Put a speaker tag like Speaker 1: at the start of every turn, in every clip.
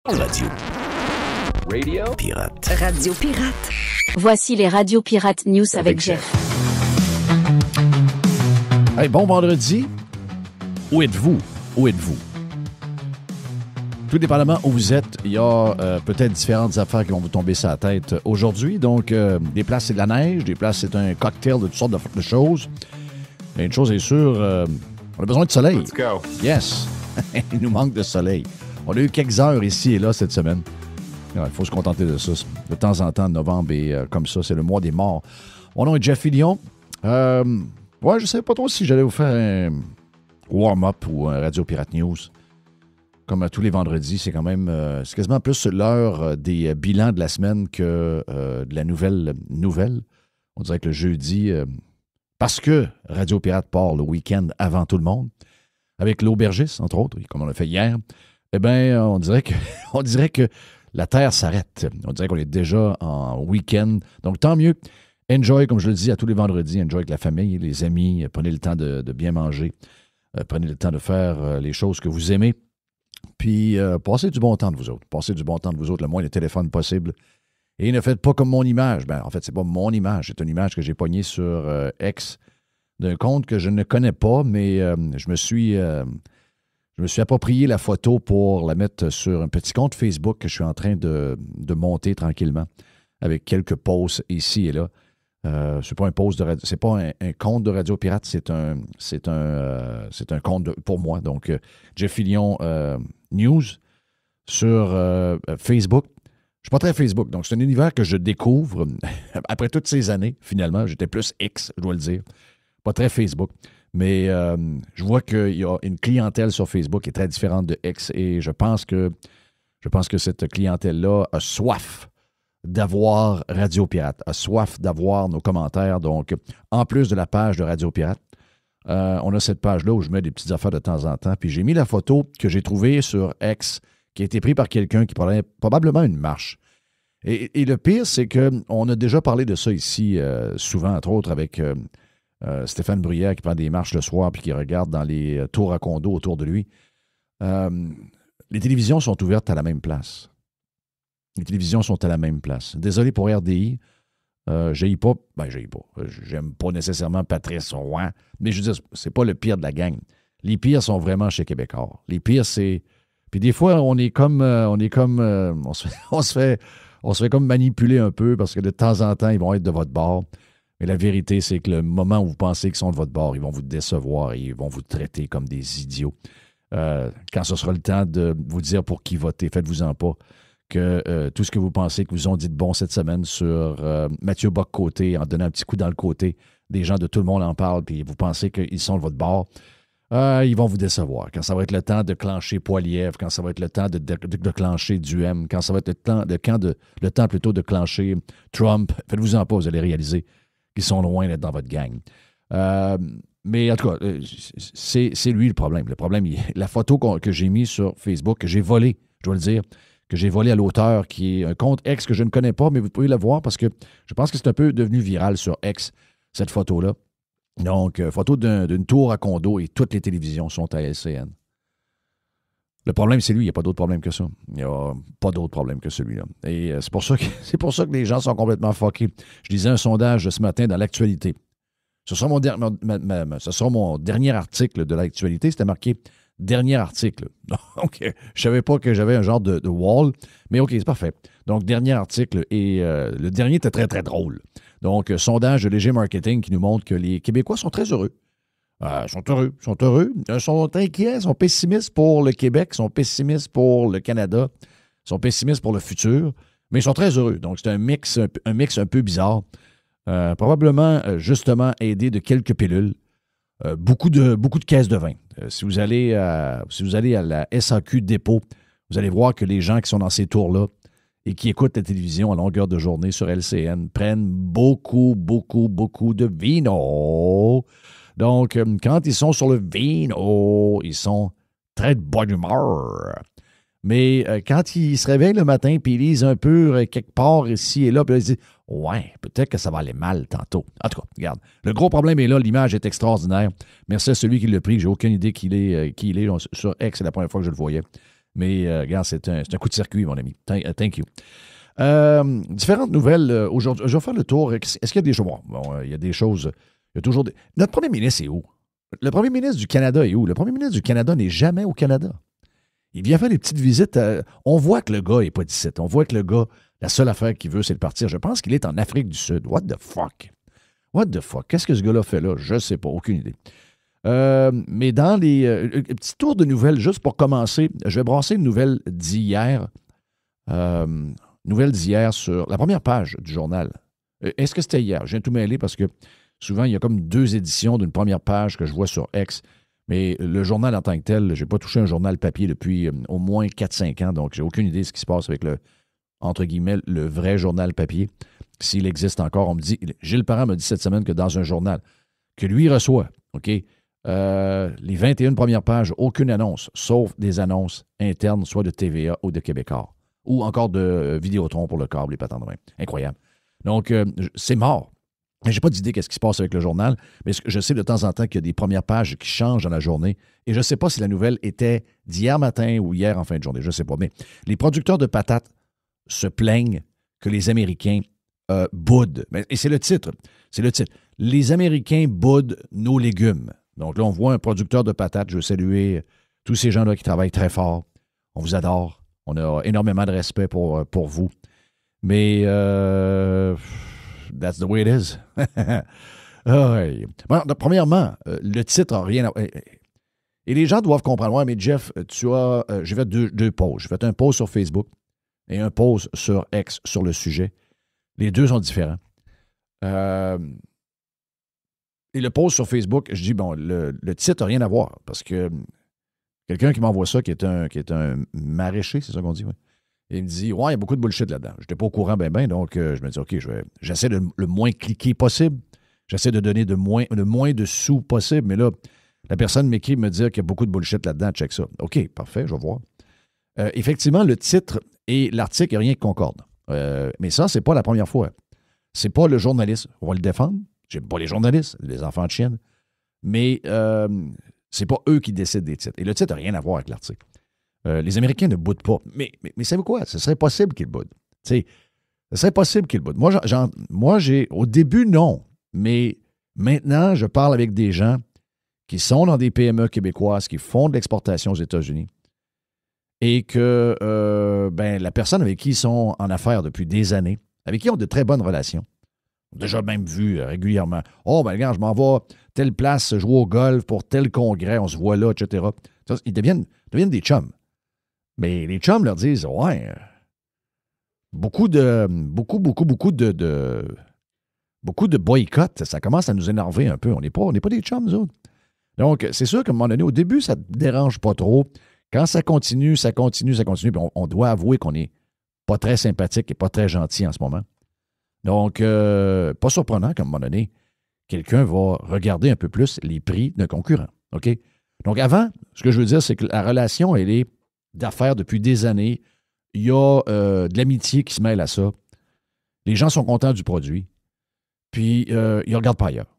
Speaker 1: Radio. Radio Pirate.
Speaker 2: Radio Pirate. Voici les Radio Pirate News avec Jeff.
Speaker 3: Hey, bon vendredi. Où êtes-vous? Où êtes-vous? Tout dépendamment où vous êtes, il y a peut-être différentes affaires qui vont vous tomber sur la tête aujourd'hui. Donc, des places, c'est de la neige. Des places, c'est un cocktail de toutes sortes de choses. Mais une chose est sûre, on a besoin de soleil.
Speaker 4: Let's go.
Speaker 3: Yes. Il nous manque de soleil. On a eu quelques heures ici et là cette semaine. Il faut se contenter de ça. De temps en temps, novembre est comme ça. C'est le mois des morts. Mon nom est Jeff Fillion. Je ne sais pas trop si j'allais vous faire un warm-up ou un Radio Pirate News. Comme à tous les vendredis, c'est quand même... c'est quasiment plus l'heure des bilans de la semaine que de la nouvelle. On dirait que le jeudi... parce que Radio Pirate part le week-end avant tout le monde, avec l'aubergiste, entre autres, comme on l'a fait hier, eh bien, on dirait que la Terre s'arrête. On dirait qu'on est déjà en week-end. Donc, tant mieux. Enjoy, comme je le dis à tous les vendredis, enjoy avec la famille, les amis. Prenez le temps de bien manger. Prenez le temps de faire les choses que vous aimez. Puis, passez du bon temps de vous autres. Passez du bon temps de vous autres, le moins de téléphone possible. Et ne faites pas comme mon image. Ben, en fait, c'est pas mon image. C'est une image que j'ai pognée sur X d'un compte que je ne connais pas, mais je me suis approprié la photo pour la mettre sur un petit compte Facebook que je suis en train de monter tranquillement avec quelques posts ici et là. C'est pas un post de radio, c'est pas un compte de Radio Pirate, c'est un compte pour moi. Donc, Jeff Fillion News sur Facebook. Je suis pas très Facebook, donc c'est un univers que je découvre après toutes ces années, finalement. J'étais plus X, je dois le dire. Pas très Facebook. Mais je vois qu'il y a une clientèle sur Facebook qui est très différente de X et je pense que cette clientèle-là a soif d'avoir Radio Pirate, a soif d'avoir nos commentaires. Donc, en plus de la page de Radio Pirate, on a cette page-là où je mets des petites affaires de temps en temps. Puis j'ai mis la photo que j'ai trouvée sur X qui a été prise par quelqu'un qui prenait probablement une marche. Et le pire, c'est qu'on a déjà parlé de ça ici souvent, entre autres avec Stéphane Bruyère qui prend des marches le soir puis qui regarde dans les tours à condos autour de lui. Les télévisions sont ouvertes à la même place. Les télévisions sont à la même place. Désolé pour RDI. J'aime pas nécessairement Patrice Roy, mais je veux dire, c'est pas le pire de la gang. Les pires sont vraiment chez Québécois. Les pires, c'est... Puis des fois, on se fait comme manipuler un peu parce que de temps en temps, ils vont être de votre bord. Mais la vérité, c'est que le moment où vous pensez qu'ils sont de votre bord, ils vont vous décevoir et ils vont vous traiter comme des idiots. Quand ce sera le temps de vous dire pour qui voter, faites-vous-en pas que tout ce que vous pensez que vous ont dit de bon cette semaine sur Mathieu Bock-Côté, en donnant un petit coup dans le côté, des gens de tout le monde en parlent, puis vous pensez qu'ils sont de votre bord, ils vont vous décevoir. Quand ça va être le temps de clencher Poilievre, quand ça va être le temps de clencher Duhem, quand ça va être le temps plutôt de clencher Trump, faites-vous-en pas, vous allez réaliser qu'ils sont loin d'être dans votre gang. Mais en tout cas, c'est lui le problème. Le problème, la photo que j'ai mise sur Facebook, que j'ai volée, je dois le dire, que j'ai volée à l'auteur, qui est un compte X que je ne connais pas, mais vous pouvez le voir parce que je pense que c'est un peu devenu viral sur X, cette photo-là. Donc, photo d'une tour à condo et toutes les télévisions sont à LCN. Le problème, c'est lui. Il n'y a pas d'autre problème que ça. Il n'y a pas d'autre problème que celui-là. Et c'est pour ça que les gens sont complètement fuckés. Je lisais un sondage ce matin dans l'actualité. Ce sera mon dernier article de l'actualité. C'était marqué « Dernier article ». Donc, je ne savais pas que j'avais un genre de wall. Mais OK, c'est parfait. Donc, dernier article. Et le dernier était très, très drôle. Donc, sondage de Léger Marketing qui nous montre que les Québécois sont très heureux. Sont heureux. Ils sont inquiets, sont pessimistes pour le Québec, sont pessimistes pour le Canada, sont pessimistes pour le futur, mais ils sont très heureux. Donc, c'est un mix un peu bizarre. Probablement, justement, aidé de quelques pilules. Beaucoup de caisses de vin. Si vous allez à la SAQ dépôt, vous allez voir que les gens qui sont dans ces tours-là et qui écoutent la télévision à longueur de journée sur LCN prennent beaucoup de vino. Donc, quand ils sont sur le vino, ils sont très de bonne humeur. Mais quand ils se réveillent le matin et ils lisent un peu quelque part ici et là, puis là, ils disent « Ouais, peut-être que ça va aller mal tantôt. » En tout cas, regarde, le gros problème est là, l'image est extraordinaire. Merci à celui qui l'a pris, j'ai aucune idée qui il est. Sur X, c'est la première fois que je le voyais. Mais regarde, c'est un coup de circuit, mon ami. Thank you. Différentes nouvelles aujourd'hui. Je vais faire le tour. Est-ce qu'il y a des choses? Bon, il y a des choses. Il y a toujours des... Notre premier ministre est où? Le premier ministre du Canada est où? Le premier ministre du Canada n'est jamais au Canada. Il vient faire des petites visites. On voit que le gars n'est pas d'ici. On voit que le gars, la seule affaire qu'il veut, c'est de partir. Je pense qu'il est en Afrique du Sud. What the fuck? What the fuck? Qu'est-ce que ce gars-là fait là? Je ne sais pas. Aucune idée. Mais dans les petits tours de nouvelles, juste pour commencer, je vais brasser une nouvelle d'hier. Nouvelle d'hier sur la première page du journal. Est-ce que c'était hier? Je viens tout mêler parce que souvent, il y a comme 2 éditions d'une première page que je vois sur X. Mais le journal en tant que tel, je n'ai pas touché un journal papier depuis au moins 4-5 ans, donc j'ai aucune idée de ce qui se passe avec le, entre guillemets, le vrai journal papier. S'il existe encore, on me dit, Gilles Parent m'a dit cette semaine que dans un journal que lui reçoit, OK, les 21 premières pages, aucune annonce, sauf des annonces internes, soit de TVA ou de Québécois, ou encore de Vidéotron pour le câble, les patents de même. Incroyable. Donc, c'est mort. Je n'ai pas d'idée qu'est-ce qui se passe avec le journal, mais je sais de temps en temps qu'il y a des premières pages qui changent dans la journée. Et je ne sais pas si la nouvelle était d'hier matin ou hier en fin de journée. Je ne sais pas. Mais les producteurs de patates se plaignent que les Américains boudent. Et c'est le titre. C'est le titre. Les Américains boudent nos légumes. Donc là, on voit un producteur de patates. Je veux saluer tous ces gens-là qui travaillent très fort. On vous adore. On a énormément de respect pour vous. Mais that's the way it is. Bon, premièrement, le titre n'a rien à... Et les gens doivent comprendre. Ouais, mais Jeff, j'ai fait deux posts. J'ai fait un post sur Facebook et un post sur X sur le sujet. Les deux sont différents. Et le post sur Facebook, je dis, bon, le titre n'a rien à voir parce que quelqu'un qui m'envoie ça, qui est un maraîcher, c'est ça qu'on dit, oui. Il me dit, ouais, il y a beaucoup de bullshit là-dedans. Je n'étais pas au courant ben, donc je me dis, OK, j'essaie de le moins cliquer possible. J'essaie de donner le moins de sous possible. Mais là, la personne m'écrit me dire qu'il y a beaucoup de bullshit là-dedans. Check ça. OK, parfait, je vais voir. Effectivement, le titre et l'article, il n'y a rien qui concorde. Mais ça, c'est pas la première fois. C'est pas le journaliste. On va le défendre. J'aime pas les journalistes, les enfants de chienne. Mais c'est pas eux qui décident des titres. Et le titre n'a rien à voir avec l'article. Les Américains ne boudent pas. Mais savez-vous quoi? Ce serait possible qu'ils boudent. Ce serait possible qu'ils boudent. Moi, au début, non. Mais maintenant, je parle avec des gens qui sont dans des PME québécoises, qui font de l'exportation aux États-Unis et que la personne avec qui ils sont en affaires depuis des années, avec qui ils ont de très bonnes relations, déjà même vu régulièrement. Oh, ben regarde, je m'en vais telle place jouer au golf pour tel congrès, on se voit là, etc. Ils deviennent des chums. Mais les chums leur disent, ouais, beaucoup de boycotts, ça commence à nous énerver un peu. On n'est pas des chums, nous autres. Donc, c'est sûr qu'à un moment donné, au début, ça ne te dérange pas trop. Quand ça continue, puis on doit avouer qu'on n'est pas très sympathique et pas très gentil en ce moment. Donc, pas surprenant qu'à un moment donné, quelqu'un va regarder un peu plus les prix d'un concurrent. OK? Donc, avant, ce que je veux dire, c'est que la relation, elle est d'affaires depuis des années. Il y a de l'amitié qui se mêle à ça. Les gens sont contents du produit. Puis, ils ne regardent pas ailleurs.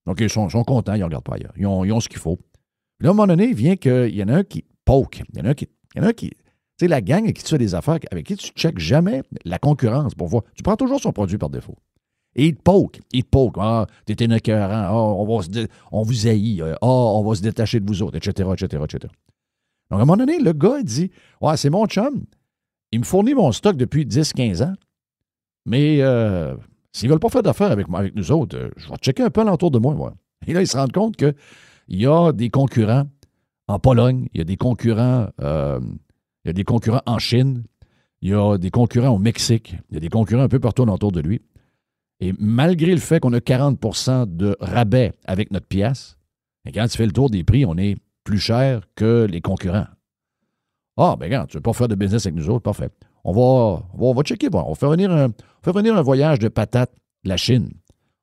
Speaker 3: Donc, ils sont contents, ils ne regardent pas ailleurs. Ils ont ce qu'il faut. Puis là, à un moment donné, il vient qu'il y en a un qui poke. Il y en a un qui... Tu sais, la gang avec qui tu fais des affaires, avec qui tu ne checkes jamais la concurrence pour voir. Tu prends toujours son produit par défaut. Et il te poke. Ah, t'es un écœurant. Ah, on vous haït. Ah, on va se détacher de vous autres, etc., etc., etc. Donc, à un moment donné, le gars, il dit, ouais, c'est mon chum. Il me fournit mon stock depuis 10-15 ans. Mais s'ils ne veulent pas faire d'affaires avec nous autres, je vais checker un peu alentour de moi. Et là, ils se rendent compte qu'il y a des concurrents en Pologne, il y a des concurrents... il y a des concurrents en Chine, il y a des concurrents au Mexique, il y a des concurrents un peu partout autour de lui. Et malgré le fait qu'on a 40 % de rabais avec notre pièce, et quand tu fais le tour des prix, on est plus cher que les concurrents. Ah, ben regarde, tu ne veux pas faire de business avec nous autres, parfait. On va checker. Bon, on fait venir un voyage de patates de la Chine.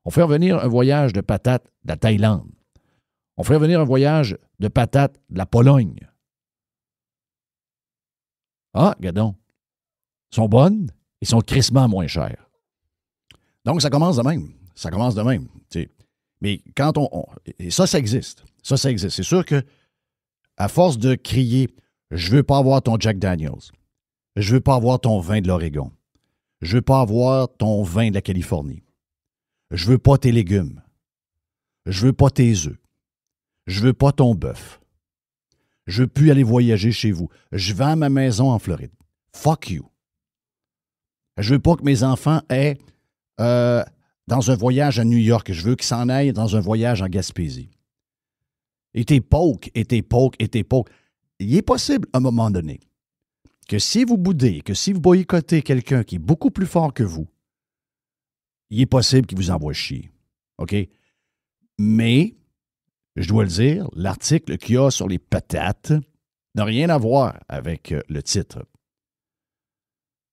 Speaker 3: On fait venir un voyage de patates de la Thaïlande. On fait venir un voyage de patates de la Pologne. Ah, regardons. Ils sont bonnes et sont crissement moins chères. Donc, ça commence de même. T'sais. Mais quand et ça existe. Ça existe. C'est sûr que à force de crier Je veux pas avoir ton Jack Daniels. Je veux pas avoir ton vin de l'Oregon. Je veux pas avoir ton vin de la Californie. Je veux pas tes légumes. Je veux pas tes œufs. Je veux pas ton bœuf. Je veux plus aller voyager chez vous. Je vends ma maison en Floride. Fuck you. Je veux pas que mes enfants aient dans un voyage à New York. Je veux qu'ils s'en aillent dans un voyage en Gaspésie. Et t'es poke. Il est possible, à un moment donné, que si vous boudez, que si vous boycottez quelqu'un qui est beaucoup plus fort que vous, il est possible qu'il vous envoie chier. OK? Mais, je dois le dire, l'article qu'il y a sur les patates n'a rien à voir avec le titre.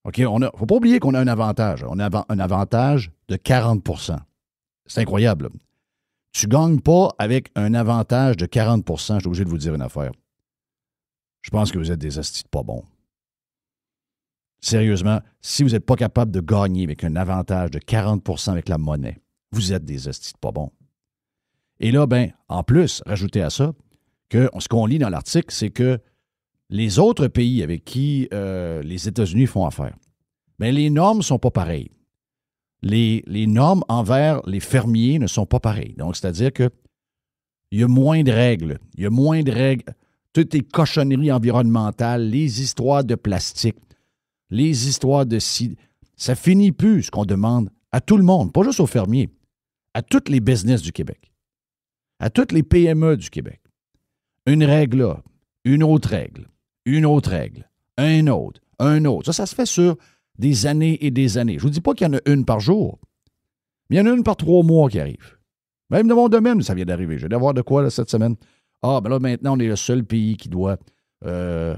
Speaker 3: OK? Il ne faut pas oublier qu'on a un avantage. On a un avantage de 40 %. C'est incroyable. Tu ne gagnes pas avec un avantage de 40 %. Je suis obligé de vous dire une affaire. Je pense que vous êtes des hosties de pas bons. Sérieusement, si vous n'êtes pas capable de gagner avec un avantage de 40 % avec la monnaie, vous êtes des hosties de pas bons. Et là, en plus, rajoutez à ça que ce qu'on lit dans l'article, c'est que les autres pays avec qui les États-Unis font affaire, les normes ne sont pas pareilles. Les normes envers les fermiers ne sont pas pareilles. Donc, c'est-à-dire qu'il y a moins de règles. Il y a moins de règles. Toutes les cochonneries environnementales, les histoires de plastique, les histoires de ça finit plus ce qu'on demande à tout le monde, pas juste aux fermiers, à toutes les business du Québec, à toutes les PME du Québec. Une règle là, une autre règle, un autre. Ça se fait sur des années et des années. Je ne vous dis pas qu'il y en a une par jour, mais il y en a une par 3 mois qui arrive. Même dans mon domaine, ça vient d'arriver. Je vais avoir de quoi là, cette semaine? Là, maintenant, on est le seul pays qui doit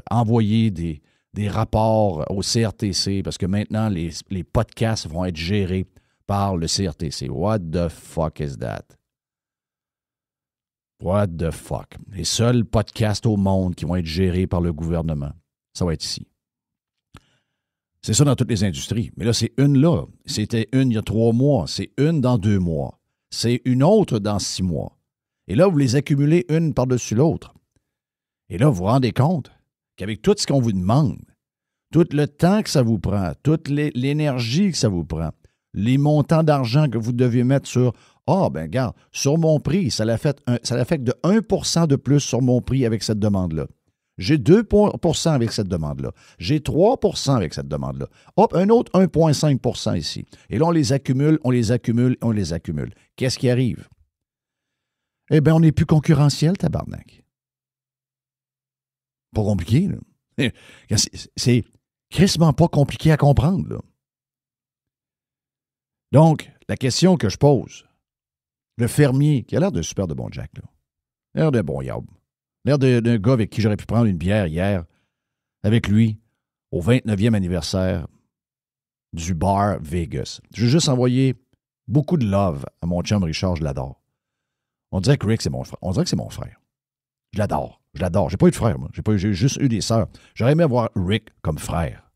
Speaker 3: envoyer des rapports au CRTC parce que maintenant, les podcasts vont être gérés par le CRTC. What the fuck is that? What the fuck? Les seuls podcasts au monde qui vont être gérés par le gouvernement, ça va être ici. C'est ça dans toutes les industries. Mais là, c'est une là. C'était une il y a 3 mois. C'est une dans 2 mois. C'est une autre dans 6 mois. Et là, vous les accumulez une par-dessus l'autre. Et là, vous vous rendez compte qu'avec tout ce qu'on vous demande, tout le temps que ça vous prend, toute l'énergie que ça vous prend, les montants d'argent que vous devez mettre sur regarde, sur mon prix, ça l'affecte de 1 % de plus sur mon prix avec cette demande-là. J'ai 2 % avec cette demande-là. J'ai 3 % avec cette demande-là. Hop, un autre 1,5 % ici. Et là, on les accumule. Qu'est-ce qui arrive? Eh bien, on n'est plus concurrentiel, tabarnak. Pas compliqué, là. C'est crissement pas compliqué à comprendre, là. Donc, la question que je pose, le fermier, qui a l'air de super de bon Jack, là, l'air de bon Yob, l'air d'un gars avec qui j'aurais pu prendre une bière hier, avec lui, au 29e anniversaire du bar Vegas. Je veux juste envoyer beaucoup de love à mon chum Richard, je l'adore. On dirait que Rick, c'est mon frère. On dirait que c'est mon frère. Je l'adore. J'ai pas eu de frère, moi. J'ai juste eu des sœurs. J'aurais aimé avoir Rick comme frère.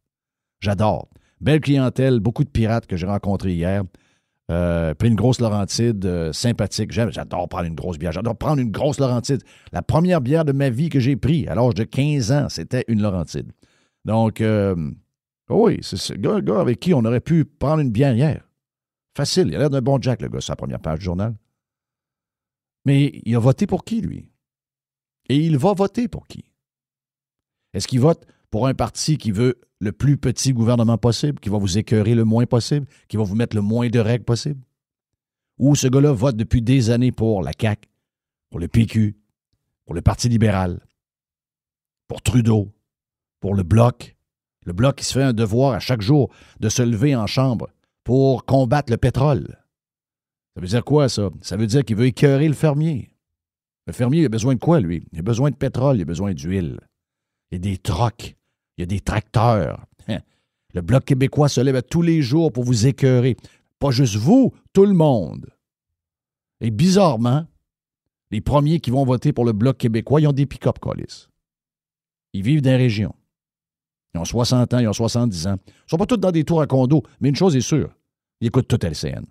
Speaker 3: J'adore. Belle clientèle, beaucoup de pirates que j'ai rencontrés hier. Pris une grosse Laurentide, sympathique. J'adore prendre une grosse bière. J'adore prendre une grosse Laurentide. La première bière de ma vie que j'ai prise à l'âge de 15 ans, c'était une Laurentide. Donc, oui, c'est le gars avec qui on aurait pu prendre une bière hier. Facile. Il a l'air d'un bon Jack, le gars, sur la première page du journal. Mais il a voté pour qui, lui? Et il va voter pour qui? Est-ce qu'il vote pour un parti qui veut le plus petit gouvernement possible, qui va vous écœurer le moins possible, qui va vous mettre le moins de règles possible? Ou ce gars-là vote depuis des années pour la CAQ, pour le PQ, pour le Parti libéral, pour Trudeau, pour le Bloc qui se fait un devoir à chaque jour de se lever en chambre pour combattre le pétrole? Ça veut dire quoi, ça? Ça veut dire qu'il veut écœurer le fermier. Le fermier, il a besoin de quoi, lui? Il a besoin de pétrole, il a besoin d'huile. Il y a des trocs, il y a des tracteurs. Le Bloc québécois se lève tous les jours pour vous écœurer. Pas juste vous, tout le monde. Et bizarrement, les premiers qui vont voter pour le Bloc québécois, ils ont des pick-up, câlisse. Ils vivent dans les régions. Ils ont 60 ans, ils ont 70 ans. Ils ne sont pas tous dans des tours à condo, mais une chose est sûre, ils écoutent tout LCN.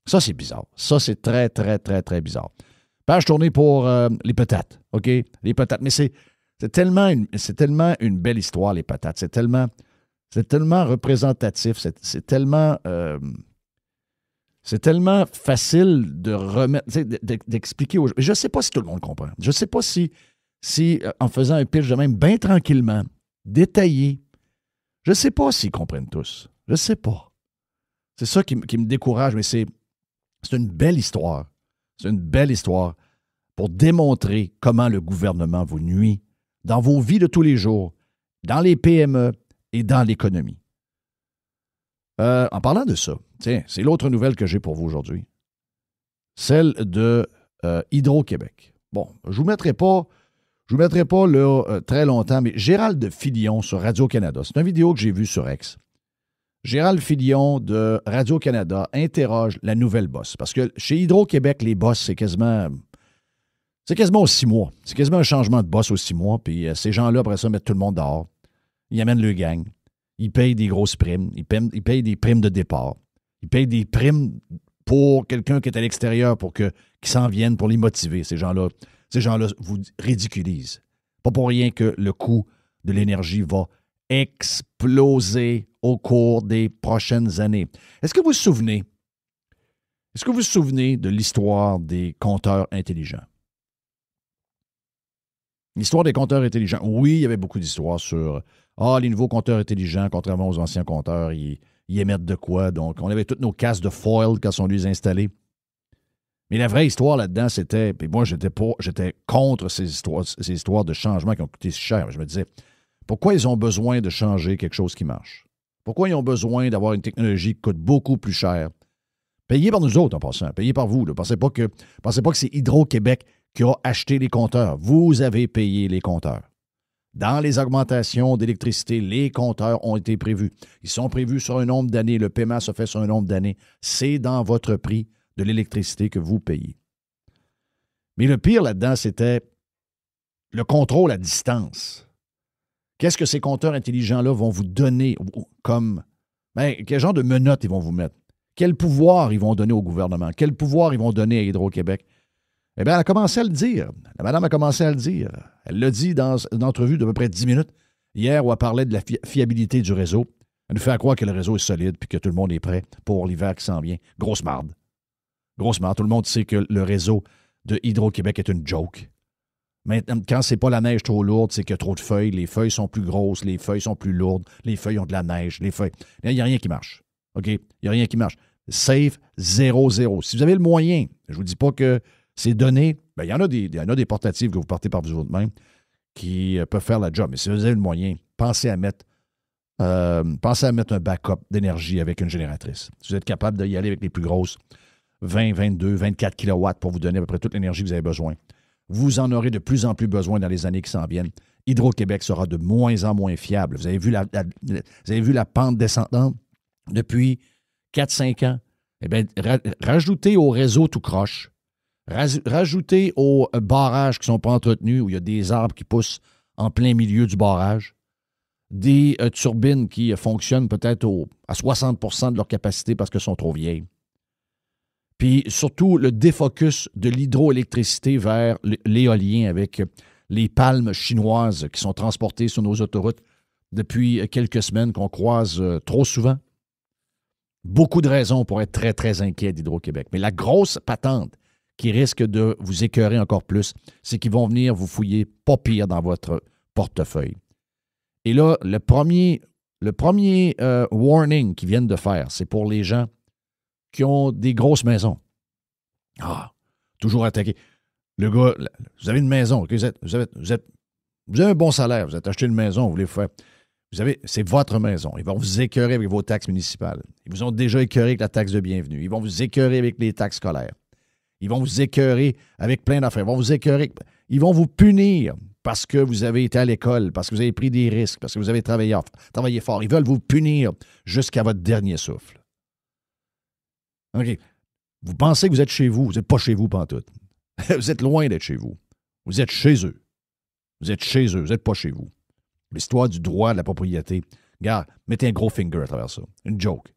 Speaker 3: Ça, c'est bizarre. Ça, c'est très, très, très, très bizarre. Page tournée pour les patates, OK? Les patates. Mais c'est C'est tellement une belle histoire, les patates. C'est tellement représentatif. C'est tellement facile de remettre, d'expliquer aux gens. Je ne sais pas si tout le monde comprend. Je ne sais pas si en faisant un pitch de même, bien tranquillement, détaillé, je ne sais pas s'ils comprennent tous. Je ne sais pas. C'est ça qui me décourage, mais c'est une belle histoire. C'est une belle histoire pour démontrer comment le gouvernement vous nuit dans vos vies de tous les jours, dans les PME et dans l'économie. En parlant de ça, tiens, c'est l'autre nouvelle que j'ai pour vous aujourd'hui. Celle de Hydro-Québec. Bon, je ne vous mettrai pas là très longtemps, mais Gérald Filion sur Radio-Canada, c'est une vidéo que j'ai vue sur X. Gérald Filion de Radio-Canada interroge la nouvelle boss. Parce que chez Hydro-Québec, les boss, c'est quasiment aux 6 mois. C'est quasiment un changement de boss aux 6 mois. Puis ces gens-là, après ça, mettent tout le monde dehors. Ils amènent le gang. Ils payent des grosses primes. Ils payent des primes de départ. Ils payent des primes pour quelqu'un qui est à l'extérieur pour qu'ils s'en viennent, pour les motiver. Ces gens-là vous ridiculisent. Pas pour rien que le coût de l'énergie va exploser au cours des prochaines années. Est-ce que vous vous souvenez de l'histoire des compteurs intelligents? L'histoire des compteurs intelligents. Oui, il y avait beaucoup d'histoires sur les nouveaux compteurs intelligents, contrairement aux anciens compteurs, ils émettent de quoi. Donc, on avait toutes nos casques de foil quand on les installés. Mais la vraie histoire là-dedans, c'était, puis moi, j'étais contre ces histoires de changement qui ont coûté si cher. Je me disais, pourquoi ils ont besoin de changer quelque chose qui marche? Pourquoi ils ont besoin d'avoir une technologie qui coûte beaucoup plus cher? Payée par nous autres, en passant. Payée par vous. Pensez pas que c'est Hydro-Québec qui a acheté les compteurs. Vous avez payé les compteurs. Dans les augmentations d'électricité, les compteurs ont été prévus. Ils sont prévus sur un nombre d'années. Le paiement se fait sur un nombre d'années. C'est dans votre prix de l'électricité que vous payez. Mais le pire là-dedans, c'était le contrôle à distance. Qu'est-ce que ces compteurs intelligents-là vont vous donner comme... quel genre de menottes ils vont vous mettre? Quel pouvoir ils vont donner au gouvernement? Quel pouvoir ils vont donner à Hydro-Québec? Eh bien, elle a commencé à le dire. La madame a commencé à le dire. Elle l'a dit dans une entrevue d'à peu près 10 minutes hier où elle parlait de la fiabilité du réseau. Elle nous fait croire que le réseau est solide et que tout le monde est prêt pour l'hiver qui s'en vient. Grosse marde. Grosse marde. Tout le monde sait que le réseau de Hydro-Québec est une joke. Maintenant, quand c'est pas la neige trop lourde, c'est qu'il y a trop de feuilles. Les feuilles sont plus grosses, les feuilles sont plus lourdes, les feuilles ont de la neige, les feuilles... Il n'y a rien qui marche. OK? Il n'y a rien qui marche. Safe 0-0. Si vous avez le moyen, je ne vous dis pas que c'est donné, il y en a des portatives que vous partez par vous-même qui peuvent faire la job. Mais si vous avez le moyen, pensez à mettre un backup d'énergie avec une génératrice. Si vous êtes capable d'y aller avec les plus grosses, 20, 22, 24 kilowatts pour vous donner à peu près toute l'énergie que vous avez besoin. Vous en aurez de plus en plus besoin dans les années qui s'en viennent. Hydro-Québec sera de moins en moins fiable. Vous avez vu la pente descendante depuis 4-5 ans? Eh bien, rajoutez au réseau tout croche. Rajoutez aux barrages qui ne sont pas entretenus, où il y a des arbres qui poussent en plein milieu du barrage. Des turbines qui fonctionnent peut-être à 60% de leur capacité parce qu'elles sont trop vieilles. Puis surtout, le défocus de l'hydroélectricité vers l'éolien avec les palmes chinoises qui sont transportées sur nos autoroutes depuis quelques semaines, qu'on croise trop souvent. Beaucoup de raisons pour être très, très inquiet d'Hydro-Québec. Mais la grosse patente qui risque de vous écœurer encore plus, c'est qu'ils vont venir vous fouiller pas pire dans votre portefeuille. Et là, le premier warning qu'ils viennent de faire, c'est pour les gens qui ont des grosses maisons. Toujours attaqué. Le gars, vous avez une maison, okay? Vous avez un bon salaire, vous avez acheté une maison, vous voulez faire... c'est votre maison. Ils vont vous écœurer avec vos taxes municipales. Ils vous ont déjà écœuré avec la taxe de bienvenue. Ils vont vous écœurer avec les taxes scolaires. Ils vont vous écœurer avec plein d'affaires. Ils vont vous punir parce que vous avez été à l'école, parce que vous avez pris des risques, parce que vous avez travaillé fort. Ils veulent vous punir jusqu'à votre dernier souffle. OK. Vous pensez que vous êtes chez vous. Vous n'êtes pas chez vous pantoute. Vous êtes loin d'être chez vous. Vous êtes chez eux. Vous êtes chez eux. Vous n'êtes pas chez vous. L'histoire du droit de la propriété. Regarde, mettez un gros finger à travers ça. Une joke.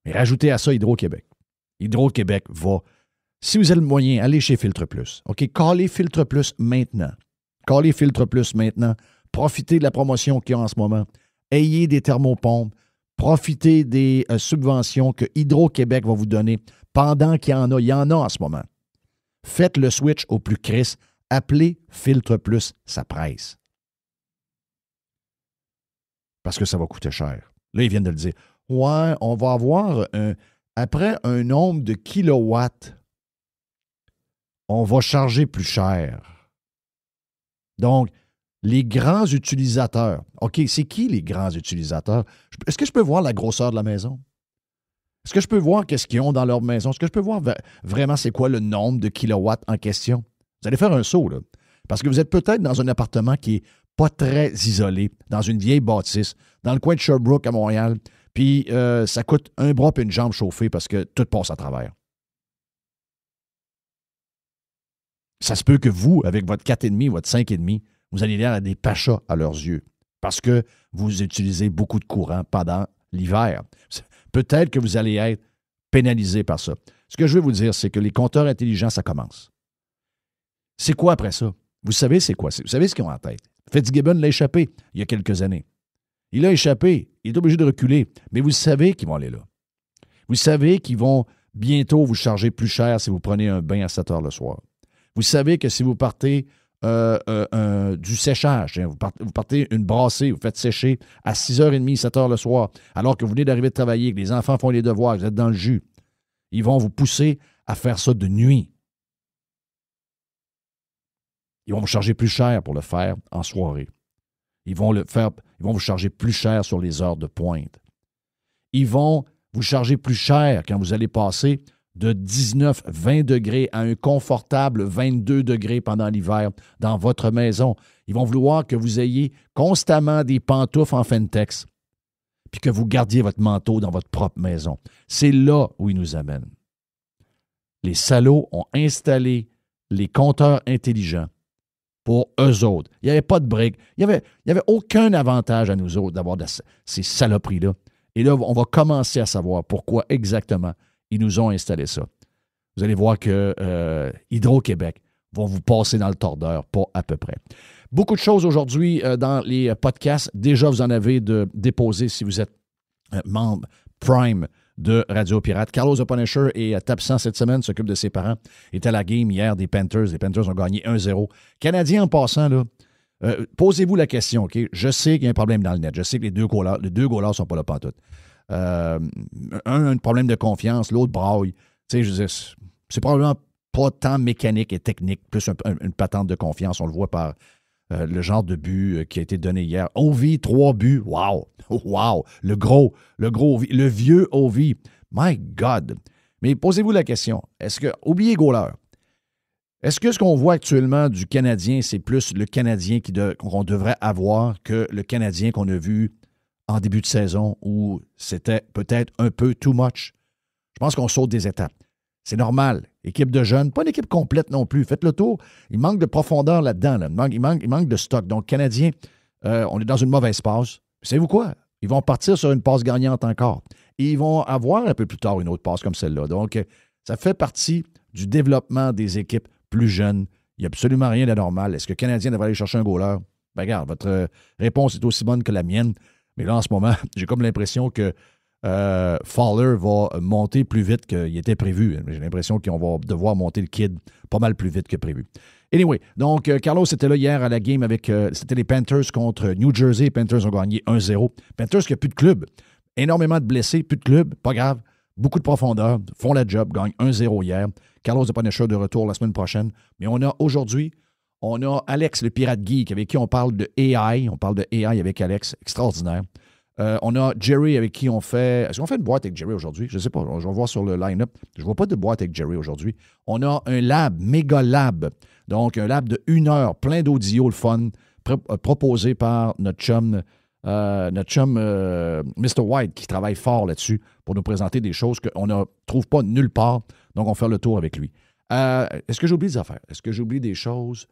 Speaker 3: Mais rajoutez à ça Hydro-Québec. Hydro-Québec va... Si vous avez le moyen, allez chez Filtre Plus. OK? Callez Filtre Plus maintenant. Callez Filtre Plus maintenant. Profitez de la promotion qu'il y a en ce moment. Ayez des thermopompes. Profitez des subventions que Hydro-Québec va vous donner pendant qu'il y en a. Il y en a en ce moment. Faites le switch au plus crisse. Appelez Filtre Plus, ça presse. Parce que ça va coûter cher. Là, ils viennent de le dire. Ouais, on va avoir après un nombre de kilowatts, on va charger plus cher. Donc, les grands utilisateurs. OK, c'est qui les grands utilisateurs? Est-ce que je peux voir la grosseur de la maison? Est-ce que je peux voir qu'est-ce qu'ils ont dans leur maison? Est-ce que je peux voir vraiment c'est quoi le nombre de kilowatts en question? Vous allez faire un saut, là. Parce que vous êtes peut-être dans un appartement qui n'est pas très isolé, dans une vieille bâtisse, dans le coin de Sherbrooke à Montréal, puis ça coûte un bras et une jambe chauffée parce que tout passe à travers. Ça se peut que vous, avec votre 4,5, votre 5,5, vous allez l'air à des pachas à leurs yeux parce que vous utilisez beaucoup de courant pendant l'hiver. Peut-être que vous allez être pénalisé par ça. Ce que je veux vous dire, c'est que les compteurs intelligents, ça commence. C'est quoi après ça? Vous savez c'est quoi? Vous savez ce qu'ils ont en tête. Fitzgibbon l'a échappé il y a quelques années. Il a échappé. Il est obligé de reculer. Mais vous savez qu'ils vont aller là. Vous savez qu'ils vont bientôt vous charger plus cher si vous prenez un bain à 7 heures le soir. Vous savez que si vous partez du séchage, vous partez une brassée, vous faites sécher à 6h30, 7 heures le soir, alors que vous venez d'arriver de travailler, que les enfants font les devoirs, que vous êtes dans le jus, ils vont vous pousser à faire ça de nuit. Ils vont vous charger plus cher pour le faire en soirée. Ils vont vous charger plus cher sur les heures de pointe. Ils vont vous charger plus cher quand vous allez passer de 19, 20 degrés à un confortable 22 degrés pendant l'hiver dans votre maison. Ils vont vouloir que vous ayez constamment des pantoufles en Fentex puis que vous gardiez votre manteau dans votre propre maison. C'est là où ils nous amènent. Les salauds ont installé les compteurs intelligents pour eux autres. Il n'y avait pas de briques. Il n'y avait aucun avantage à nous autres d'avoir ces saloperies-là. Et là, on va commencer à savoir pourquoi exactement ils nous ont installé ça. Vous allez voir que Hydro-Québec vont vous passer dans le tordeur, pas à peu près. Beaucoup de choses aujourd'hui dans les podcasts. Déjà, vous en avez déposé si vous êtes membre Prime de Radio Pirate. Carlos the Punisher est absent cette semaine, s'occupe de ses parents. Il était à la game hier des Panthers. Les Panthers ont gagné 1-0. Canadiens en passant, là, posez-vous la question, OK? Je sais qu'il y a un problème dans le net. Je sais que les deux goalers ne sont pas là pantoute. Un a un problème de confiance, l'autre braille. Tu sais, je veux dire, c'est probablement pas tant mécanique et technique, plus une patente de confiance. On le voit par le genre de but qui a été donné hier. Ovi, 3 buts. Wow! Wow! Le gros Ovi, le vieux Ovi. My God! Mais posez-vous la question. Oubliez goaler. Est-ce que ce qu'on voit actuellement du Canadien, c'est plus le Canadien qu'on devrait avoir que le Canadien qu'on a vu en début de saison où c'était peut-être un peu too much? Je pense qu'on saute des étapes. C'est normal. Équipe de jeunes, pas une équipe complète non plus. Faites le tour. Il manque de profondeur là-dedans. Là. Il manque de stock. Donc, Canadien, on est dans une mauvaise passe. Savez-vous quoi? Ils vont partir sur une passe gagnante encore. Et ils vont avoir un peu plus tard une autre passe comme celle-là. Donc, ça fait partie du développement des équipes plus jeunes. Il n'y a absolument rien d'anormal. Est-ce que le Canadien devrait aller chercher un goaler? Ben, regarde, votre réponse est aussi bonne que la mienne. Mais là, en ce moment, j'ai comme l'impression que Fowler va monter plus vite qu'il était prévu. J'ai l'impression qu'on va devoir monter le kid pas mal plus vite que prévu. Anyway, donc Carlos était là hier à la game avec c'était les Panthers contre New Jersey. Les Panthers ont gagné 1-0. Panthers qui n'a plus de club. Énormément de blessés, plus de club, pas grave. Beaucoup de profondeur, font la job, gagnent 1-0 hier. Carlos the Punisher de retour la semaine prochaine. Mais aujourd'hui, on a Alex, le pirate geek, avec qui on parle de AI. On parle de AI avec Alex, extraordinaire. On a Jerry avec qui on fait... Est-ce qu'on fait une boîte avec Jerry aujourd'hui? Je ne sais pas. Je vais voir sur le line-up. Je ne vois pas de boîte avec Jerry aujourd'hui. On a un lab, méga lab. Donc, un lab de 1 heure, plein d'audio, le fun, proposé par notre chum Mr. White, qui travaille fort là-dessus pour nous présenter des choses qu'on ne trouve pas nulle part. Donc, on fait le tour avec lui. Est-ce que j'ai oublié des affaires? Est-ce que j'ai oublié des choses?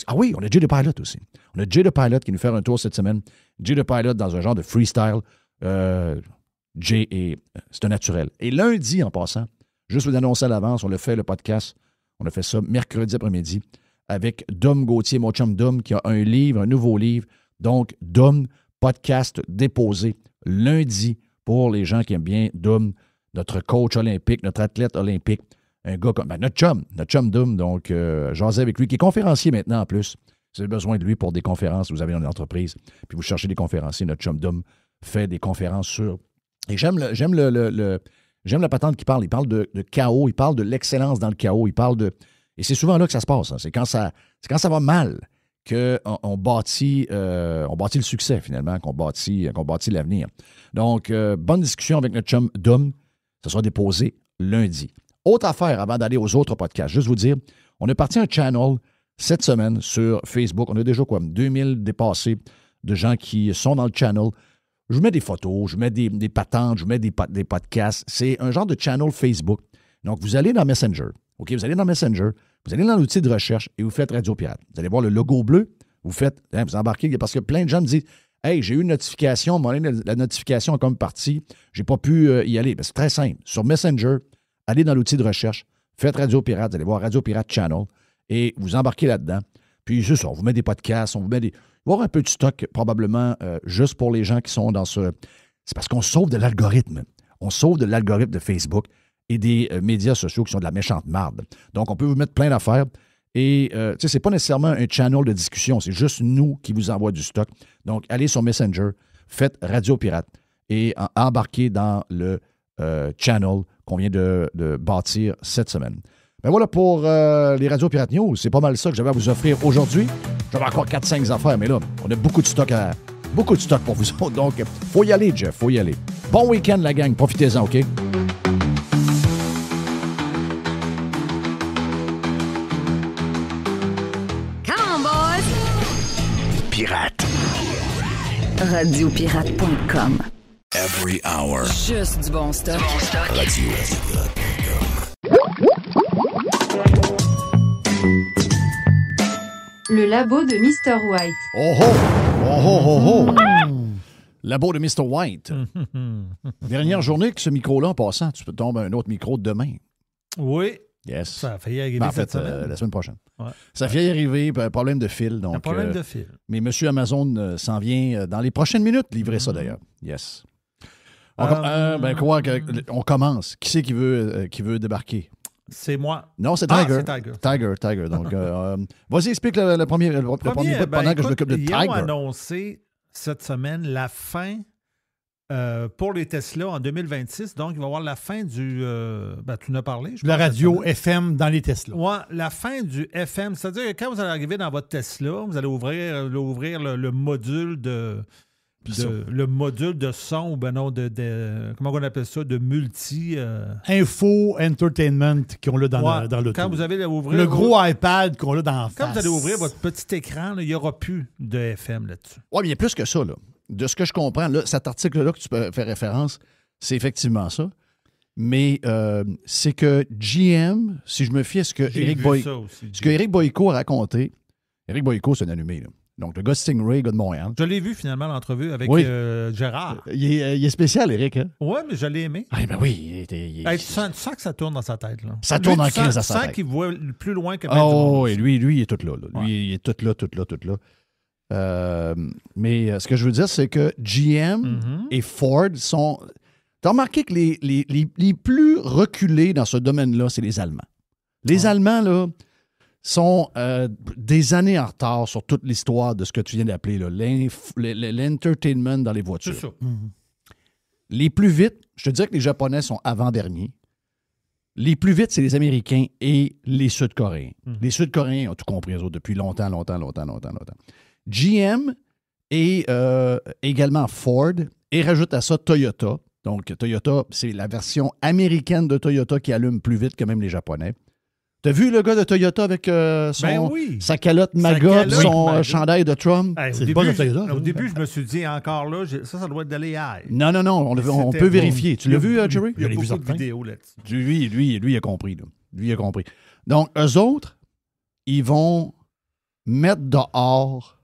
Speaker 3: Ah oui, on a Jay the Pilot aussi. On a Jay the Pilot qui nous fait un tour cette semaine. Jay the Pilot dans un genre de freestyle. Jay, c'est un naturel. Et lundi, en passant, juste vous annoncer à l'avance, on a fait le podcast. On a fait ça mercredi après-midi avec Dom Gauthier, mon chum Dom, qui a un livre, un nouveau livre. Donc, Dom, podcast déposé lundi pour les gens qui aiment bien Dom, notre coach olympique, notre athlète olympique, un gars comme notre chum Dom. Donc, jasez avec lui, qui est conférencier maintenant en plus. Si vous avez besoin de lui pour des conférences, vous avez une entreprise, puis vous cherchez des conférenciers, notre chum Dom fait des conférences sur... Et j'aime la patente qui parle. Il parle de chaos, il parle de l'excellence dans le chaos, il parle de... Et c'est souvent là que ça se passe. Hein. C'est quand ça va mal qu'on bâtit le succès, finalement, qu'on bâtit l'avenir. Donc, bonne discussion avec notre chum Dom. Ça sera déposé lundi. Autre affaire, avant d'aller aux autres podcasts, juste vous dire, on a parti un channel cette semaine sur Facebook. On a déjà 2000 dépassés de gens qui sont dans le channel. Je mets des photos, je mets des patentes, je mets des podcasts. C'est un genre de channel Facebook. Donc, vous allez dans Messenger. OK, vous allez dans Messenger, vous allez dans l'outil de recherche et vous faites Radio Pirate. Vous allez voir le logo bleu, vous embarquez, parce que plein de gens me disent « Hey, j'ai eu une notification, la notification est comme partie, j'ai pas pu y aller. » C'est très simple. Sur Messenger, allez dans l'outil de recherche, faites Radio Pirate, vous allez voir Radio Pirate Channel et vous embarquez là-dedans. Puis c'est ça, on vous met des podcasts, on vous met des... Il va y avoir un peu de stock, probablement, juste pour les gens qui sont dans ce... C'est parce qu'on sauve de l'algorithme. On sauve de l'algorithme de Facebook et des médias sociaux qui sont de la méchante marde. Donc, on peut vous mettre plein d'affaires. Et, tu sais, c'est pas nécessairement un channel de discussion. C'est juste nous qui vous envoie du stock. Donc, allez sur Messenger, faites Radio Pirate et embarquez dans le channel qu'on vient de bâtir cette semaine. Ben voilà pour les Radio Pirate News. C'est pas mal ça que j'avais à vous offrir aujourd'hui. J'avais encore 4-5 affaires, mais là, on a beaucoup de stock pour vous autres. Donc, faut y aller, Jeff, faut y aller. Bon week-end, la gang. Profitez-en, OK?
Speaker 2: Come on, boys!
Speaker 1: Pirate.
Speaker 2: Radiopirate.com.
Speaker 1: Every hour.
Speaker 2: Juste du bon stock.
Speaker 1: Radio.
Speaker 4: Le labo de Mr. White.
Speaker 3: Oh oh! Oh oh oh oh! Labo de Mr. White. Dernière journée que ce micro-là, en passant, tu peux tomber un autre micro demain.
Speaker 5: Oui.
Speaker 3: Yes.
Speaker 5: Ça a failli arriver
Speaker 3: Ben, en
Speaker 5: cette
Speaker 3: fait,
Speaker 5: semaine.
Speaker 3: la semaine prochaine.
Speaker 5: Ouais.
Speaker 3: Ça a failli arriver, problème de fil. Donc,
Speaker 5: Un problème de fil.
Speaker 3: Mais M. Amazon s'en vient dans les prochaines minutes livrer ça, d'ailleurs. Yes. On commence. Qui c'est qui veut débarquer?
Speaker 5: C'est moi.
Speaker 3: Non, c'est Tiger.
Speaker 5: C'est Tiger.
Speaker 3: Tiger. Donc, vas-y, explique le premier bout pendant que je m'occupe de Tiger.
Speaker 5: Ils ont annoncé cette semaine la fin pour les Tesla en 2026. Donc, il va y avoir la fin du... tu en as parlé.
Speaker 6: La radio FM dans les Tesla.
Speaker 5: Oui, la fin du FM. C'est-à-dire que quand vous allez arriver dans votre Tesla, vous allez ouvrir le module le module de son, ou non, comment on appelle ça, de multi...
Speaker 6: Info, entertainment qu'on a dans l'auto.
Speaker 5: Quand vous allez ouvrir...
Speaker 6: Le gros iPad qu'on a dans la face.
Speaker 5: Quand vous allez ouvrir votre petit écran, là, il n'y aura plus de FM là-dessus.
Speaker 3: Oui, mais il y a plus que ça, là. De ce que je comprends, là, cet article-là que tu peux faire référence, c'est effectivement ça. Mais c'est que GM, si je me fie à ce que Éric Boyko a raconté, Éric Boyko, c'est un allumé, là. Donc, le gars Stingray, gars de Montréal.
Speaker 5: Je l'ai vu finalement, l'entrevue avec Gérard.
Speaker 3: Il est spécial, Éric. Hein?
Speaker 5: Oui, mais je l'ai aimé.
Speaker 3: Ah, ben oui.
Speaker 5: Tu sens que ça tourne dans sa tête. Là.
Speaker 3: Ça tourne en crise dans sa tête.
Speaker 5: Tu sens qu'il voit plus loin que
Speaker 3: Oh, et lui, il est tout là. Lui, il est tout là. Mais ce que je veux dire, c'est que GM et Ford sont... Tu as remarqué que les plus reculés dans ce domaine-là, c'est les Allemands. Les Allemands, là, sont des années en retard sur toute l'histoire de ce que tu viens d'appeler là, l'entertainment dans les voitures.
Speaker 5: C'est ça.
Speaker 3: Les plus vite, je te dirais que les Japonais sont avant-derniers. Les plus vite, c'est les Américains et les Sud-Coréens. Les Sud-Coréens ont tout compris, eux autres, depuis longtemps. GM et également Ford, et rajoute à ça Toyota. Donc, Toyota, c'est la version américaine de Toyota qui allume plus vite que même les Japonais. T'as vu le gars de Toyota avec sa calotte MAGA, son chandail de Trump?
Speaker 6: C'est pas de Toyota.
Speaker 5: Au début, je me suis dit, encore là, ça doit être de l'AI.
Speaker 3: Non, on peut vérifier. Tu l'as vu, Jerry?
Speaker 5: Il y a beaucoup de vidéos là-dessus.
Speaker 3: Lui, il a compris. Là. Lui, il a compris. Donc, eux autres, ils vont mettre dehors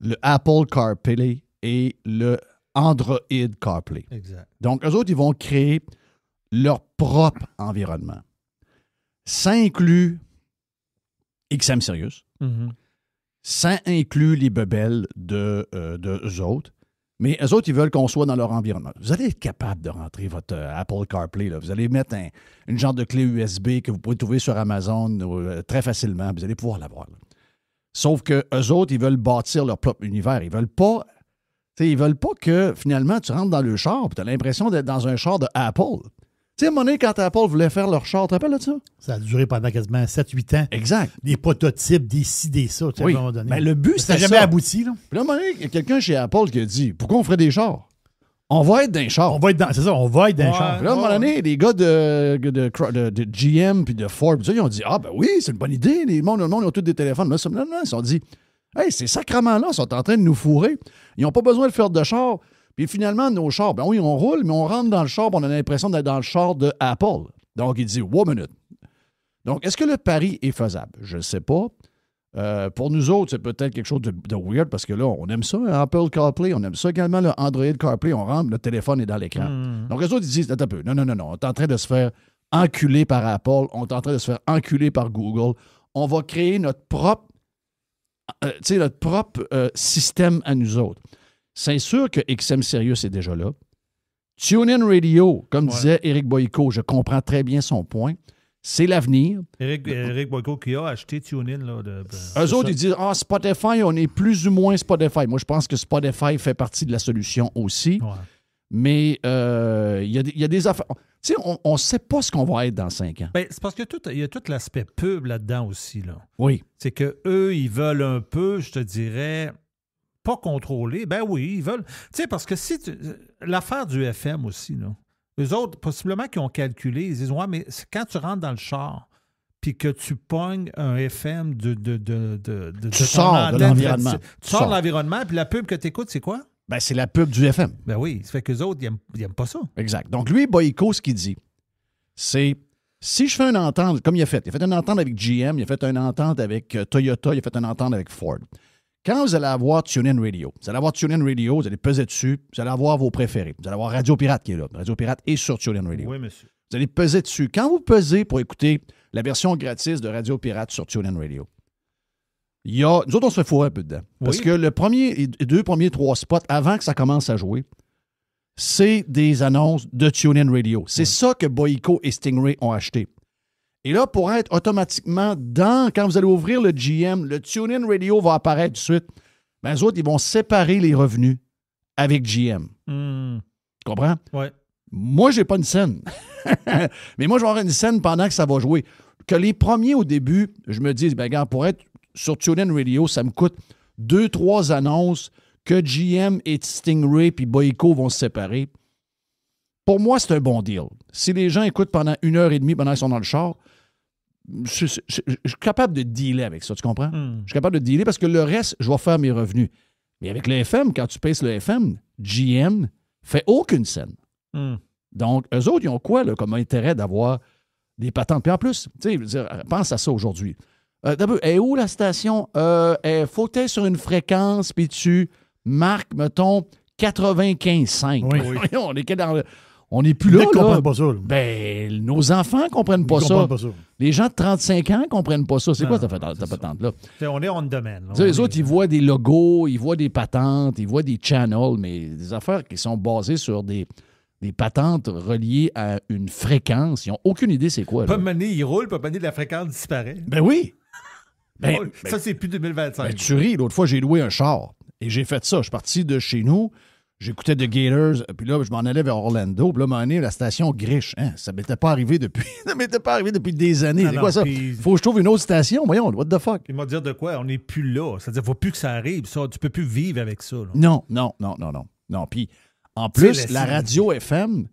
Speaker 3: le Apple CarPlay et le Android CarPlay.
Speaker 5: Exact.
Speaker 3: Donc, eux autres, ils vont créer leur propre environnement. Ça inclut XM Sirius.
Speaker 5: Mhm.
Speaker 3: Ça inclut les bebelles de eux autres. Mais eux autres, ils veulent qu'on soit dans leur environnement. Vous allez être capable de rentrer votre Apple CarPlay. Là. Vous allez mettre une genre de clé USB que vous pouvez trouver sur Amazon très facilement. Vous allez pouvoir l'avoir. Là. Sauf que eux autres, ils veulent bâtir leur propre univers. Ils veulent pas que, finalement, tu rentres dans le char et tu as l'impression d'être dans un char de Apple. Tu sais, à un moment donné, quand Apple voulait faire leur char, tu te rappelles de ça?
Speaker 6: Ça a duré pendant quasiment 7-8 ans.
Speaker 3: Exact.
Speaker 6: Des prototypes, des ci, des ça, tu sais,
Speaker 3: Oui.
Speaker 6: à un moment donné.
Speaker 3: Ben, le but,
Speaker 6: ça n'a
Speaker 3: c'était
Speaker 6: jamais
Speaker 3: ça.
Speaker 6: abouti, là.
Speaker 3: Puis là, à un moment donné, il y a quelqu'un chez Apple qui a dit « Pourquoi on ferait des chars? On va être dans les chars. »
Speaker 6: On va être dans, c'est ça, on va être dans
Speaker 5: Ouais.
Speaker 6: le char.
Speaker 3: Puis là, à un moment donné, les gars de GM puis de Ford, ils ont dit « Ah, ben oui, c'est une bonne idée. Le monde ont tous des téléphones. » Là, ils se sont dit « Hey, ces sacrements-là sont en train de nous fourrer. Ils n'ont pas besoin de faire de chars. » Puis finalement, nos chars, ben oui, on roule, mais on rentre dans le char, puis on a l'impression d'être dans le char de Apple. Donc, il dit, one minute. Donc, est-ce que le pari est faisable? Je ne sais pas. Pour nous autres, c'est peut-être quelque chose de weird, parce que là, on aime ça, Apple CarPlay, on aime ça également, le Android CarPlay, on rentre, le téléphone est dans l'écran. Donc, les autres, ils disent, attends un peu, non, on est en train de se faire enculer par Apple, on est en train de se faire enculer par Google. On va créer notre propre système à nous autres. C'est sûr que XM Sirius est déjà là. TuneIn Radio, comme disait Éric Boyko, je comprends très bien son point. C'est l'avenir.
Speaker 5: Éric Boyko qui a acheté TuneIn. Là,
Speaker 3: Eux autres, ils disent Spotify, on est plus ou moins Spotify. Moi, je pense que Spotify fait partie de la solution aussi.
Speaker 5: Ouais.
Speaker 3: Mais il y a des affaires. Tu sais, on ne sait pas ce qu'on va être dans 5 ans.
Speaker 5: Ben, c'est parce qu'il y a tout l'aspect pub là-dedans aussi. Là.
Speaker 3: Oui.
Speaker 5: C'est qu'eux, ils veulent un peu, je te dirais, pas contrôler. Ben oui, ils veulent. Tu sais, parce que l'affaire du FM aussi, là. Eux autres, possiblement qu'ils ont calculé, ils disent ouais, mais quand tu rentres dans le char, puis que tu pognes un FM
Speaker 3: Tu sors de l'environnement.
Speaker 5: Tu sors de l'environnement, puis la pub que tu écoutes, c'est quoi?
Speaker 3: Ben, c'est la pub du FM.
Speaker 5: Ben oui, ça fait qu'eux autres, ils n'aiment pas ça.
Speaker 3: Exact. Donc, lui, Boyko, ce qu'il dit, c'est si je fais une entente, comme il a fait une entente avec GM, il a fait une entente avec Toyota, il a fait une entente avec Ford. Quand vous allez avoir TuneIn Radio, vous allez peser dessus, vous allez avoir vos préférés. Vous allez avoir Radio Pirate qui est là. Radio Pirate est sur TuneIn Radio.
Speaker 5: Oui, monsieur.
Speaker 3: Vous allez peser dessus. Quand vous pesez pour écouter la version gratis de Radio Pirate sur TuneIn Radio, nous autres, on se fait fourrer un peu dedans. Parce que les 3 spots, avant que ça commence à jouer, c'est des annonces de TuneIn Radio. C'est ça que Boyko et Stingray ont acheté. Et là, pour être automatiquement quand vous allez ouvrir le GM, le TuneIn Radio va apparaître tout de suite. Ben, eux autres, ils vont séparer les revenus avec GM. Tu comprends?
Speaker 5: Oui.
Speaker 3: Moi, j'ai pas une scène. Mais moi, je vais avoir une scène pendant que ça va jouer. Que les premiers, au début, je me dis, ben, regarde, pour être sur TuneIn Radio, ça me coûte 2-3 annonces que GM et Stingray puis Boyko vont se séparer. Pour moi, c'est un bon deal. Si les gens écoutent pendant 1h30 pendant qu'ils sont dans le char, je suis capable de dealer avec ça, tu comprends? Je suis capable de dealer parce que le reste, je vais faire mes revenus. Mais avec le FM, quand tu payes le FM, GM fait aucune scène. Donc, eux autres, ils ont quoi là, comme intérêt d'avoir des patentes? Puis en plus, tu sais, pense à ça aujourd'hui. D'abord, est où la station? Faut que tu aies sur une fréquence, puis tu marques, mettons, 95,5.
Speaker 6: Oui.
Speaker 3: On n'est plus là.
Speaker 6: Ils ne comprennent pas ça. Là.
Speaker 3: Ben, nos enfants ne comprennent pas ça. Les gens de 35 ans ne comprennent pas ça. C'est quoi cette patente-là?
Speaker 5: On est on demand.
Speaker 3: Les autres, ils voient des logos, ils voient des patentes, ils voient des channels, mais des affaires qui sont basées sur des patentes reliées à une fréquence. Ils n'ont aucune idée c'est quoi.
Speaker 5: Pas mener, ils roulent, pas mener, la fréquence disparaît.
Speaker 3: Ben oui.
Speaker 5: Ça, c'est plus 2025.
Speaker 3: Ben, tu ris. L'autre fois, j'ai loué un char et j'ai fait ça. Je suis parti de chez nous. J'écoutais The Gators, puis là, je m'en allais vers Orlando. Puis là, à un moment donné, la station Grish. Hein, ça m'était pas arrivé depuis des années. C'est quoi ça? Faut que je trouve une autre station. Voyons, what the fuck?
Speaker 5: Ils m'ont dit de quoi? On n'est plus là. C'est-à-dire, il ne faut plus que ça arrive. Ça, tu peux plus vivre avec ça. Là.
Speaker 3: Non. Puis, en plus, la radio FM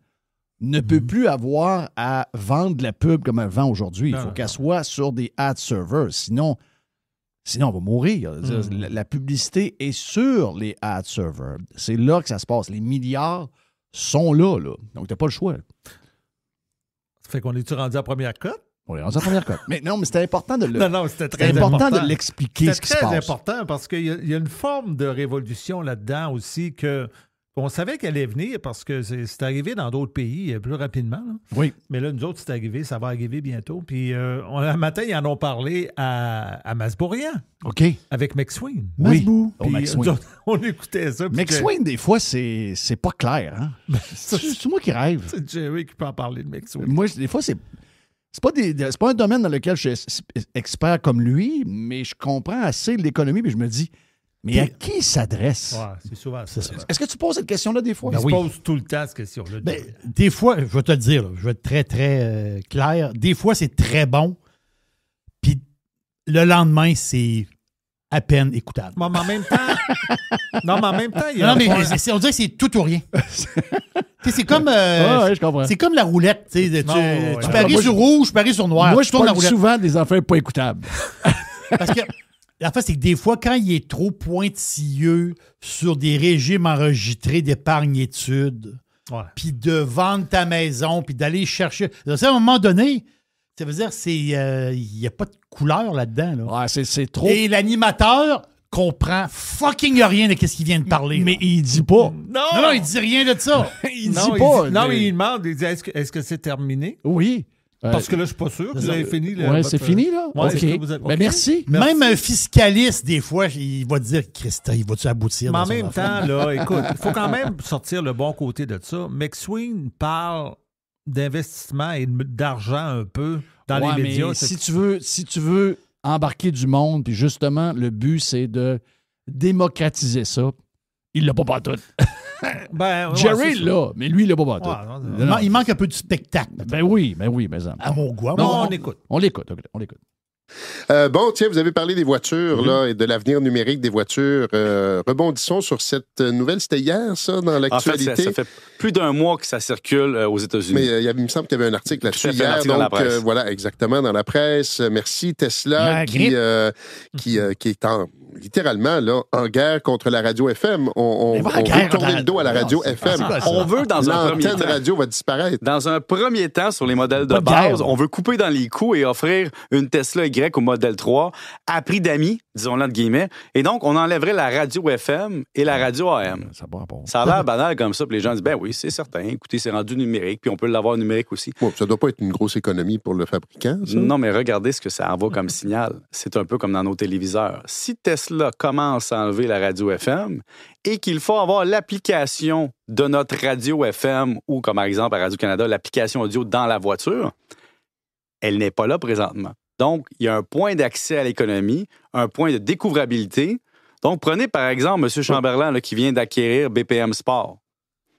Speaker 3: ne peut plus avoir à vendre de la pub comme elle vend aujourd'hui. Il faut qu'elle soit sur des ad servers. Sinon, on va mourir. La publicité est sur les ad servers. C'est là que ça se passe. Les milliards sont là. Donc, tu n'as pas le choix.
Speaker 5: Ça fait qu'on est-tu rendu à première cote?
Speaker 3: On est rendu à première cote. Mais non, mais c'était important de
Speaker 5: c'était très important
Speaker 3: de l'expliquer ce qui se passe.
Speaker 5: C'est très important parce qu'il y a une forme de révolution là-dedans aussi que On savait qu'elle allait venir parce que c'est arrivé dans d'autres pays plus rapidement. Là.
Speaker 3: Oui.
Speaker 5: Mais là, nous autres, c'est arrivé, ça va arriver bientôt. Puis un matin, ils en ont parlé à Masbourian.
Speaker 3: OK.
Speaker 5: Avec McSween.
Speaker 3: Oui.
Speaker 5: Puis,
Speaker 3: McSween.
Speaker 5: on écoutait ça.
Speaker 3: McSween, des fois, c'est pas clair. Hein? C'est moi qui rêve.
Speaker 5: C'est Jerry qui peut en parler de McSween.
Speaker 3: Moi, des fois, c'est pas un domaine dans lequel je suis expert comme lui, mais je comprends assez l'économie, puis je me dis, mais à qui il s'adresse?
Speaker 5: Ouais, c'est souvent ça.
Speaker 3: Est-ce que tu poses cette question-là des fois?
Speaker 5: Il se pose tout le temps cette question-là.
Speaker 6: Ben, des fois, je vais te le dire, là, je vais être très, très clair. Des fois, c'est très bon, puis le lendemain, c'est à peine écoutable.
Speaker 5: Mais en même temps... il y a
Speaker 6: Non, mais on dirait que c'est tout ou rien. C'est comme,
Speaker 3: je comprends.
Speaker 6: c'est comme la roulette. Tu paries
Speaker 3: Moi,
Speaker 6: sur rouge, je parie sur noir.
Speaker 3: Moi, je
Speaker 6: tourne la
Speaker 3: parle
Speaker 6: roulette.
Speaker 3: souvent des affaires pas écoutables.
Speaker 6: Parce que la face, c'est que des fois, quand il est trop pointilleux sur des régimes enregistrés d'épargne-études, puis de vendre ta maison, puis d'aller chercher... À un moment donné, ça veut dire il n'y a pas de couleur là-dedans. Là.
Speaker 3: Ouais, c'est trop...
Speaker 6: Et l'animateur comprend fucking rien de ce qu'il vient de parler.
Speaker 3: Mais il dit pas.
Speaker 6: Non, il dit rien de ça.
Speaker 3: Il dit pas.
Speaker 5: Non, mais il demande, il dit, est-ce que c'est terminé?
Speaker 3: Oui.
Speaker 5: Parce que là, je suis pas sûr que vous avez fini.
Speaker 3: Oui, c'est fini, là?
Speaker 5: Ouais,
Speaker 3: OK. Ben, merci.
Speaker 6: Même un fiscaliste, des fois, il va dire, Christa, il va-tu aboutir?
Speaker 5: Mais en même temps, là, écoute, il faut quand même sortir le bon côté de ça. McSween parle d'investissement et d'argent un peu dans les médias.
Speaker 3: Mais si tu veux embarquer du monde, puis justement, le but, c'est de démocratiser ça. Il l'a pas partout. Jerry, là, mais lui, il l'a pas partout.
Speaker 6: Il manque un peu de spectacle.
Speaker 3: Ben oui, mais
Speaker 6: à mon goût.
Speaker 5: Non, on écoute.
Speaker 3: On l'écoute.
Speaker 7: Bon, tiens, vous avez parlé des voitures là, et de l'avenir numérique des voitures. Rebondissons sur cette nouvelle. C'était hier, ça, dans l'actualité?
Speaker 8: En fait, ça fait plus d'un mois que ça circule aux États-Unis.
Speaker 7: Mais il me semble qu'il y avait un article là-dessus hier. Donc, voilà, exactement, dans la presse. Merci, Tesla, qui est littéralement là, en guerre contre la radio FM. On veut tourner le dos à la radio FM.
Speaker 8: On veut, dans un premier temps...
Speaker 7: L'antenne radio va disparaître.
Speaker 8: Dans un premier temps, sur les modèles de base, on veut couper dans les coûts et offrir une Tesla Y au modèle 3 à prix d'amis, disons-le entre guillemets. Et donc, on enlèverait la radio FM et la radio AM. Ça a l'air banal comme ça. Puis les gens disent, ben oui, c'est certain. Écoutez, c'est rendu numérique. Puis on peut l'avoir numérique aussi.
Speaker 7: Bon, ça doit pas être une grosse économie pour le fabricant, ça?
Speaker 8: Non, mais regardez ce que ça envoie comme signal. C'est un peu comme dans nos téléviseurs. Si Tesla commence à enlever la radio FM et qu'il faut avoir l'application de notre radio FM ou, comme par exemple à Radio-Canada, l'application audio dans la voiture, elle n'est pas là présentement. Donc, il y a un point d'accès à l'économie, un point de découvrabilité. Donc, prenez par exemple M. Chamberlain là, qui vient d'acquérir BPM Sport.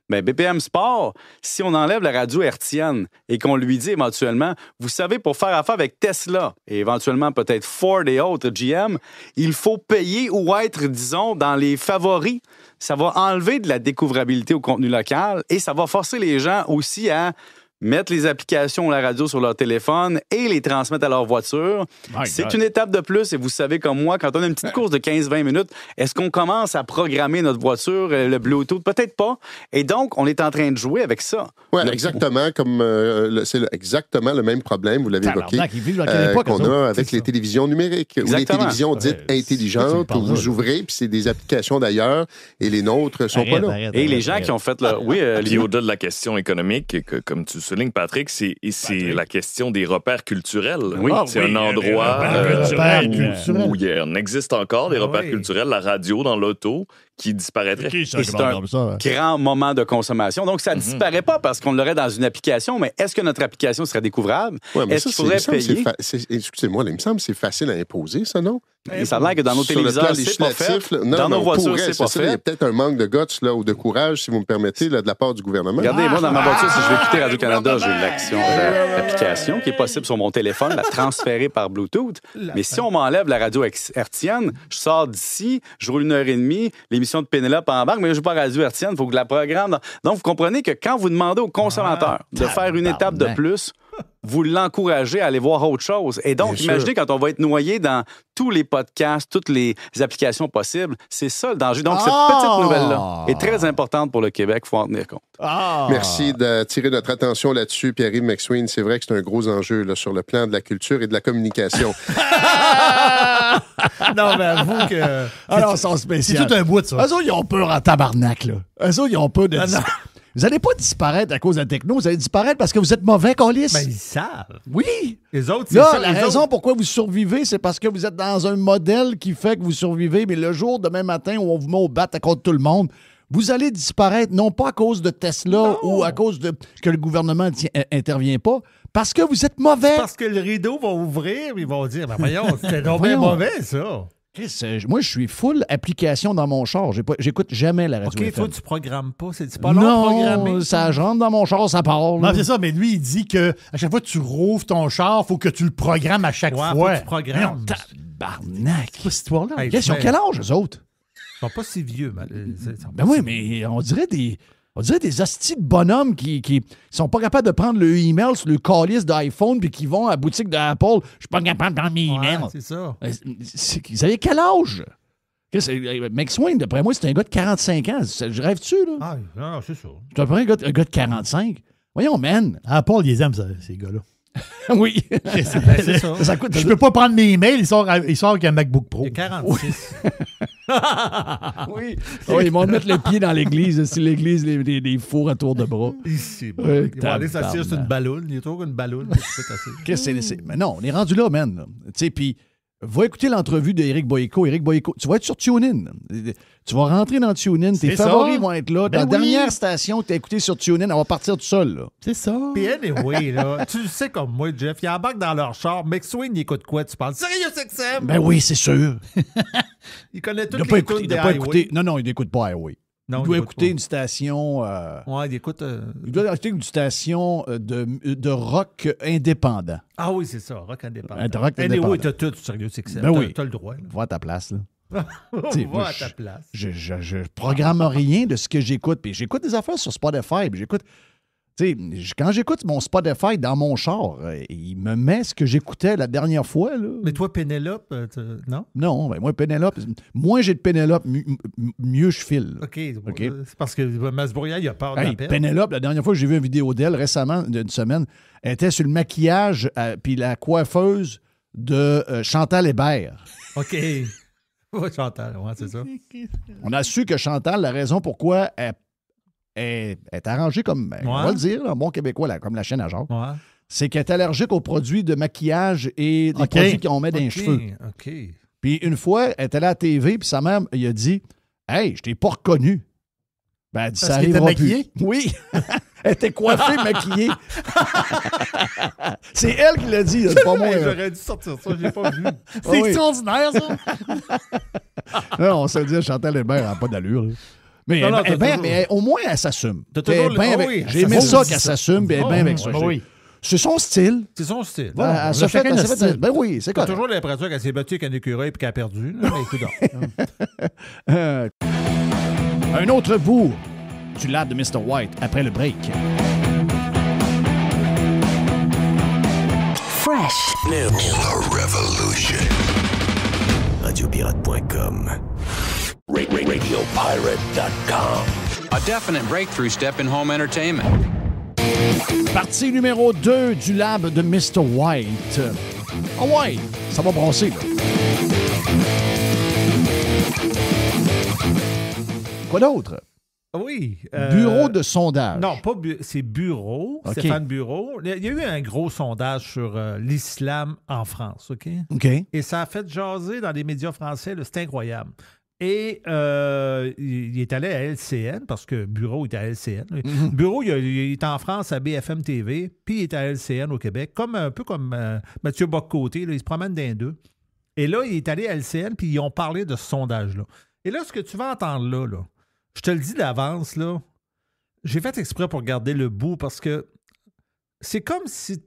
Speaker 8: Bien, BPM Sport, si on enlève la radio hertzienne et qu'on lui dit éventuellement, vous savez, pour faire affaire avec Tesla et éventuellement peut-être Ford et autres, GM, il faut payer ou être, disons, dans les favoris. Ça va enlever de la découvrabilité au contenu local et ça va forcer les gens aussi à mettre les applications ou la radio sur leur téléphone et les transmettre à leur voiture. C'est une étape de plus et vous savez comme moi, quand on a une petite course de 15-20 minutes, est-ce qu'on commence à programmer notre voiture, le Bluetooth? Peut-être pas. Et donc, on est en train de jouer avec ça.
Speaker 7: Oui, exactement. C'est exactement le même problème, vous l'avez évoqué, qu'on a avec les télévisions numériques ou les télévisions dites intelligentes où vous ouvrez, puis c'est des applications d'ailleurs et les nôtres ne sont pas là.
Speaker 8: Et les gens qui ont fait...
Speaker 9: Puis au-delà de la question économique, comme tu souligne, Patrick, c'est la question des repères culturels.
Speaker 8: Oui.
Speaker 9: C'est un endroit où il existe encore des repères culturels, la radio dans l'auto qui disparaîtrait.
Speaker 8: Et c'est un grand moment de consommation. Donc, ça ne disparaît pas parce qu'on l'aurait dans une application, mais est-ce que notre application serait découvrable? Est-ce qu'il faudrait payer?
Speaker 7: Excusez-moi, il me semble que c'est facile à imposer, ça, non?
Speaker 8: Et ça a l'air que dans nos téléviseurs, c'est pas fait. Dans nos voitures, c'est pas fait.
Speaker 7: Il y a peut-être un manque de guts là, ou de courage, si vous me permettez, là, de la part du gouvernement.
Speaker 8: Regardez, moi, dans ma voiture, si je veux quitter Radio-Canada, j'ai l'application qui est possible sur mon téléphone, la transférer par Bluetooth. Mais si on m'enlève la radio hertzienne, je sors d'ici, je roule 1h30, l'émission de Pénélope embarque, mais je joue pas à radio hertzienne, il faut que je la programme. Donc, vous comprenez que quand vous demandez au consommateur de faire une étape de plus, vous l'encouragez à aller voir autre chose. Et donc, imaginez quand on va être noyé dans tous les podcasts, toutes les applications possibles, c'est ça le danger. Donc, cette petite nouvelle-là est très importante pour le Québec, il faut en tenir compte.
Speaker 7: Merci d'attirer notre attention là-dessus, Pierre-Yves McSween. C'est vrai que c'est un gros enjeu là, sur le plan de la culture et de la communication.
Speaker 5: Non, mais avoue que...
Speaker 3: Alors, c'est spécial.
Speaker 6: C'est tout un bout de ça.
Speaker 3: Eux autres, ils ont peur en tabarnak, là. Eux autres, ils ont peur de... Vous n'allez pas disparaître à cause de la techno, vous allez disparaître parce que vous êtes mauvais, câlisse.
Speaker 5: Ben, ils savent.
Speaker 3: Oui.
Speaker 5: Les autres, c'est
Speaker 3: là,
Speaker 5: ça.
Speaker 3: la raison pourquoi vous survivez, c'est parce que vous êtes dans un modèle qui fait que vous survivez, mais le jour, demain matin, où on vous met au bat contre tout le monde, vous allez disparaître, non pas à cause de Tesla ou à cause de que le gouvernement intervient pas, parce que vous êtes mauvais.
Speaker 5: C'est parce que le rideau va ouvrir, ils vont dire, ben voyons, c'était donc bien mauvais, ça.
Speaker 3: Chris, moi, je suis full application dans mon char. J'écoute jamais la radio.
Speaker 5: OK, toi, tu programmes pas. C'est pas long de programmer.
Speaker 3: Non, ça rentre dans mon char, ça part.
Speaker 6: Non, c'est ça, mais lui, il dit que à chaque fois que tu rouvres ton char, il faut que tu le programmes à chaque fois.
Speaker 5: Faut que tu programmes.
Speaker 3: Tabarnak.
Speaker 6: C'est pas cette histoire-là.
Speaker 3: Hey, ils ont quel âge, eux autres?
Speaker 5: Ils sont pas si vieux.
Speaker 3: Ben oui, mais on dirait des hosties de bonhommes qui sont pas capables de prendre le email sur le calice d'iPhone puis qui vont à la boutique d'Apple. Je suis pas capable de prendre mes emails.
Speaker 5: C'est ça.
Speaker 3: Vous avez quel âge? Mike Swain, d'après moi, c'est un gars de 45 ans. Je rêve-tu, là?
Speaker 5: Ah, non, c'est ça.
Speaker 3: Tu as un gars de 45? Voyons, man.
Speaker 6: Apple, ils aiment ces gars-là.
Speaker 3: Oui.
Speaker 5: C'est ça.
Speaker 3: Ça coûte,
Speaker 6: je peux pas prendre mes emails, il sort avec un MacBook Pro.
Speaker 5: Il y a 46.
Speaker 3: Oui. Oh, ils vont mettre le pied dans l'église, si l'église, des fours à tour de bras.
Speaker 5: Ici, bon. Ils vont aller s'asseoir sur une balloune. Il y a toujours une balloune.
Speaker 3: Mais non, on est rendu là, man. Tu sais, puis va écouter l'entrevue d'Éric Boyko. Éric Boyko, tu vas être sur TuneIn. Tu vas rentrer dans TuneIn. Tes favoris vont être là. Ta dernière station que tu as écoutée sur TuneIn, elle va partir tout seul. Là.
Speaker 6: C'est ça.
Speaker 5: Puis anyway, là, tu le sais comme moi, Jeff, ils embarquent dans leur char. Mike Swain, il écoute quoi? Tu parles Sirius XM?
Speaker 3: Ben oui, c'est sûr.
Speaker 5: Il connaît toutes les tunes des Highway.
Speaker 3: Non, il n'écoute pas Highway.
Speaker 5: Non,
Speaker 3: il doit écouter une station...
Speaker 5: ouais, il écoute...
Speaker 3: Il doit écouter une station de rock indépendant.
Speaker 5: Ah oui, c'est ça, rock indépendant.
Speaker 3: Rock indépendant.
Speaker 5: Anyway, t'as tout sur Sirius XM.
Speaker 3: Ben oui.
Speaker 5: T'as le droit. Là.
Speaker 3: Va à ta place, là.
Speaker 5: Va à ta place.
Speaker 3: Je programme rien de ce que j'écoute. Puis j'écoute des affaires sur Spotify. Puis j'écoute... Tu sais, quand j'écoute mon Spotify dans mon char, il me met ce que j'écoutais la dernière fois. Là.
Speaker 5: Mais toi, Pénélope, non?
Speaker 3: Non, ben moi, Pénélope, moins j'ai de Pénélope, mieux je file.
Speaker 5: OK. C'est parce que Masbourian, il a peur de la peine.
Speaker 3: Pénélope, la dernière fois que j'ai vu une vidéo d'elle récemment, d'une semaine, elle était sur le maquillage puis la coiffeuse de Chantal Hébert.
Speaker 5: OK. Ouais, Chantal, ouais, c'est ça.
Speaker 3: On a su que Chantal, la raison pourquoi elle est arrangée comme, on va le dire, un bon québécois, là, comme la chaîne à Jacques, c'est qu'elle est allergique aux produits de maquillage et des produits qu'on met dans les cheveux.
Speaker 5: OK.
Speaker 3: Puis une fois, elle était allée à la TV, puis sa mère, il a dit « Hey, je t'ai pas reconnu. » Ben, elle dit « Ça arrivera plus. » Oui. Elle était coiffée, maquillée. C'est elle qui l'a dit, c'est pas moi.
Speaker 5: J'aurais dû sortir ça, je l'ai pas vu.
Speaker 6: C'est extraordinaire, ça.
Speaker 3: Non, on se le dit, Chantal Hébert, elle n'a pas d'allure. Là. Mais, mais au moins, elle s'assume. J'ai aimé ça qu'elle s'assume, puis elle est bien avec ça. C'est son style.
Speaker 5: C'est son style.
Speaker 3: Elle se fait style. Ben oui, c'est correct.
Speaker 5: T'as toujours l'impression qu'elle s'est battue avec un écureuil et qu'elle a perdu. Là, mais écoute.
Speaker 3: Un autre bout du lab de Mr. White après le break.
Speaker 2: Fresh.
Speaker 1: New Revolution. Radiopirate.com. RadioPirate.com.
Speaker 10: A definite breakthrough step in home entertainment.
Speaker 3: Partie numéro 2 du lab de Mr. White. Ah ouais, ça va brasser, là. Quoi d'autre?
Speaker 5: Oui.
Speaker 3: Bureau de sondage.
Speaker 5: Non, pas c'est Bureau. Okay. Stéphane Bureau. Il y a eu un gros sondage sur l'islam en France, OK?
Speaker 3: OK.
Speaker 5: Et ça a fait jaser dans les médias français. C'est incroyable. Et il est allé à LCN, parce que Bureau est à LCN. Mm-hmm. Bureau, il est en France à BFM TV, puis il est à LCN au Québec, un peu comme Mathieu Bock-Côté. Il se promène d'un deux. Et là, il est allé à LCN, puis ils ont parlé de ce sondage-là. Et là, ce que tu vas entendre là, je te le dis d'avance, là, j'ai fait exprès pour garder le bout, parce que c'est comme si...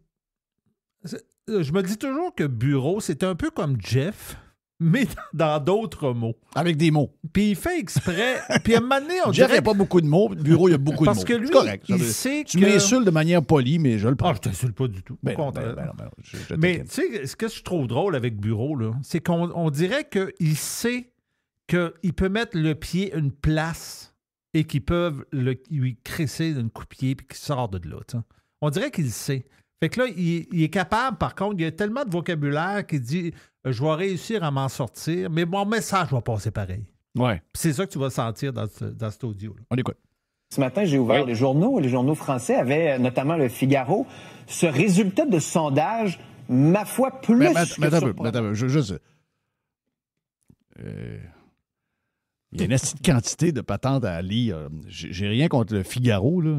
Speaker 5: Je me dis toujours que Bureau, c'est un peu comme Jeff, mais dans d'autres mots.
Speaker 3: Avec des mots.
Speaker 5: Puis il fait exprès. Puis à un moment donné, on
Speaker 3: Jeff,
Speaker 5: dirait...
Speaker 3: il n'y a pas beaucoup de mots. Bureau, il y a beaucoup de mots.
Speaker 5: Parce que lui,
Speaker 3: c'est correct.
Speaker 5: il sait
Speaker 3: tu m'insultes de manière polie, mais je le prends.
Speaker 5: Ah, je t'insulte pas du tout.
Speaker 3: Ben,
Speaker 5: mais tu sais, ce que je trouve drôle avec Bureau, là, c'est qu'on dirait qu'il sait qu'il peut mettre le pied une place et qu'ils peuvent lui crisser d'une coup de pied puis qu'il sort de là. T'sais. On dirait qu'il sait. Fait que là, il est capable, par contre, il y a tellement de vocabulaire qu'il dit je vais réussir à m'en sortir, mais mon message va passer pareil.
Speaker 3: Ouais.
Speaker 5: C'est ça que tu vas sentir dans cet audio-là.
Speaker 3: On écoute.
Speaker 11: Ce matin, j'ai ouvert les journaux français avaient, notamment le Figaro. Ce résultat de sondage, ma foi, plus que surprenant.
Speaker 3: Il y a une petite quantité de patentes à lire. J'ai rien contre le Figaro, là.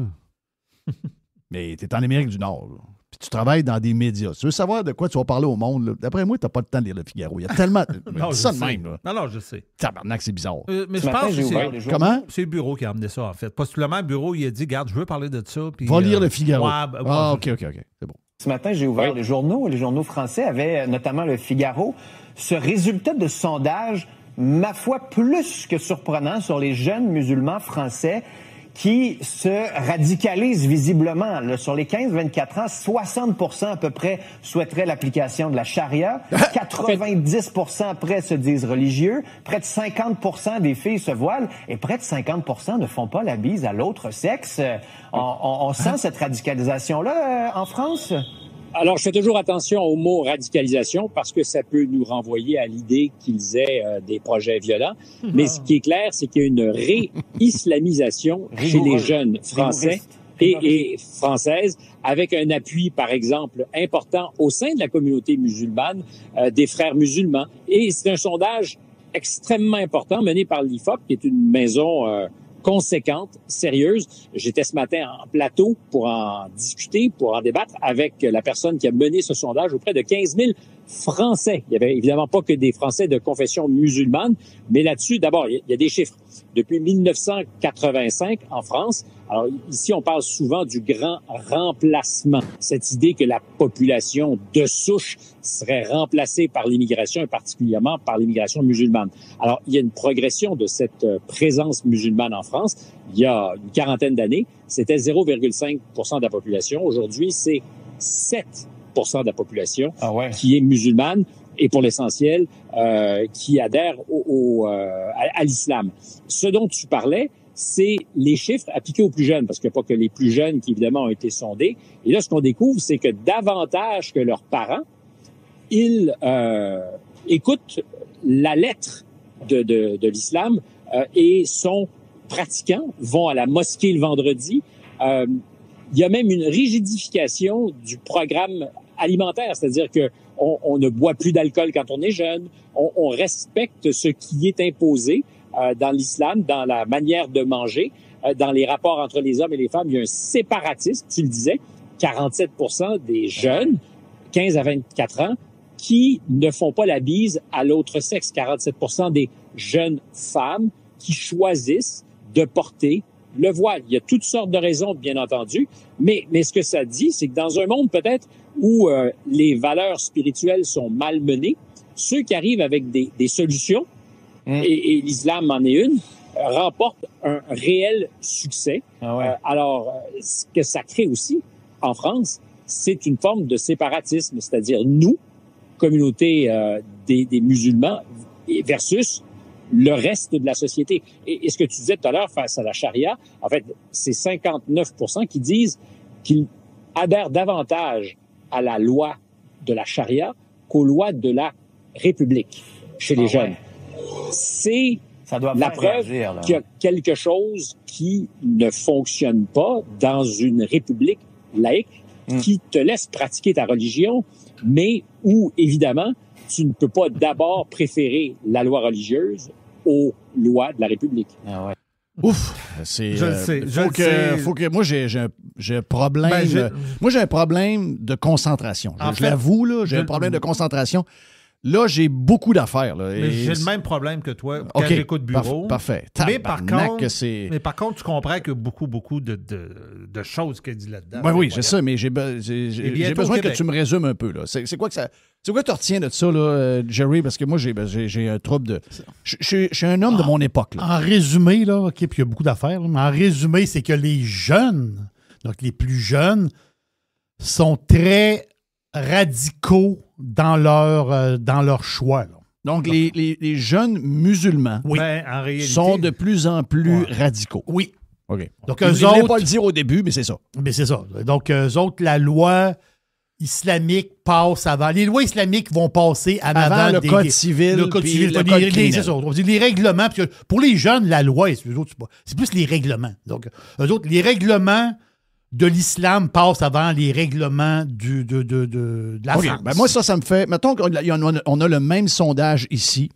Speaker 3: Mais tu es en Amérique du Nord, là. Puis tu travailles dans des médias. Tu veux savoir de quoi tu vas parler au monde, là. D'après moi, tu n'as pas le temps de lire le Figaro. Il y a tellement...
Speaker 5: Non,
Speaker 3: ça
Speaker 5: je
Speaker 3: de
Speaker 5: sais.
Speaker 3: même, là.
Speaker 5: Non, je sais.
Speaker 3: Tabarnak, c'est bizarre.
Speaker 5: Mais je pense que
Speaker 3: Comment?
Speaker 5: C'est le bureau qui a amené ça, en fait. Possiblement, le bureau, il a dit, regarde, je veux parler de ça. Puis,
Speaker 3: va lire le Figaro.
Speaker 5: OK.
Speaker 3: C'est bon.
Speaker 11: Ce matin, j'ai ouvert les journaux français avaient, notamment le Figaro. Ce résultat de sondage, ma foi, plus que surprenant sur les jeunes musulmans français qui se radicalisent visiblement. Là, sur les 15-24 ans, 60% à peu près souhaiteraient l'application de la charia. 90% après se disent religieux. Près de 50% des filles se voilent. Et près de 50% ne font pas la bise à l'autre sexe. On sent cette radicalisation-là en France?
Speaker 12: Alors, je fais toujours attention au mot radicalisation parce que ça peut nous renvoyer à l'idée qu'ils aient des projets violents. Mais ce qui est clair, c'est qu'il y a une réislamisation chez les jeunes Français et Françaises avec un appui, par exemple, important au sein de la communauté musulmane, des frères musulmans. Et c'est un sondage extrêmement important mené par l'IFOP, qui est une maison conséquente, sérieuse. J'étais ce matin en plateau pour en discuter, pour en débattre avec la personne qui a mené ce sondage auprès de 15 000 Français. Il n'y avait évidemment pas que des Français de confession musulmane, mais là-dessus, d'abord, il y a des chiffres. Depuis 1985, en France, alors ici, on parle souvent du grand remplacement. Cette idée que la population de souche serait remplacée par l'immigration, et particulièrement par l'immigration musulmane. Alors, il y a une progression de cette présence musulmane en France. Il y a une quarantaine d'années, c'était 0,5% de la population. Aujourd'hui, c'est 7% de la population qui est musulmane et pour l'essentiel, qui adhère à l'islam. Ce dont tu parlais, c'est les chiffres appliqués aux plus jeunes, parce qu'il n'y a pas que les plus jeunes qui, évidemment, ont été sondés. Et là, ce qu'on découvre, c'est que davantage que leurs parents, ils écoutent la lettre de l'islam et sont pratiquants, vont à la mosquée le vendredi. Il y a même une rigidification du programme alimentaire, c'est-à-dire que on ne boit plus d'alcool quand on est jeune, on respecte ce qui est imposé dans l'islam, dans la manière de manger, dans les rapports entre les hommes et les femmes. Il y a un séparatisme, tu le disais, 47% des jeunes, 15 à 24 ans, qui ne font pas la bise à l'autre sexe, 47% des jeunes femmes qui choisissent de porter le voile. Il y a toutes sortes de raisons, bien entendu, mais ce que ça dit, c'est que dans un monde peut-être où les valeurs spirituelles sont malmenées, ceux qui arrivent avec des solutions, et l'islam en est une, remportent un réel succès. Alors, ce que ça crée aussi en France, c'est une forme de séparatisme, c'est-à-dire nous, communauté des musulmans, versus le reste de la société. Et ce que tu disais tout à l'heure face à la charia, en fait, c'est 59% qui disent qu'ils adhèrent davantage à la loi de la charia qu'aux lois de la République chez les jeunes. C'est la preuve qu'il y a quelque chose qui ne fonctionne pas dans une république laïque qui te laisse pratiquer ta religion, mais où, évidemment, tu ne peux pas d'abord préférer la loi religieuse aux lois de la République.
Speaker 3: Ouf! C'est,
Speaker 5: je le sais.
Speaker 3: Faut que moi, j'ai un problème. Moi, j'ai un problème de concentration. Je l'avoue, là, j'ai un problème de concentration. Là, j'ai beaucoup d'affaires. Là,
Speaker 5: mais j'ai le même problème que toi quand j'écoute Bureau.
Speaker 3: Parfait.
Speaker 5: Mais par contre, tu comprends que beaucoup de choses qu'elle dit là-dedans.
Speaker 3: Oui, c'est ça, mais j'ai besoin que tu me résumes un peu. Là. C'est quoi que tu retiens de ça, là, Jerry? Parce que moi, j'ai un trouble de... Je suis un homme de mon époque. Là.
Speaker 6: En résumé, là, OK, puis il y a beaucoup d'affaires, mais en résumé, c'est que les jeunes, donc les plus jeunes, sont très radicaux dans leur choix. Là.
Speaker 3: Donc, les jeunes musulmans
Speaker 5: en réalité,
Speaker 3: sont de plus en plus radicaux.
Speaker 6: Oui.
Speaker 3: OK.
Speaker 6: Donc,
Speaker 3: je ne voulais pas le dire au début, mais c'est ça.
Speaker 6: Mais c'est ça. Donc, eux autres, la loi, islamique passe avant. Les lois islamiques vont passer avant
Speaker 3: le code civil.
Speaker 6: Le code civil. Les règlements. Parce que pour les jeunes, la loi, c'est plus les règlements. Donc, eux autres, les règlements de l'islam passent avant les règlements de la France.
Speaker 3: Ben moi, ça me fait... Mettons qu'on a le même sondage ici.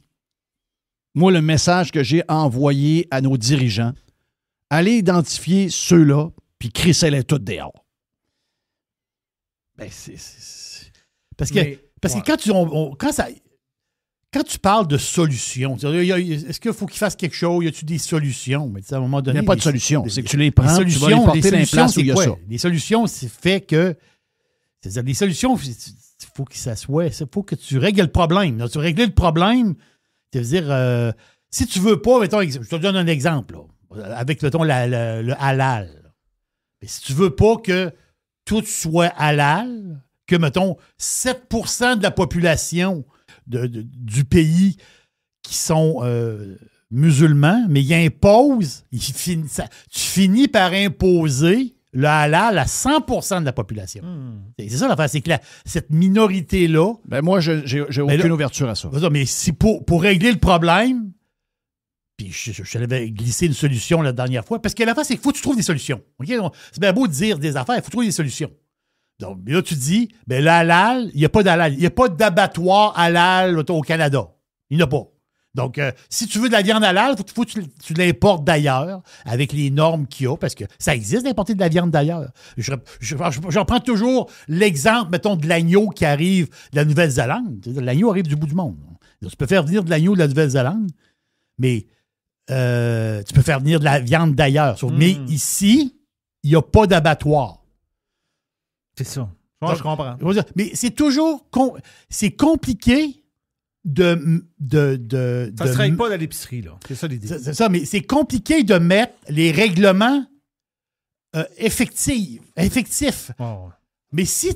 Speaker 3: Moi, le message que j'ai envoyé à nos dirigeants, allez identifier ceux-là, puis crissez-les toutes dehors.
Speaker 6: Ben, Parce que quand tu parles de solutions, est-ce qu'il faut qu'ils fassent quelque chose? Y a-tu des solutions? Mais à un moment donné,
Speaker 3: il n'y a pas de solution. C'est que tu les prends, tu vas les porter dans les places où il y a ça.
Speaker 6: Les solutions, c'est fait que... C'est-à-dire, les solutions, il faut que ça soit... Il faut que tu règles le problème. Là, tu règles le problème, c'est-à-dire, si tu veux pas... Mettons, je te donne un exemple, là, avec, mettons, le halal. Mais si tu veux pas que tout soit halal, que, mettons, 7% de la population du pays qui sont musulmans, mais ils imposent, tu finis par imposer le halal à 100% de la population. C'est ça l'affaire, c'est que cette minorité-là...
Speaker 3: Ben moi, j'ai aucune ouverture à ça.
Speaker 6: Mais si pour régler le problème, puis je l'avais glissé une solution la dernière fois, parce que l'affaire, c'est qu'il faut que tu trouves des solutions. Okay? C'est bien beau de dire des affaires, il faut trouver des solutions. Donc, là, tu dis, ben le halal, il n'y a pas d'halal. Il n'y a pas d'abattoir halal au Canada. Il n'y en a pas. Donc, si tu veux de la viande halal, il faut que tu l'importes d'ailleurs avec les normes qu'il y a, parce que ça existe d'importer de la viande d'ailleurs. J'en prends toujours l'exemple, mettons, de l'agneau qui arrive de la Nouvelle-Zélande. L'agneau arrive du bout du monde. Donc, tu peux faire venir de l'agneau de la Nouvelle-Zélande, mais tu peux faire venir de la viande d'ailleurs. Mais ici, il n'y a pas d'abattoir.
Speaker 5: C'est ça. Donc, je comprends.
Speaker 6: Mais c'est toujours... c'est compliqué ça
Speaker 5: ne se règle pas dans l'épicerie, là. C'est ça l'idée.
Speaker 6: C'est ça, mais c'est compliqué de mettre les règlements effectifs.
Speaker 5: Oh.
Speaker 6: Mais si...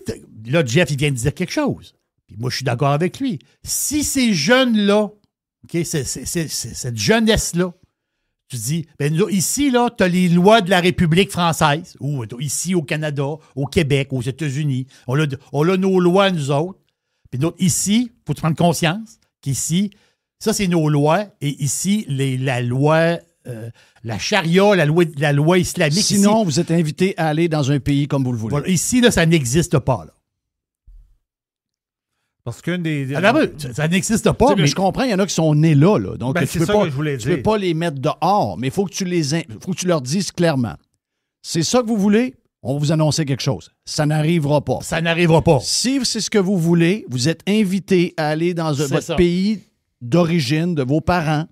Speaker 6: Là, Jeff, il vient de dire quelque chose. Puis moi, je suis d'accord avec lui. Si ces jeunes-là, OK, cette jeunesse-là, tu dis, ben ici, là, tu as les lois de la République française, ou ici au Canada, au Québec, aux États-Unis. On a nos lois, nous autres. Puis d'autres, ici, il faut prendre conscience qu'ici, ça, c'est nos lois. Et ici, la loi, la charia, la loi islamique.
Speaker 3: Sinon,
Speaker 6: ici,
Speaker 3: vous êtes invité à aller dans un pays comme vous le voulez.
Speaker 6: Voilà, ici, là, ça n'existe pas, là.
Speaker 5: Parce qu'une des...
Speaker 6: ça n'existe pas.
Speaker 3: Mais je comprends, il y en a qui sont nés là. Donc,
Speaker 5: tu peux
Speaker 3: pas les mettre dehors, mais il faut que tu leur dises clairement. C'est ça que vous voulez? On va vous annoncer quelque chose. Ça n'arrivera pas.
Speaker 6: Ça n'arrivera pas.
Speaker 3: Si c'est ce que vous voulez, vous êtes invité à aller dans votre pays d'origine, de vos parents,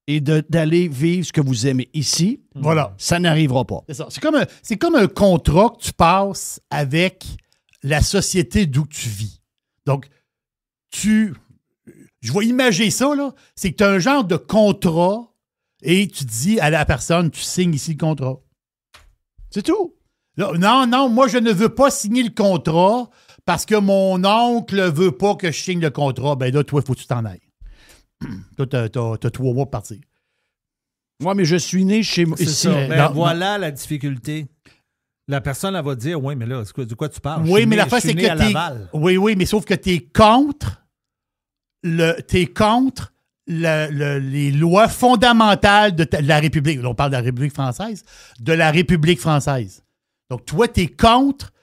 Speaker 3: et d'aller vivre ce que vous aimez ici.
Speaker 6: Voilà.
Speaker 3: Ça n'arrivera pas.
Speaker 6: C'est ça. C'est comme un contrat que tu passes avec la société d'où tu vis. Donc, je vais imaginer ça, là. C'est que tu as un genre de contrat et tu dis à la personne, tu signes ici le contrat. C'est tout. Là, non, moi, je ne veux pas signer le contrat parce que mon oncle ne veut pas que je signe le contrat. Ben là, toi, il faut que tu t'en ailles. Toi, t'as 3 mois pour partir.
Speaker 3: Moi, mais je suis né chez moi.
Speaker 5: Voilà la difficulté. La personne, elle va dire, oui, mais là, de quoi tu parles?
Speaker 6: Oui, mais la fois, c'est que Oui, mais sauf que tu es contre les lois fondamentales de la République. On parle de la République française. De la République française. Donc, toi, tu es contre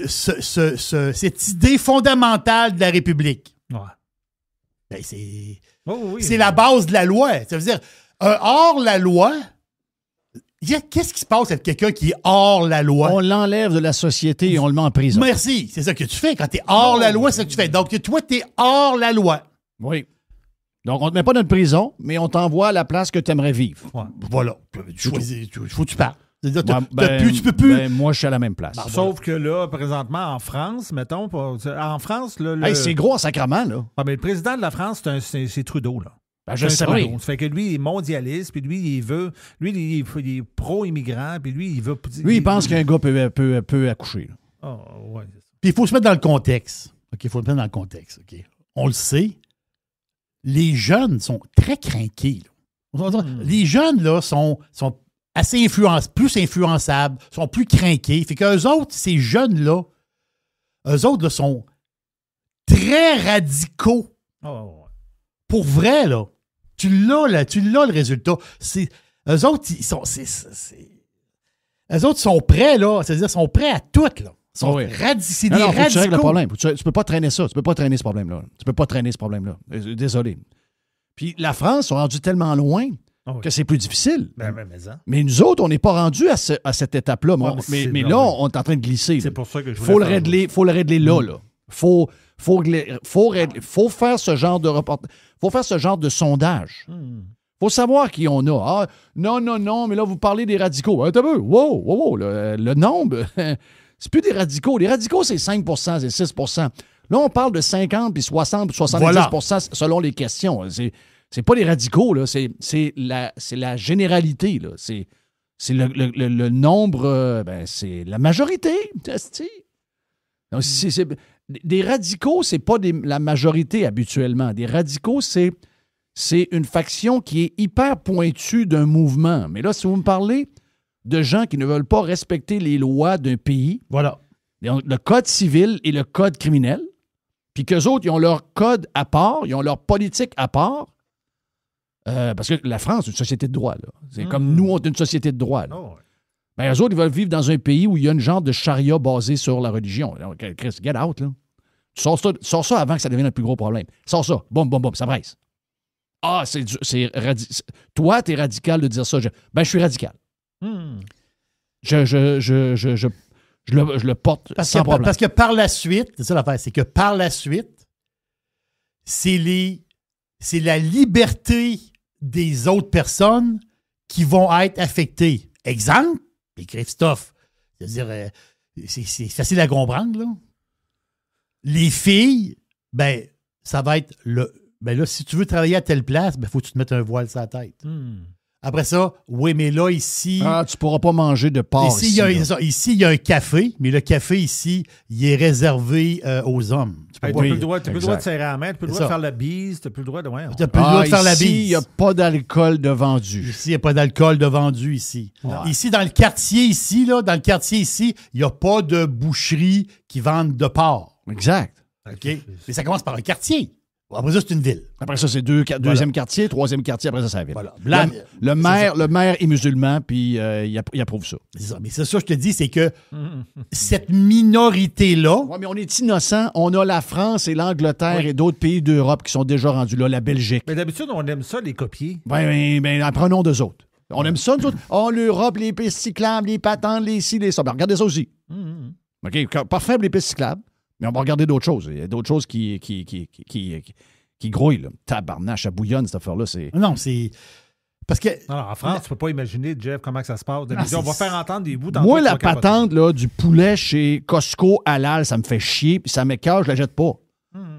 Speaker 6: cette idée fondamentale de la République.
Speaker 5: Ouais.
Speaker 6: Ben, c'est la base de la loi. Ça veut dire, hors la loi... Qu'est-ce qui se passe avec quelqu'un qui est hors la loi?
Speaker 3: On l'enlève de la société et on le met en prison.
Speaker 6: Merci. C'est ça que tu fais. Quand tu es hors la loi, c'est ça que tu fais. Donc, toi, tu es hors la loi.
Speaker 3: Oui. Donc, on ne te met pas dans une prison, mais on t'envoie à la place que tu aimerais vivre.
Speaker 6: Ouais. Voilà. Il faut que tu parles. Tu
Speaker 3: peux plus. Ben, moi, je suis à la même place.
Speaker 5: Sauf que là, présentement, en France, mettons, en France...
Speaker 3: c'est gros en sacrement, là.
Speaker 5: Ah, mais le président de la France, c'est Trudeau, là.
Speaker 3: Ben, je sais pas.
Speaker 5: Ça fait que lui, il est mondialiste, puis lui, il est pro-immigrant, puis lui, il veut...
Speaker 3: Lui, il pense qu'un gars peut accoucher.
Speaker 5: Ouais, c'est ça.
Speaker 6: Puis il faut se mettre dans le contexte. OK, il faut se mettre dans le contexte. OK. On le sait, les jeunes sont très crinqués. Les jeunes, là, sont assez plus influençables, sont plus crinqués. Fait qu'eux autres, ces jeunes-là, eux autres là, sont très radicaux.
Speaker 5: Oh.
Speaker 6: Pour vrai, là. Tu l'as le résultat. Eux autres, eux autres sont prêts, là. C'est-à-dire, sont prêts à tout, là. C'est des radicaux.
Speaker 3: Tu règles le problème. Tu peux pas traîner ça. Tu peux pas traîner ce problème-là. Tu peux pas traîner ce problème-là. Désolé. Puis la France sont rendus tellement loin que c'est plus difficile. Mais nous autres, on n'est pas rendus à cette étape-là. Mais là, on est en train de glisser.
Speaker 5: C'est pour ça que je
Speaker 3: faut le régler là. Faut faire ce genre de reportage. Faut faire ce genre de sondage. Faut savoir qui on a. Ah, non, mais là, vous parlez des radicaux. T'as vu? Wow. Le nombre, c'est plus des radicaux. Les radicaux, c'est 5 c'est 6 Là, on parle de 50, puis 60, puis 70 selon les questions. C'est pas les radicaux, là. C'est la généralité, là. C'est le nombre... c'est la majorité. Donc, des radicaux, c'est pas la majorité habituellement. Des radicaux, c'est une faction qui est hyper pointue d'un mouvement. Mais là, si vous me parlez de gens qui ne veulent pas respecter les lois d'un pays,
Speaker 6: voilà,
Speaker 3: le code civil et le code criminel, puis qu'eux autres, ils ont leur code à part, ils ont leur politique à part, parce que la France est une société de droit, là. C'est comme nous, on est une société de droit, là. Ben, eux autres, ils veulent vivre dans un pays où il y a une genre de charia basée sur la religion. Donc, Chris, get out, là. Tu sors ça avant que ça devienne un plus gros problème. Sors ça. Boum, ça presse. Ah, toi, t'es radical de dire ça. Je suis radical. Je le porte sans problème.
Speaker 6: Parce que par la suite, c'est ça l'affaire, c'est que par la suite, c'est la liberté des autres personnes qui vont être affectées. Exemple, et Christophe, c'est-à-dire, c'est facile à comprendre, là. Les filles, ça va être là, si tu veux travailler à telle place, faut que tu te mettes un voile sur la tête. Après ça, oui, mais là, ici...
Speaker 3: Ah, tu pourras pas manger de porc ici.
Speaker 6: Ici, il y a un café, mais le café ici, il est réservé aux hommes.
Speaker 5: Tu n'as plus le droit de serrer la main, tu n'as plus le droit de faire la bise, tu n'as plus le droit de... Ouais,
Speaker 6: tu n'as plus le droit de faire la bise.
Speaker 3: Ici, il n'y a pas d'alcool de vendu.
Speaker 6: Ici, il n'y a pas d'alcool de vendu ici. Ouais. Ici, dans le quartier ici, il n'y a pas de boucherie qui vendent de porc.
Speaker 3: Exact.
Speaker 6: OK? Mais ça commence par un quartier. Après ça, c'est une ville.
Speaker 3: Après ça, c'est deuxième quartier, troisième quartier, après ça, c'est la ville. Voilà. Le maire est musulman, puis il approuve ça.
Speaker 6: C'est ça. Mais c'est ça, je te dis, c'est que cette minorité-là...
Speaker 3: Oui, mais on est innocent. On a la France et l'Angleterre et d'autres pays d'Europe qui sont déjà rendus là, la Belgique.
Speaker 5: Mais d'habitude, on aime ça, les copier.
Speaker 3: Ben, prenons d'eux autres. On aime ça, nous autres. Oh, l'Europe, les pistes cyclables, les patentes, les ci, les ça. Ben, regardez ça aussi. OK, parfait, les pistes cyclables. Mais on va regarder d'autres choses. Il y a d'autres choses qui grouillent, là. Tabarnache, à bouillonne, cette affaire-là.
Speaker 6: Non, c'est... Parce que...
Speaker 5: Alors, en France, tu ne peux pas imaginer, Jeff, comment ça se passe. On va faire entendre des bouts dans
Speaker 3: moi, la patente là, du poulet chez Costco halal, ça me fait chier, puis ça m'écoeure, je la jette pas.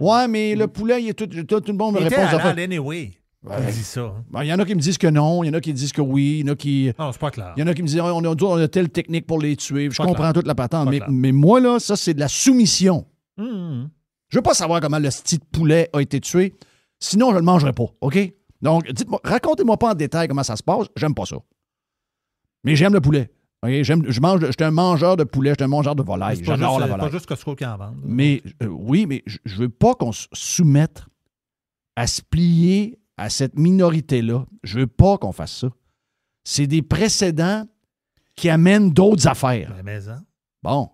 Speaker 3: Ouais, mais le poulet, il est tout le monde me répond.
Speaker 5: Halal anyway. On dit ça.
Speaker 3: Il y en a qui me disent que non, il y en a qui disent que oui, il y en a qui...
Speaker 5: Non, c'est pas clair.
Speaker 3: Il y en a qui me disent on a telle technique pour les tuer. Je comprends toute la patente, mais moi, là, ça, c'est de la soumission. Je veux pas savoir comment le petit poulet a été tué, sinon je le mangerai pas, OK? Donc, dites-moi, racontez-moi pas en détail comment ça se passe, j'aime pas ça. Mais j'aime le poulet. Okay? Je suis un mangeur de poulet, je suis un mangeur de volaille. J'adore la volaille.
Speaker 5: C'est pas juste Costco qui en vend.
Speaker 3: Mais oui, mais je veux pas qu'on se soumette à se plier à cette minorité-là. Je veux pas qu'on fasse ça. C'est des précédents qui amènent d'autres affaires. Bon.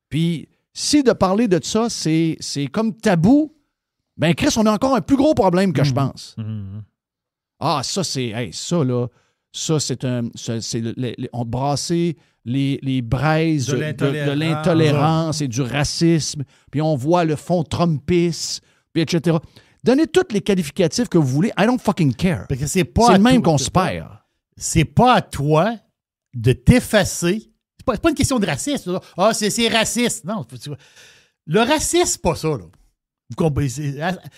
Speaker 3: Puis, si de parler de ça, c'est comme tabou, ben Chris, on a encore un plus gros problème que je pense. Ah, ça, c'est... Hey, ça, là, ça, c'est on brassait les braises de l'intolérance et du racisme, puis on voit le fond trumpiste, puis etc. Donnez tous les qualificatifs que vous voulez. I don't fucking care.
Speaker 6: C'est
Speaker 3: le même qu'on se perd.
Speaker 6: C'est pas à toi de t'effacer. C'est pas une question de racisme. Ah, c'est raciste. Non. Le racisme, c'est pas ça, là. Vous comprenez?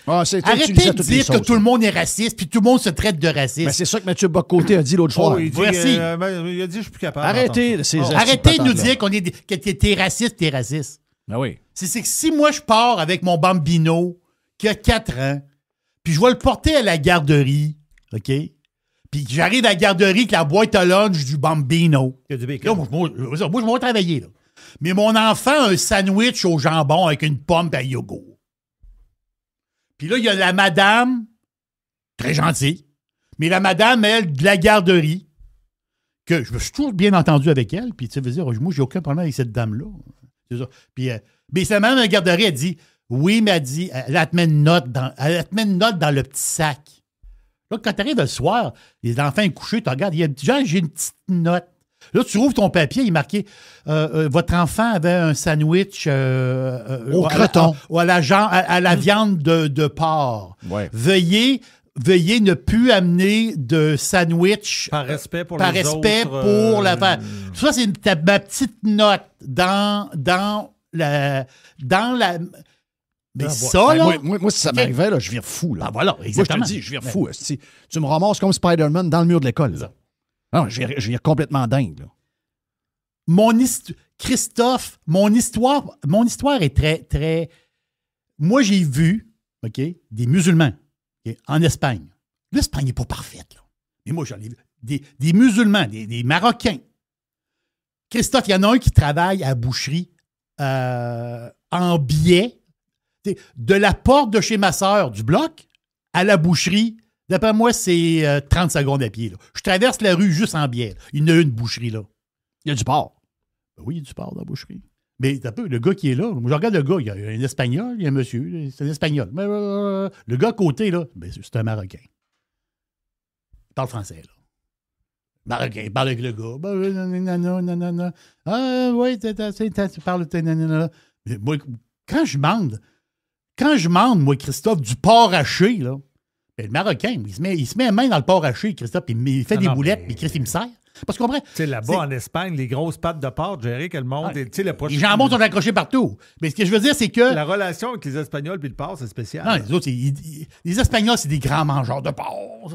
Speaker 6: Arrêtez de dire que tout le monde est raciste puis tout le monde se traite de raciste.
Speaker 3: Ben c'est ça que Mathieu Bock-Côté a dit l'autre soir.
Speaker 5: Il a dit je suis plus capable.
Speaker 3: Arrêtez
Speaker 6: de nous dire que t'es raciste, t'es raciste.
Speaker 3: Ben oui.
Speaker 6: C'est que si moi je pars avec mon bambino qui a 4 ans, puis je vais le porter à la garderie, OK? Puis j'arrive à la garderie avec la boîte à lunch du bambino.
Speaker 5: Il y a du bacon.
Speaker 6: Là, moi, je vais travailler, là. Mais mon enfant a un sandwich au jambon avec une pomme et un yogourt. Puis là, il y a la madame, très gentille, mais la madame, elle, de la garderie, que je me suis toujours bien entendu avec elle, puis tu sais, dire, moi, j'ai aucun problème avec cette dame-là. C'est ça. Puis, mais sa madame de la garderie, elle dit, oui, mais elle dit, elle te met une note dans le petit sac. Là, quand tu arrives le soir, les enfants sont couchés, tu regardes, il y a genre, j'ai une petite note. Là, tu ouvres ton papier, il est marqué votre enfant avait un sandwich
Speaker 3: au croton.
Speaker 6: À la viande de porc.
Speaker 3: Ouais.
Speaker 6: Veuillez ne plus amener de sandwich
Speaker 5: par respect pour
Speaker 6: par
Speaker 5: les
Speaker 6: respect
Speaker 5: autres,
Speaker 6: pour la famille. Ça, c'est ma petite note dans la. Mais ça, là.
Speaker 3: Moi, si ça m'arrivait, là, je vire fou. Là.
Speaker 6: Ah, voilà, exactement.
Speaker 3: Moi, je te dis, je vire fou. Tu me ramasses comme Spider-Man dans le mur de l'école. Là. Non, je vire complètement dingue. Là.
Speaker 6: Christophe, mon histoire est très, très. Moi, j'ai vu, OK, des musulmans en Espagne. L'Espagne n'est pas parfaite, là. Mais moi, j'en ai vu. Des musulmans, des Marocains. Christophe, il y en a un qui travaille à la boucherie en biais. De la porte de chez ma sœur du bloc à la boucherie, d'après moi, c'est 30 secondes à pied. Là. Je traverse la rue juste en biais. Il y en a une boucherie, là.
Speaker 3: Il y a du porc.
Speaker 6: Ben oui, il y a du porc dans la boucherie. Mais t'as peu, le gars qui est là, je regarde le gars, il y a un Espagnol, il y a un monsieur, c'est un Espagnol. Mais, le gars à côté, là, ben, c'est un Marocain. Il parle français, là. Marocain, il parle avec le gars. Ben, ah, oui, tu parles, mais moi, quand je demande, moi, Christophe, du porc haché, là, ben, le Marocain, il se met la main dans le porc haché, Christophe, puis il fait des boulettes, puis Christ, il me sert. Parce qu'on comprend.
Speaker 5: Tu sais, là-bas, en Espagne, les grosses pattes de porc, Jerry, que le monde.
Speaker 6: Les jambons sont accrochés partout. Mais ce que je veux dire, c'est que.
Speaker 5: La relation avec les Espagnols et le porc, c'est spécial.
Speaker 6: Non, les autres, les Espagnols, c'est des grands mangeurs de porc.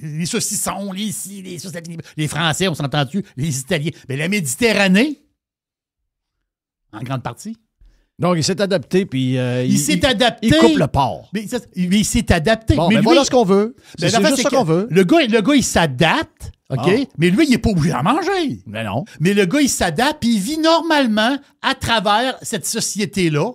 Speaker 6: Les saucissons, les Français, on s'entend-tu? Les Italiens. Mais la Méditerranée, en grande partie.
Speaker 3: Donc, il s'est adapté, puis
Speaker 6: il s'est adapté.
Speaker 3: Il coupe le porc.
Speaker 6: Mais il s'est adapté.
Speaker 3: Bon,
Speaker 6: mais lui,
Speaker 3: voilà ce qu'on veut. C'est juste ça qu'on veut.
Speaker 6: Le gars, il s'adapte, OK? Ah. Mais lui, il n'est pas obligé à manger.
Speaker 3: Mais non.
Speaker 6: Mais le gars, il s'adapte, puis il vit normalement à travers cette société-là.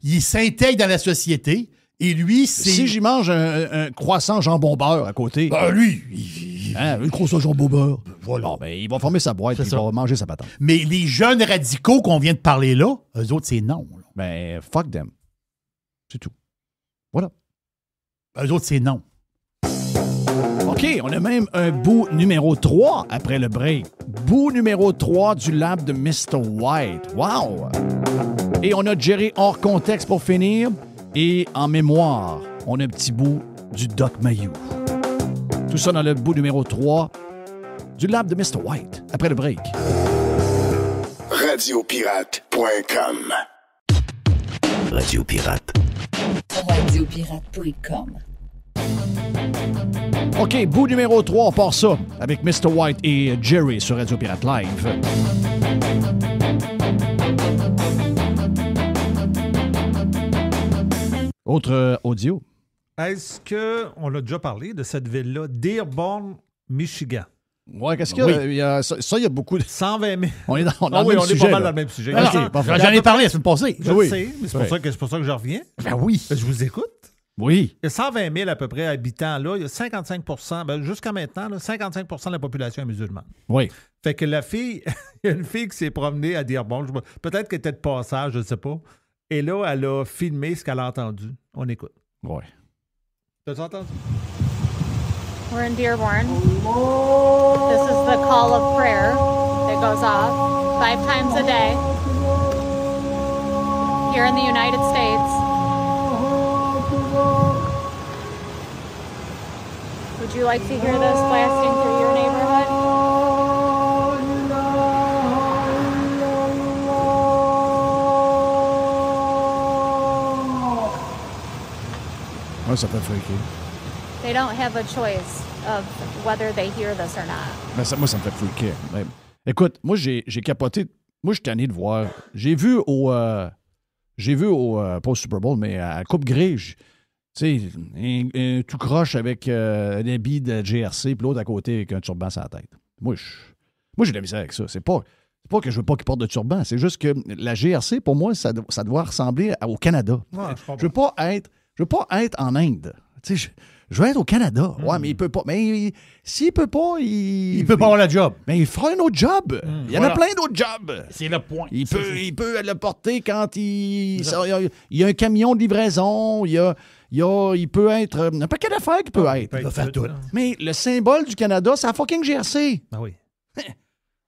Speaker 6: Il s'intègre dans la société. Et lui, c'est...
Speaker 3: Si j'y mange un croissant jambon-beurre à côté...
Speaker 6: Ben lui,
Speaker 3: un croissant jambon-beurre. Voilà. Bon, ben, il va former sa boîte et il va manger sa patate.
Speaker 6: Mais les jeunes radicaux qu'on vient de parler là, eux autres, c'est non. Là.
Speaker 3: Ben, fuck them. C'est tout. Voilà.
Speaker 6: Eux autres, c'est non.
Speaker 3: OK, on a même un bout numéro 3 après le break. Bout numéro 3 du lab de Mr. White. Wow! Et on a Jerry hors contexte pour finir. Et en mémoire, on a un petit bout du Doc Mayou. Tout ça dans le bout numéro 3 du lab de Mr. White, après le break.
Speaker 1: Radiopirate.com Radio Pirate.
Speaker 13: Radiopirate.com
Speaker 3: OK, bout numéro 3, on part ça avec Mr. White et Jerry sur Radio Pirate Live. Autre audio.
Speaker 5: Est-ce qu'on a déjà parlé de cette ville-là, Dearborn, Michigan?
Speaker 3: Ouais, qu'est-ce qu'il y a?
Speaker 5: Oui.
Speaker 3: Il y a ça, il y a beaucoup de...
Speaker 5: 120 000.
Speaker 3: On est dans
Speaker 5: on
Speaker 3: le même
Speaker 5: est
Speaker 3: sujet,
Speaker 5: pas mal
Speaker 3: là.
Speaker 5: dans le même sujet.
Speaker 6: J'en ai parlé la semaine passée.
Speaker 5: Je sais, mais c'est pour ça que je reviens.
Speaker 6: Ben oui.
Speaker 5: Je vous écoute.
Speaker 3: Oui.
Speaker 5: Il y a 120 000 à peu près habitants là. Il y a 55 jusqu'à maintenant, là, 55 de la population est musulmane.
Speaker 3: Oui.
Speaker 5: Fait que la fille, il y a une fille qui s'est promenée à Dearborn. Peut-être qu'elle était de passage, je ne sais pas. Et là, elle a filmé ce qu'elle a entendu. On écoute.
Speaker 3: Oui.
Speaker 5: T'as entendu?
Speaker 14: We're in Dearborn. This is the call of prayer that goes off 5 times a day here in the United States. Would you like to hear this blasting through your neighborhood?
Speaker 3: Ouais, ça peut freaker.
Speaker 14: They don't have a choice of whether they hear this or not.
Speaker 3: Ben, moi, ça me fait freaker. Ben, écoute, moi, j'ai capoté. Moi, je suis tanné de voir. J'ai vu pas au Super Bowl, mais à la Coupe Grey, tu sais, un tout croche avec un habit de GRC, puis l'autre à côté avec un turban sur la tête. Moi, j'ai de la misère avec ça. C'est pas C'est pas que je veux pas qu'ils portent de turban, c'est juste que la GRC, pour moi, ça doit ressembler au Canada. Je veux pas être en Inde. Tu sais, je veux être au Canada. Ouais, mais il peut pas. Mais s'il peut pas, il
Speaker 6: peut pas avoir la job.
Speaker 3: Mais il fera un autre job. Il y en a plein d'autres jobs.
Speaker 6: C'est le point.
Speaker 3: Il peut le porter quand il y a un camion de livraison. Il peut être un paquet d'affaires qu'il peut être.
Speaker 6: Il peut faire tout.
Speaker 3: Mais le symbole du Canada, c'est la fucking GRC.
Speaker 5: Ah oui.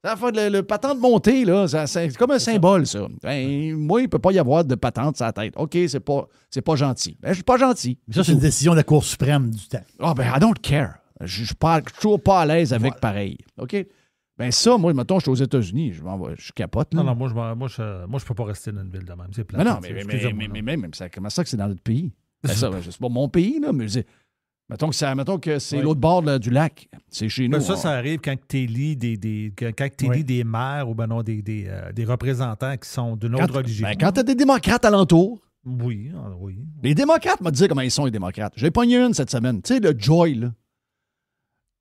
Speaker 3: Ça fait le patente montée, là. C'est comme un symbole, ça. Ben, moi, il ne peut pas y avoir de patente sur la tête. OK, c'est pas gentil. Ben, je suis pas gentil.
Speaker 6: Mais ça, c'est une décision de la Cour suprême du temps.
Speaker 3: Ah, ben, I don't care. Je suis toujours pas à l'aise avec pareil. OK? Ben, ça, moi, mettons, je suis aux États-Unis. Je capote, là.
Speaker 5: Non, moi, je peux pas rester dans une ville de même. C'est plat.
Speaker 3: Non, mais même, comment ça que c'est dans notre pays? Ben, ça, c'est pas mon pays, là, mais mettons que c'est l'autre bord du lac. C'est chez nous.
Speaker 5: Ça arrive quand tu élis des maires ou des représentants qui sont d'une autre religion.
Speaker 3: Ben, quand tu as des démocrates alentour.
Speaker 5: Oui.
Speaker 3: Les démocrates, me dire comment ils sont, les démocrates. J'ai pogné une cette semaine. Tu sais, le Joy, là.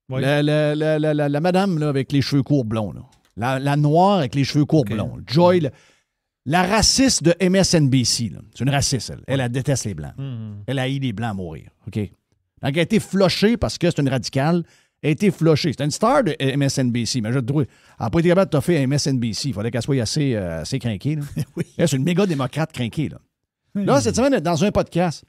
Speaker 3: Oui. La madame là, avec les cheveux courts blonds. Là. La noire avec les cheveux courts blonds. Joy, la raciste de MSNBC. Là. C'est une raciste, elle. Elle déteste les Blancs. Elle haït les Blancs à mourir. OK? Donc, elle a été flushée parce que c'est une radicale. Elle a été flushée. C'est une star de MSNBC. Mais je te trouve, elle n'a pas été capable de toffer à MSNBC. Il fallait qu'elle soit assez crinquée. Là. Oui. Elle, c'est une méga démocrate crinquée. Là, cette semaine, elle est dans un podcast.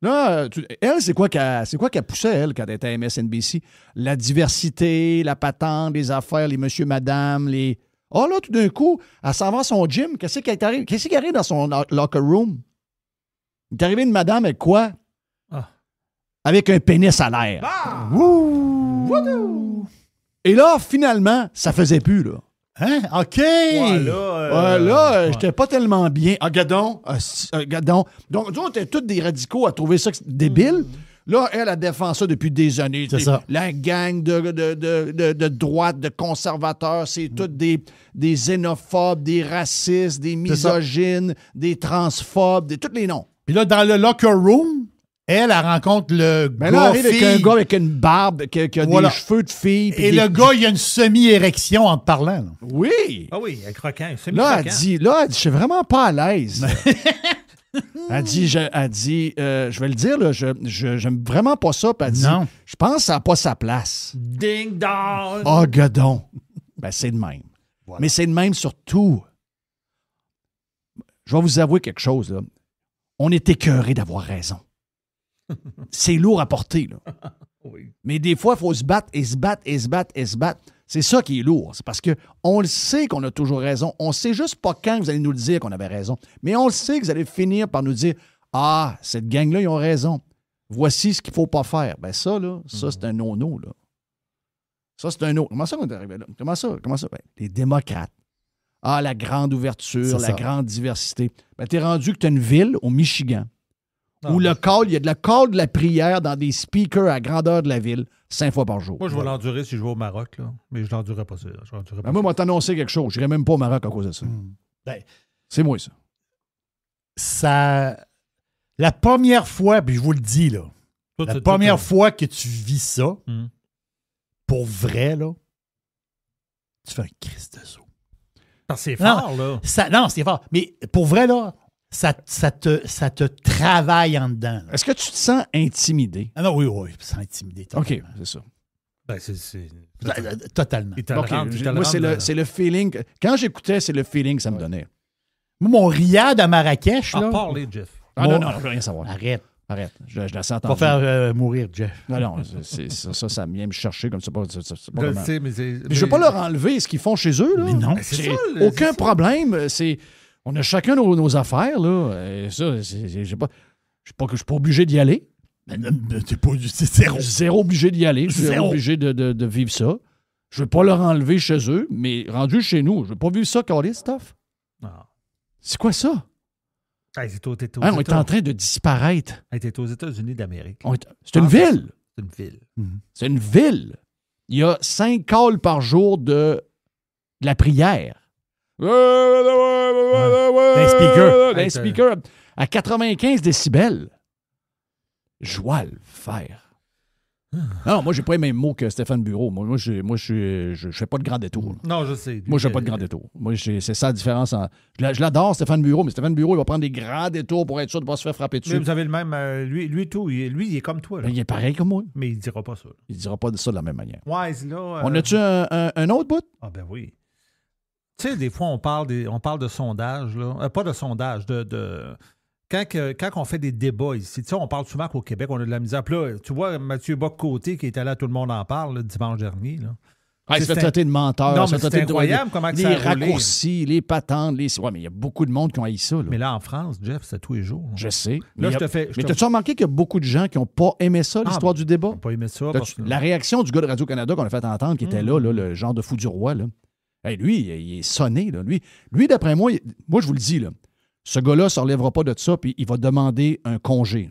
Speaker 3: Là, elle, c'est quoi qu'elle poussait, elle, quand elle était à MSNBC? La diversité, la patente, les affaires, les monsieur, madame, les... Oh là, tout d'un coup, elle s'en va à son gym. Qu'est-ce qui arrive dans son locker room? Il est arrivé une madame avec quoi? Avec un pénis à l'air. Ah! Et là, finalement, ça faisait plus, là.
Speaker 6: Hein? OK!
Speaker 3: Là, j'étais pas tellement bien. Ah, gadon. Donc, nous, on était tous des radicaux à trouver ça débile. Là, elle défend ça depuis des années.
Speaker 6: C'est ça.
Speaker 3: La gang de droite, de conservateurs, c'est tous des xénophobes, des racistes, des misogynes, des transphobes, tous les noms.
Speaker 6: Puis là, dans le locker room, elle rencontre le gars.
Speaker 3: Là, elle arrive avec un gars avec une barbe, qui a des cheveux de fille.
Speaker 6: Et le gars, il a une semi-érection en te parlant. Là.
Speaker 3: Oui.
Speaker 5: Ah oui, un croquant.
Speaker 3: Là, elle dit, je suis vraiment pas à l'aise. Elle dit, je vais le dire, là, j'aime vraiment pas ça. Puis elle dit, non. Je pense que ça n'a pas sa place.
Speaker 5: Ding dong!
Speaker 3: Oh, gadon. Ben, c'est de même. Voilà. Mais c'est de même sur tout. Je vais vous avouer quelque chose, là. On est écœuré d'avoir raison. C'est lourd à porter, là.
Speaker 5: Oui.
Speaker 3: Mais des fois, il faut se battre et se battre et se battre et se battre. C'est ça qui est lourd. C'est parce qu'on le sait qu'on a toujours raison. On ne sait juste pas quand vous allez nous le dire qu'on avait raison. Mais on le sait que vous allez finir par nous dire « Ah, cette gang-là, ils ont raison. Voici ce qu'il ne faut pas faire. » Ben ça, là, ça, c'est un no-no, là. Ça, c'est un no. Comment ça qu'on est arrivé là? Comment ça? Ben, les démocrates. Ah, la grande ouverture, la grande diversité. Ben, t'es rendu que tu as une ville au Michigan où il y a de la prière dans des speakers à grandeur de la ville 5 fois par jour.
Speaker 5: Moi, je vais l'endurer si je vais au Maroc, là. Mais je l'endurerai pas ça.
Speaker 3: Moi, je vais t'annoncer quelque chose. Je n'irai même pas au Maroc à cause de ça.
Speaker 6: Ben,
Speaker 3: c'est moi, ça.
Speaker 6: La première fois, puis je vous le dis, là, la première fois que tu vis ça, pour vrai, là, tu fais un Christ de saut.
Speaker 5: C'est fort, là.
Speaker 6: Non, c'est fort. Mais pour vrai, là, ça te travaille en dedans. Là.
Speaker 3: Est-ce que tu te sens intimidé?
Speaker 6: Ah non, oui, je me sens intimidé. Totalement.
Speaker 3: OK, c'est ça.
Speaker 5: Ben, c'est...
Speaker 6: Totalement.
Speaker 3: Moi, c'est le feeling... Quand j'écoutais, c'est le feeling que ça me donnait.
Speaker 6: Moi, mon riad à Marrakech, là...
Speaker 5: parlez, Jeff.
Speaker 3: Non, je veux rien savoir.
Speaker 6: Arrête.
Speaker 3: Je la sens entendre.
Speaker 6: Pas faire mourir, Jeff.
Speaker 3: Non, ça vient me chercher comme ça.
Speaker 5: Je le sais, mais
Speaker 3: je veux pas leur enlever ce qu'ils font chez eux. Là.
Speaker 6: Mais non.
Speaker 3: C'est aucun problème. On a chacun nos affaires. Là. Et ça, je suis pas obligé d'y aller.
Speaker 6: C'est zéro.
Speaker 3: Zéro obligé d'y aller. Je suis obligé de vivre ça. Je veux pas leur enlever chez eux, mais rendu chez nous, je veux pas vivre ça, Carlis, stuff.
Speaker 5: Non.
Speaker 3: C'est quoi ça?
Speaker 5: On
Speaker 3: est en train de disparaître.
Speaker 5: T'es aux États-Unis d'Amérique.
Speaker 3: C'est une ville.
Speaker 5: C'est une ville.
Speaker 3: C'est une ville. Il y a 5 calls par jour de la prière. D'un speaker à 95 décibels. Je dois le faire. Non, moi, j'ai pas les mêmes mots que Stéphane Bureau. Moi, je fais pas de grand détour.
Speaker 5: Non, je sais.
Speaker 3: Moi, je fais pas de grand détour. Moi, c'est ça la différence. Je l'adore, Stéphane Bureau, mais Stéphane Bureau, il va prendre des grands détours pour être sûr de ne pas se faire frapper dessus.
Speaker 5: Mais vous avez le même... lui, tout. Lui, il est comme toi. Là.
Speaker 3: Il est pareil comme moi.
Speaker 5: Mais il dira pas ça.
Speaker 3: Il dira pas ça de la même manière.
Speaker 5: Wise, là...
Speaker 3: On a-tu un autre bout?
Speaker 5: Ah ben oui. Tu sais, des fois, on parle de sondage, là. Pas de sondage, Quand on fait des débats ici, tu sais, on parle souvent qu'au Québec, on a de la misère. Puis là, tu vois, Mathieu Bock-Côté qui est allé à Tout le monde en parle, dimanche dernier, là.
Speaker 3: Ah, il se fait traiter de menteur.
Speaker 5: Non, mais c'est incroyable comment ça a
Speaker 3: roulé. Les raccourcis, les patentes, Ouais, mais il y a beaucoup de monde qui ont haï ça. Là.
Speaker 5: Mais là, en France, Jeff, c'est tous les jours.
Speaker 3: Je sais.
Speaker 5: Là,
Speaker 3: mais t'as-tu remarqué qu'il y a beaucoup de gens qui n'ont pas aimé ça, l'histoire du débat?
Speaker 5: Ils n'ont pas aimé ça.
Speaker 3: La réaction du gars de Radio-Canada qu'on a fait entendre, qui était là, le genre de fou du roi, là. Hey, lui, il est sonné. Là. Lui, d'après moi, je vous le dis, là, ce gars-là ne se relèvera pas de ça, puis il va demander un congé.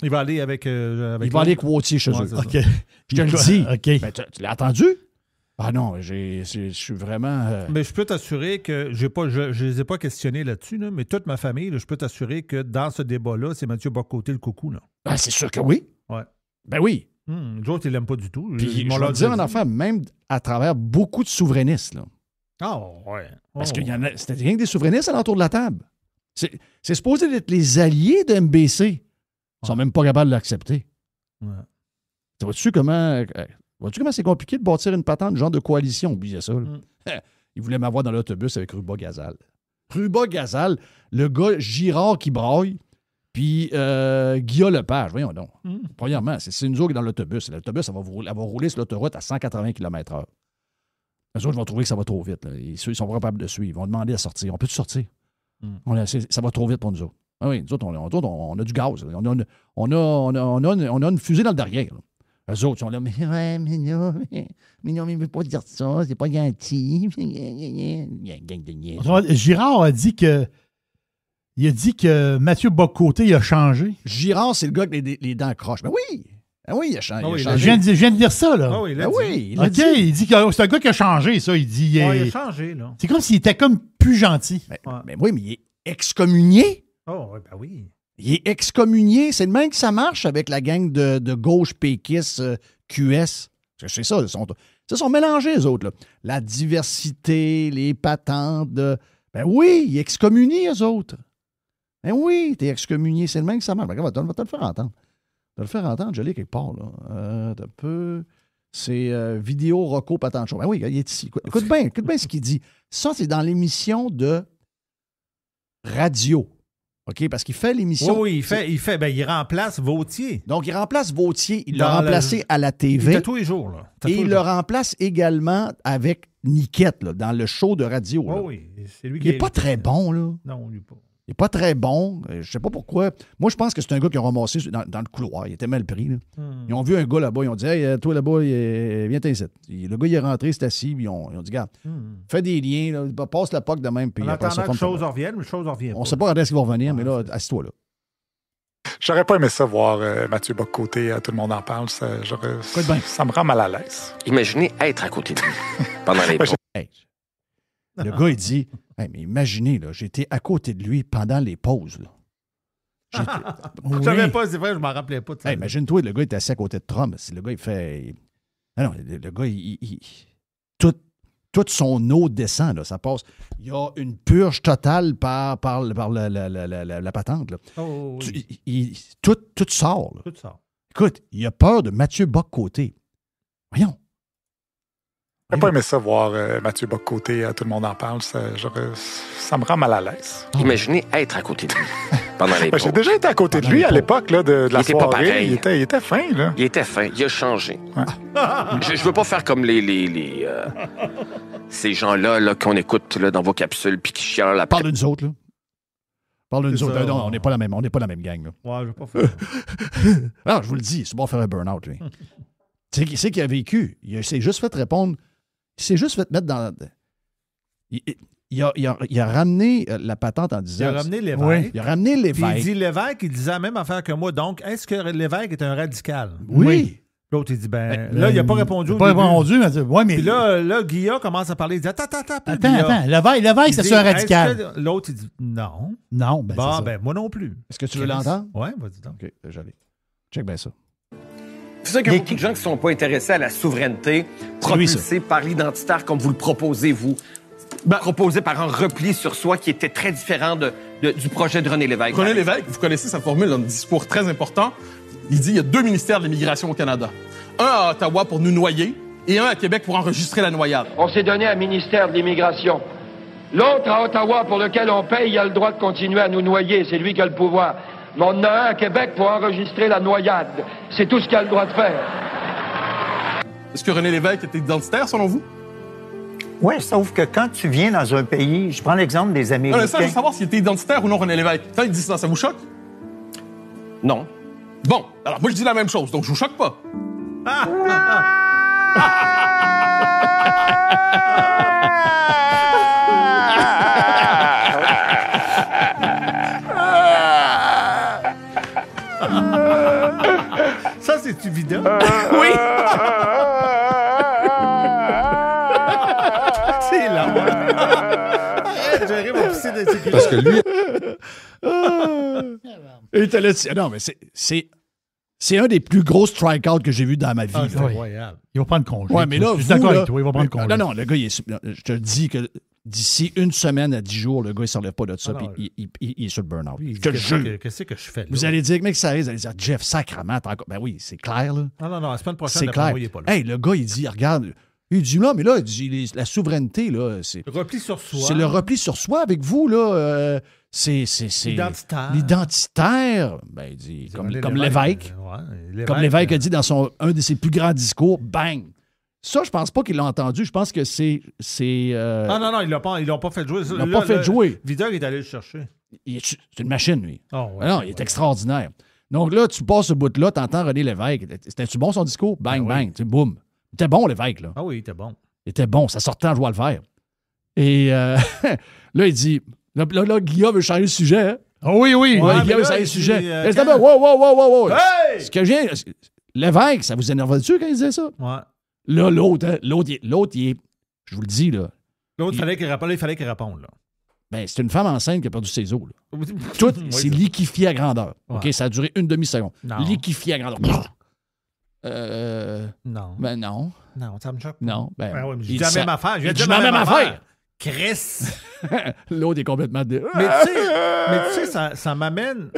Speaker 5: Il va aller avec
Speaker 3: il va aller avec Wautier chez eux.
Speaker 6: OK.
Speaker 3: Je te le dis.
Speaker 6: OK.
Speaker 3: Ben, tu l'as entendu? Ah non, je suis vraiment...
Speaker 5: Mais je peux t'assurer que je ne les ai pas questionnés là-dessus, là, mais toute ma famille, là, je peux t'assurer que dans ce débat-là, c'est Mathieu Bock-Côté le coucou. Là.
Speaker 3: Ben, c'est sûr que oui.
Speaker 5: Ouais.
Speaker 3: Ben oui.
Speaker 5: Les autres, ils l'aiment pas du tout.
Speaker 3: Puis, je vais te dire une affaire, même à travers beaucoup de souverainistes. Là.
Speaker 5: Ah, ouais.
Speaker 3: Parce qu'il y en a... C'était rien que des souverainistes alentour de la table. C'est supposé être les alliés de MBC. Ils sont même pas capables de l'accepter.
Speaker 5: Ouais.
Speaker 3: Vois-tu comment c'est compliqué de bâtir une patente, genre de coalition? Oubliez ça. Ils voulaient m'avoir dans l'autobus avec Ruba Gazal. Ruba Gazal, le gars Girard qui braille, puis Guillaume Lepage. Voyons donc. Premièrement, c'est nous autres qui dans l'autobus. L'autobus, elle va rouler sur l'autoroute à 180 km/h. Les autres vont trouver que ça va trop vite. Là. Ils sont pas capables de suivre. Ils vont demander à sortir. On peut-tu sortir? Ça va trop vite pour nous autres. Ah oui, nous autres, on a du gaz. On a une fusée dans le derrière. Là. Eux autres sont là, mais non, il ne veut pas dire ça, c'est pas gentil.
Speaker 6: Girard a dit que. Il a dit que Mathieu Bock-Côté, il a changé.
Speaker 3: Girard, c'est le gars avec les dents croches. Ben oui! Ah oui, il a changé.
Speaker 6: Je viens de dire ça, là.
Speaker 5: Ah oui,
Speaker 6: il dit. Il dit que c'est un gars qui a changé, ça. Il dit.
Speaker 5: Il a changé, là.
Speaker 6: C'est comme s'il était comme plus gentil.
Speaker 3: Mais oui, mais il est excommunié.
Speaker 5: Oh, ben oui.
Speaker 3: Il est excommunié. C'est le même que ça marche avec la gang de gauche péquiste QS. C'est ça, ils sont mélangés, les autres. Là. La diversité, les patentes. Ben oui, il est excommunié, eux autres. Ben oui, t'es excommunié. C'est le même que ça marche. Ben, va te le faire entendre. De le faire entendre, je l'ai quelque part, là. Un peu. C'est Vidéo Rocco Patanchon. Ben oui, il est ici. Écoute bien ce qu'il dit. Ça, c'est dans l'émission de radio. OK? Parce qu'il fait l'émission.
Speaker 5: Oui, il remplace Vautier.
Speaker 3: Donc, il remplace Vautier. Il l'a remplacé à la TV.
Speaker 5: Il tous les jours, là.
Speaker 3: Et il le remplace également avec Niquette, là, dans le show de radio. Là.
Speaker 5: Oui, c'est lui qui
Speaker 3: il n'est pas très bon, là.
Speaker 5: Non, lui pas.
Speaker 3: Il n'est pas très bon. Je ne sais pas pourquoi. Moi, je pense que c'est un gars qui a ramassé dans le couloir. Il était mal pris. Là. Ils ont vu un gars là-bas. Ils ont dit, hey, toi là-bas, viens t'inciter. Le gars, il est rentré, c'est assis. Puis ils ont dit, regarde, fais des liens, là, passe la POC de même. Puis
Speaker 5: en attendant que les choses reviennent,
Speaker 3: on ne sait pas quand est-ce qu'il va revenir, mais là, assis-toi là.
Speaker 13: J'aurais pas aimé ça voir Mathieu Bock-Côté, Tout le monde en parle. Ça me rend mal à l'aise.
Speaker 1: Imaginez être à côté de lui pendant les pauses.
Speaker 3: Le gars, il dit, hey, mais imaginez, là, j'étais à côté de lui pendant les pauses. Là.
Speaker 5: Je savais pas, c'est vrai, je m'en rappelais pas.
Speaker 3: Hey, imagine-toi, le gars est assis à côté de Trump. Le gars, il fait... Non, le gars, toute son eau descend, là, ça passe. Il y a une purge totale par la patente. Là. Tout sort. Là.
Speaker 5: Tout sort.
Speaker 3: Écoute, il a peur de Mathieu Bock-Côté. Voyons.
Speaker 13: J'aurais pas aimé ça voir Mathieu Bock-Côté, Tout le monde en parle. Ça me rend mal à l'aise.
Speaker 1: Imaginez être à côté de lui pendant les pauses.
Speaker 13: J'ai déjà été à côté de lui à l'époque là, de la soirée. Pas pareil. Il était fin. Là.
Speaker 1: Il était fin. Il a changé. Ouais. Je veux pas faire comme ces gens-là là, qu'on écoute là, dans vos capsules puis qui chialent la...
Speaker 3: Parle de nous autres, là. Parle de nous autres. Non, on n'est pas la même gang. Là.
Speaker 5: Ouais, je veux pas faire.
Speaker 3: Alors, je vous le dis, c'est bon de faire un burn-out, lui. Tu sais qui c'est qu'il a vécu? Il s'est juste fait répondre. Il s'est juste fait mettre dans... Il a ramené la patente en disant...
Speaker 5: Il a ramené l'évêque.
Speaker 3: Oui, il a ramené l'évêque.
Speaker 5: Puis il dit l'évêque, il disait la même affaire que moi. Donc, est-ce que l'évêque est un radical?
Speaker 3: Oui.
Speaker 5: L'autre, il dit, là, il n'a pas répondu.
Speaker 6: Il n'a pas répondu, mais... Ouais, mais...
Speaker 5: Puis là, Guillaume commence à parler. Il dit, attends.
Speaker 6: L'évêque, c'est un radical.
Speaker 5: L'autre, il dit, non.
Speaker 6: Non, ben c'est ça.
Speaker 5: Ben, moi non plus.
Speaker 3: Est-ce que tu veux l'entendre?
Speaker 5: Oui, vas-y donc.
Speaker 3: OK, j'allais. Check bien ça.
Speaker 1: C'est ça qu'il y a beaucoup de gens qui ne sont pas intéressés à la souveraineté propulsée par l'identitaire comme vous le proposez, vous. Proposé par un repli sur soi qui était très différent du projet de René Lévesque.
Speaker 15: René Lévesque, vous connaissez sa formule dans un discours très important. Il dit il y a 2 ministères de l'immigration au Canada. Un à Ottawa pour nous noyer et un à Québec pour enregistrer la noyade.
Speaker 16: On s'est donné un ministère de l'immigration. L'autre à Ottawa pour lequel on paye, il a le droit de continuer à nous noyer. C'est lui qui a le pouvoir. Mais on en a un à Québec pour enregistrer la noyade. C'est tout ce qu'il a le droit de faire.
Speaker 15: Est-ce que René Lévesque était identitaire, selon vous?
Speaker 17: Oui, sauf que quand tu viens dans un pays, je prends l'exemple des Américains.
Speaker 15: Non, ça, je veux savoir s'il était identitaire ou non, René Lévesque. Quand il dit ça, ça vous choque?
Speaker 1: Non.
Speaker 15: Bon, alors moi je dis la même chose, donc je vous choque pas.
Speaker 5: Ça, c'est évident.
Speaker 15: Oui.
Speaker 5: C'est là.
Speaker 3: Parce que lui... Il te l'a dit. Non, mais c'est un des plus gros strikeouts que j'ai vu dans ma vie.
Speaker 6: C'est incroyable. Il va prendre congé.
Speaker 3: Ouais, mais là,
Speaker 6: je suis d'accord avec toi, il va prendre congé.
Speaker 3: Non, le gars, je te dis que d'ici une semaine à 10 jours, le gars, il ne s'enlève pas de ça, puis il est sur le burn-out.
Speaker 5: Oui,
Speaker 3: je te jure.
Speaker 5: Qu'est-ce que je fais là?
Speaker 3: Vous allez dire, mec, ça arrive, vous allez dire, Jeff, sacrement, ben oui, c'est clair, là.
Speaker 5: Non, la semaine prochaine,
Speaker 3: c'est clair.
Speaker 5: Moi, il est pas là.
Speaker 3: Hey, le gars, il dit, regarde, il dit, là, mais là, il dit, la souveraineté, là, c'est...
Speaker 5: Le repli sur soi.
Speaker 3: C'est le repli sur soi avec vous, là. C'est l'identitaire. Ben, il dit, comme Lévesque. Comme Lévesque a dit dans un de ses plus grands discours, bang! Ça, je pense pas qu'il l'a entendu. Je pense que c'est
Speaker 5: Non, ils l'ont pas fait jouer.
Speaker 3: Ils l'ont pas fait jouer.
Speaker 5: Vidal est allé le chercher.
Speaker 3: C'est une machine, lui.
Speaker 5: Oh, ouais,
Speaker 3: non, il est extraordinaire. Donc là, tu passes ce bout-là, t'entends René Lévesque. C'était-tu bon, son discours? Bang, bang. Tu sais, boum. Il était bon, Lévesque, là.
Speaker 5: Ah oui, il était bon.
Speaker 3: Il était bon. Ça sortait en joie le vert. Et là, il dit... Là, Guillaume veut changer le sujet. Hein?
Speaker 6: Oh oui.
Speaker 3: Ouais, Guillaume veut changer le sujet. Wow.
Speaker 6: Hey!
Speaker 3: Ce que je viens... Lévesque, ça vous énerve-tu quand il disait ça?
Speaker 5: Ouais.
Speaker 3: Là, l'autre, il est... Je vous le dis, là.
Speaker 5: L'autre, il fallait qu'il réponde, là.
Speaker 3: Ben, c'est une femme enceinte qui a perdu ses os, là. Tout, c'est liquéfié à grandeur. Ouais. OK? Ça a duré une demi-seconde. Non. Liquéfié à grandeur.
Speaker 5: Non.
Speaker 3: Ben, non.
Speaker 5: Non, ça me choque.
Speaker 3: Non. Ben,
Speaker 5: ouais, j'ai dit la même affaire.
Speaker 3: J'ai dit la même affaire.
Speaker 5: Chris!
Speaker 3: L'autre est complètement...
Speaker 5: Mais tu sais, ça m'amène...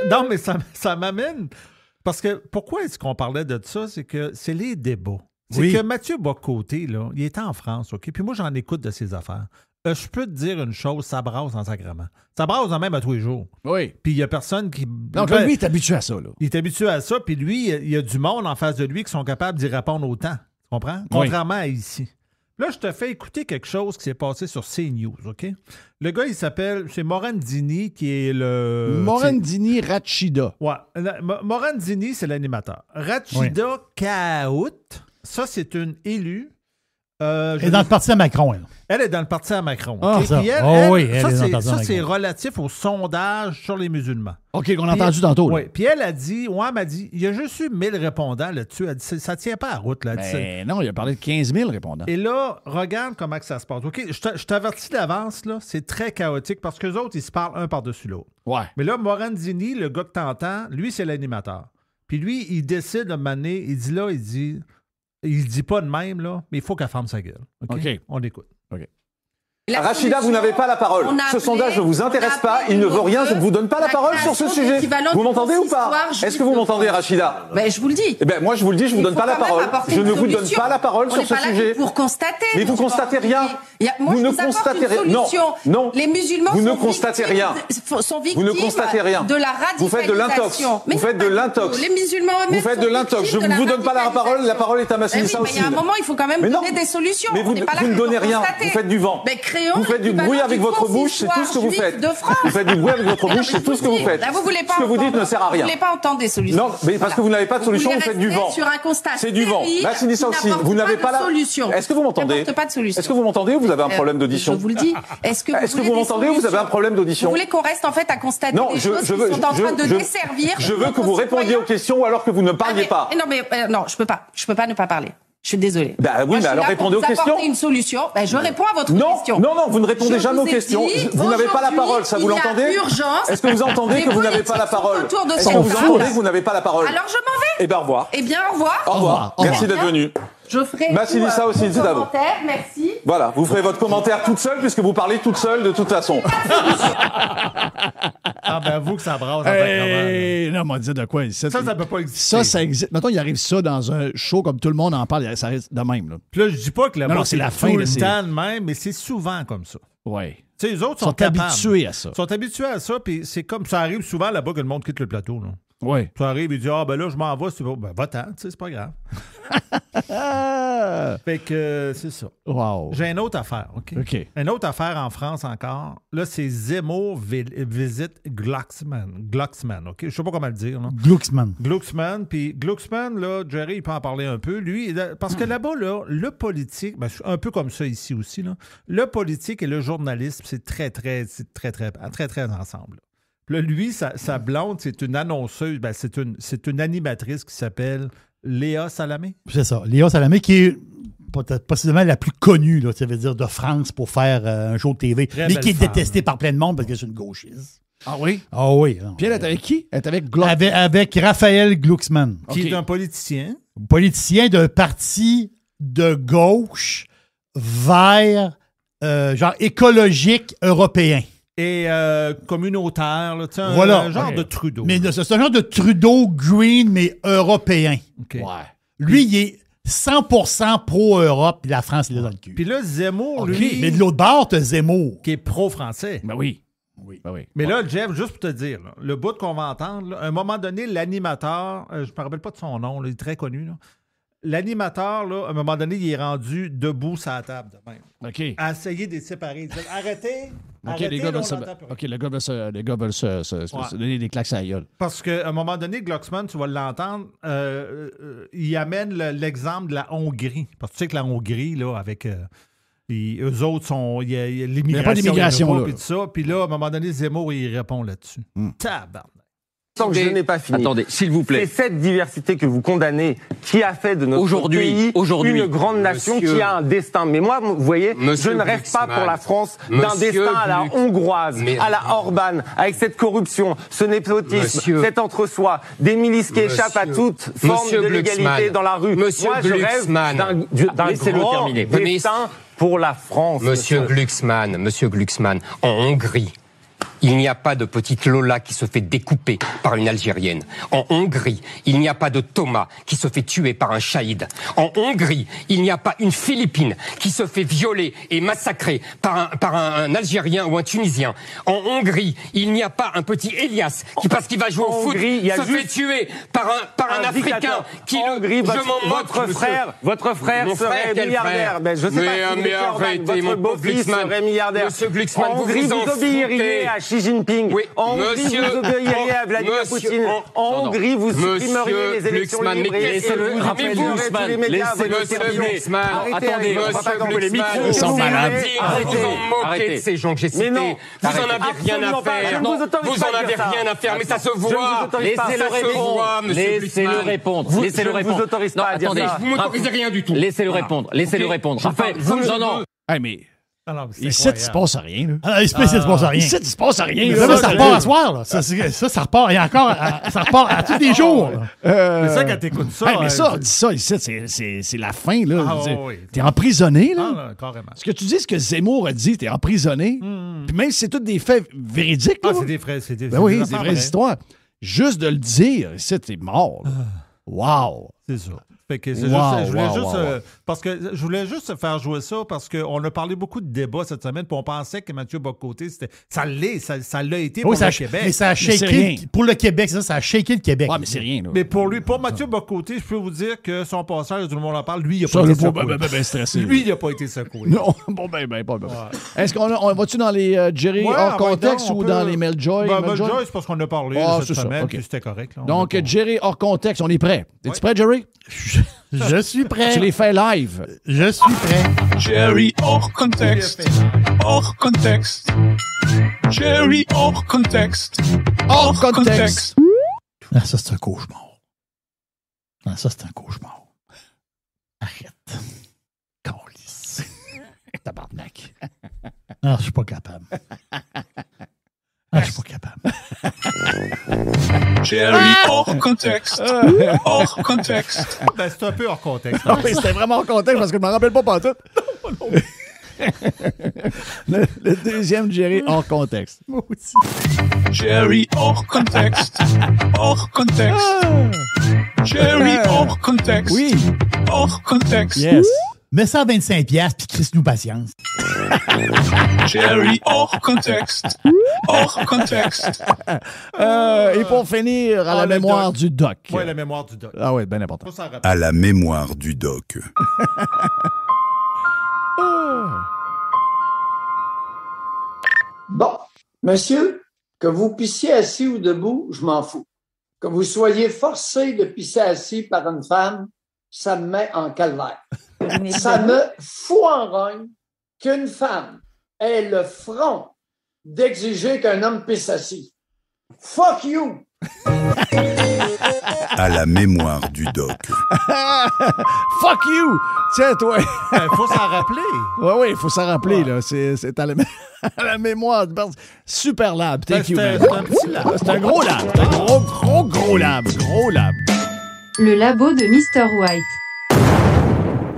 Speaker 5: Non, mais ça m'amène... Parce que pourquoi est-ce qu'on parlait de ça? C'est que c'est les débats. C'est que Mathieu Bock-Côté, là, il était en France, OK? Puis moi, j'en écoute de ses affaires. Je peux te dire une chose, ça brasse en sacrement. Ça brasse même à tous les jours.
Speaker 3: Oui.
Speaker 5: Puis il n'y a personne qui...
Speaker 3: Donc lui, il est habitué à ça, là.
Speaker 5: Il est habitué à ça, puis lui, il y a du monde en face de lui qui sont capables d'y répondre autant. Tu comprends? Contrairement à ici. Là, je te fais écouter quelque chose qui s'est passé sur CNews, OK? Le gars, il s'appelle... C'est Morandini qui est le...
Speaker 3: Morandini Rachida.
Speaker 5: Ouais. Morandini, c'est l'animateur. Rachida Kaout, ça, c'est une élue.
Speaker 6: Elle est dans le parti à Macron, elle.
Speaker 5: Elle est dans le parti à Macron.
Speaker 6: Ah,
Speaker 5: okay?
Speaker 6: ça.
Speaker 5: Puis elle,
Speaker 6: Ça,
Speaker 5: c'est relatif au sondage sur les musulmans.
Speaker 3: OK, qu'on a entendu tantôt.
Speaker 5: Oui. Puis elle a dit, il y a juste eu 1000 répondants là-dessus. Elle dit, ça ne tient pas à route. Là.
Speaker 3: Mais non, il a parlé de 15 000 répondants.
Speaker 5: Et là, regarde comment que ça se passe. OK, je t'avertis d'avance, là, c'est très chaotique parce qu'eux autres, ils se parlent un par-dessus l'autre.
Speaker 3: Ouais.
Speaker 5: Mais là, Morandini, le gars que t'entends, lui, c'est l'animateur. Puis lui, il décide de m'amener, il dit pas de même, là, mais il faut qu'elle ferme sa gueule. OK? On écoute.
Speaker 3: OK.
Speaker 18: Rachida, vous n'avez pas la parole. Ce sondage ne vous intéresse pas, il ne veut rien, je ne vous donne pas la parole sur ce sujet. Vous m'entendez ou pas? Est-ce que vous m'entendez, Rachida?
Speaker 19: Ben, je vous le dis.
Speaker 18: Eh ben, moi, je vous le dis, je ne vous donne pas la parole. Je ne vous donne pas la parole sur ce sujet.
Speaker 19: Pour constater.
Speaker 18: Mais vous constatez rien.
Speaker 19: Vous ne constatez rien.
Speaker 18: Non.
Speaker 19: Les musulmans
Speaker 18: vous ne constatez rien.
Speaker 19: Sont victimes
Speaker 18: vous ne constatez rien.
Speaker 19: De la radicalisation.
Speaker 18: Vous faites de l'intox. Vous faites de l'intox.
Speaker 19: Les musulmans eux-mêmes.
Speaker 18: Vous faites de l'intox. Je ne vous donne pas la parole. La parole est à Massinissa aussi.
Speaker 19: Mais il y a un moment, il faut quand même donner des solutions.
Speaker 18: Mais vous ne donnez rien. Vous faites du vent. Vous faites du bruit avec votre bouche, c'est tout ce que vous faites. Vous faites du bruit avec votre bouche, c'est tout ce que vous faites. Ce que vous dites ne sert à rien.
Speaker 19: Vous ne voulez pas entendre des solutions.
Speaker 18: Non, mais parce que vous n'avez pas de solution, vous faites du vent.
Speaker 19: Sur un constat.
Speaker 18: C'est du vent. Massinissa aussi. Vous n'avez pas la
Speaker 19: solution.
Speaker 18: Est-ce que vous m'entendez? Est-ce que vous m'entendez ou vous avez un problème d'audition?
Speaker 19: Je vous le dis. Est-ce que vous
Speaker 18: m'entendez ou vous avez un problème d'audition?
Speaker 19: Vous voulez qu'on reste en fait à constater des choses qui sont en train de desservir.
Speaker 18: Je veux que vous répondiez aux questions alors que vous ne parliez pas.
Speaker 19: Non, mais non, je peux pas. Je peux pas ne pas parler. Je suis désolée.
Speaker 18: Bah oui, mais alors répondez aux questions.
Speaker 19: Une solution. Ben, je réponds à votre question.
Speaker 18: Non, vous ne répondez jamais aux questions. Vous n'avez pas la parole, ça vous l'entendez? Est-ce que vous entendez que vous n'avez pas la parole? Est-ce que vous entendez que vous n'avez pas la parole?
Speaker 19: Alors je m'en vais.
Speaker 18: Eh bien, au revoir.
Speaker 19: Eh bien, au revoir.
Speaker 18: Au revoir. Merci d'être venu.
Speaker 19: Je ferai
Speaker 18: Massilissa aussi, c'est à vous.
Speaker 19: Merci.
Speaker 18: Voilà, vous ferez votre commentaire toute seule puisque vous parlez toute seule de toute façon.
Speaker 5: Ah ben avoue que ça brasse.
Speaker 3: Non, on m'a dit de quoi? Ça
Speaker 5: peut pas exister.
Speaker 3: Ça existe. Mettons, il arrive ça dans un show comme tout le monde en parle, ça reste de même. Là.
Speaker 5: Puis là, je dis pas que là-bas,
Speaker 3: c'est la fin.
Speaker 5: Tout le temps de même, mais c'est souvent comme ça.
Speaker 3: Oui.
Speaker 5: Tu sais, les autres sont
Speaker 3: habitués à ça.
Speaker 5: Ils sont habitués à ça, puis c'est comme ça arrive souvent là-bas que le monde quitte le plateau. Là.
Speaker 3: Oui.
Speaker 5: Ça arrive, il dit ben là, je m'en vais. Ben, va-t'en, tu sais, c'est pas grave. Fait que c'est ça.
Speaker 3: Wow.
Speaker 5: J'ai une autre affaire, OK? Une autre affaire en France encore. Là, c'est Zemmour visite Glucksmann, OK? Je sais pas comment le dire. Glucksmann. Puis Glucksmann, là, Jerry, il peut en parler un peu. Lui, parce que là-bas, là, le politique, ben, un peu comme ça ici aussi, là, le politique et le journalisme, c'est très ensemble. Là, lui, sa blonde, c'est une annonceuse, ben, c'est une animatrice qui s'appelle Léa Salamé.
Speaker 6: C'est ça. Léa Salamé, qui est possiblement la plus connue, là, ça veut dire, de France pour faire un show de TV, mais qui est détestée par plein de monde parce que c'est une gauchiste.
Speaker 3: Ah oui?
Speaker 6: Ah oui.
Speaker 3: Puis elle est avec qui? Elle est avec
Speaker 6: avec Raphaël Glucksmann.
Speaker 5: Qui est un politicien.
Speaker 6: Politicien d'un parti de gauche vers, genre, écologique européen.
Speaker 5: Et communautaire, là,
Speaker 6: voilà.
Speaker 5: Un genre de Trudeau.
Speaker 6: Mais c'est un genre de Trudeau green, mais européen.
Speaker 5: Okay.
Speaker 6: Ouais. Lui, il est 100% pro-Europe, puis la France, il est dans le cul.
Speaker 5: Puis là, Zemmour, lui...
Speaker 6: Mais de l'autre bord, t'as Zemmour.
Speaker 5: Qui est pro-français.
Speaker 3: Ben oui.
Speaker 5: Mais là, Jeff, juste pour te dire, là, le bout qu'on va entendre, là, à un moment donné, l'animateur, je ne me rappelle pas de son nom, là, il est très connu, là. L'animateur, là, à un moment donné, il est rendu debout sur la table de même.
Speaker 3: OK.
Speaker 5: À essayer de les séparer. Il dit, arrêtez.
Speaker 3: Les gars veulent se donner des claques à la gueule.
Speaker 5: Parce qu'à un moment donné, Glucksmann, tu vas l'entendre, il amène l'exemple de la Hongrie. Parce que tu sais que la Hongrie, là, avec... eux autres sont... Il y a l'immigration.
Speaker 3: Il n'y a pas d'immigration, là.
Speaker 5: Puis tout ça. Puis là, à un moment donné, Zemmour, il répond là-dessus. Tabarnak.
Speaker 20: Tant que je n'ai pas fini.
Speaker 21: Attendez, s'il vous plaît.
Speaker 20: C'est cette diversité que vous condamnez qui a fait de notre pays une grande nation qui a un destin. Mais moi, vous voyez, je ne rêve pas pour la France d'un destin à la hongroise, à la Orban, avec cette corruption, ce népotisme, cet entre-soi, des milices qui échappent à toute forme de légalité dans la rue. Moi, je rêve d'un grand destin pour la France.
Speaker 21: Monsieur Glucksmann, en Hongrie, il n'y a pas de petite Lola qui se fait découper par une Algérienne. En Hongrie, il n'y a pas de Thomas qui se fait tuer par un Chaïd. En Hongrie, il n'y a pas une Philippine qui se fait violer et massacrer par un Algérien ou un Tunisien. En Hongrie, il n'y a pas un petit Elias qui, parce qu'il va jouer au foot, se fait tuer par un Africain qui
Speaker 20: votre frère serait milliardaire.
Speaker 21: Mais je sais pas si arrêtez, mon pauvre Glucksmann.
Speaker 20: Monsieur Glucksmann, vous obéiriez à Xi Jinping. Oui. En Hongrie, vous obéiriez à Vladimir Poutine. En Hongrie, vous supprimeriez les élections libres et vous rappellerez tous les médias.
Speaker 21: Monsieur Glucksmann, attendez,
Speaker 3: ils sont malades.
Speaker 21: Arrêtez de ces gens que j'ai cités. Vous en avez rien à faire. Vous en avez rien à faire, mais ça se voit.
Speaker 20: Laissez-le répondre. Je ne vous autorise pas à dire ça.
Speaker 21: Vous ne m'autorisez rien du tout.
Speaker 20: Laissez-le répondre. Raphaël, non.
Speaker 3: Mais... Ici, il se passe rien.
Speaker 6: Ici, il se passe rien.
Speaker 3: Ici, il se passe rien.
Speaker 6: Ça repart à soir. Là. Ça repart. Et encore, ça repart à tous les jours.
Speaker 5: C'est ça quand t'écoutes ça.
Speaker 3: Mais ça, dis ça ici, c'est la fin. Là. T'es emprisonné. Là.
Speaker 5: Carrément.
Speaker 3: Ce que tu dis, ce que Zemmour a dit, t'es emprisonné. Puis même si c'est tous des faits véridiques.
Speaker 5: C'est des vraies
Speaker 3: histoires. Juste de le dire, ici, t'es mort. Wow.
Speaker 5: C'est ça. Parce que je voulais juste faire jouer ça parce qu'on a parlé beaucoup de débats cette semaine puis on pensait que Mathieu Bock-Côté, ça l'a été pour le Québec.
Speaker 6: Mais ça a shaké pour le Québec, ça a shaké le Québec.
Speaker 3: Ah, mais c'est rien. Là.
Speaker 5: Mais pour Mathieu Bock-Côté, je peux vous dire que son passage, tout le monde en parle, lui, il n'a pas été secoué. Lui, il n'a pas été secoué.
Speaker 3: Non, pas. Est-ce qu'on va-tu dans les Jerry hors contexte ou dans les Meljoy?
Speaker 5: Meljoy, c'est parce qu'on a parlé cette semaine puis c'était correct.
Speaker 3: Donc, Jerry hors contexte, on est prêt. Es-tu prêt, Jerry?
Speaker 6: Je suis prêt.
Speaker 3: Tu les fais live.
Speaker 6: Je suis prêt.
Speaker 22: Jerry hors contexte. Hors contexte. Jerry hors contexte. Hors contexte.
Speaker 6: Ah, ça, c'est un cauchemar. Arrête. Câlisse. Tabarnak. Non, je suis pas capable. Je suis pas capable.
Speaker 22: Jerry, hors contexte. Hors contexte.
Speaker 5: Ben, c'est un peu hors contexte.
Speaker 3: Non, mais c'était vraiment hors contexte parce que je ne m'en rappelle pas pantoute. le deuxième Jerry hors contexte.
Speaker 6: Moi aussi.
Speaker 22: Jerry, hors contexte. Hors contexte. Jerry, hors contexte.
Speaker 6: Oui.
Speaker 22: Hors contexte.
Speaker 6: Yes. Mets ça à 25$ puis crisse-nous patience.
Speaker 22: Jerry, hors contexte. Hors contexte.
Speaker 3: Et pour finir, à la mémoire du doc.
Speaker 5: Oui, la mémoire du doc.
Speaker 3: Ah oui, bien important.
Speaker 4: À la mémoire du doc.
Speaker 9: Bon, monsieur, que vous pissiez assis ou debout, je m'en fous. Que vous soyez forcé de pisser assis par une femme, ça me met en calvaire. Ça me fout en rogne qu'une femme ait le front d'exiger qu'un homme pisse assis. Fuck you!
Speaker 4: À la mémoire du doc.
Speaker 3: Fuck you! Tiens, toi!
Speaker 5: Il faut s'en rappeler.
Speaker 3: Oui, il faut s'en rappeler. Là. C'est à la mémoire. Super lab. Thank you, man.
Speaker 5: C'est un petit lab.
Speaker 3: C'est un gros lab. C'est un gros lab. Gros lab.
Speaker 2: Le labo de Mr. White.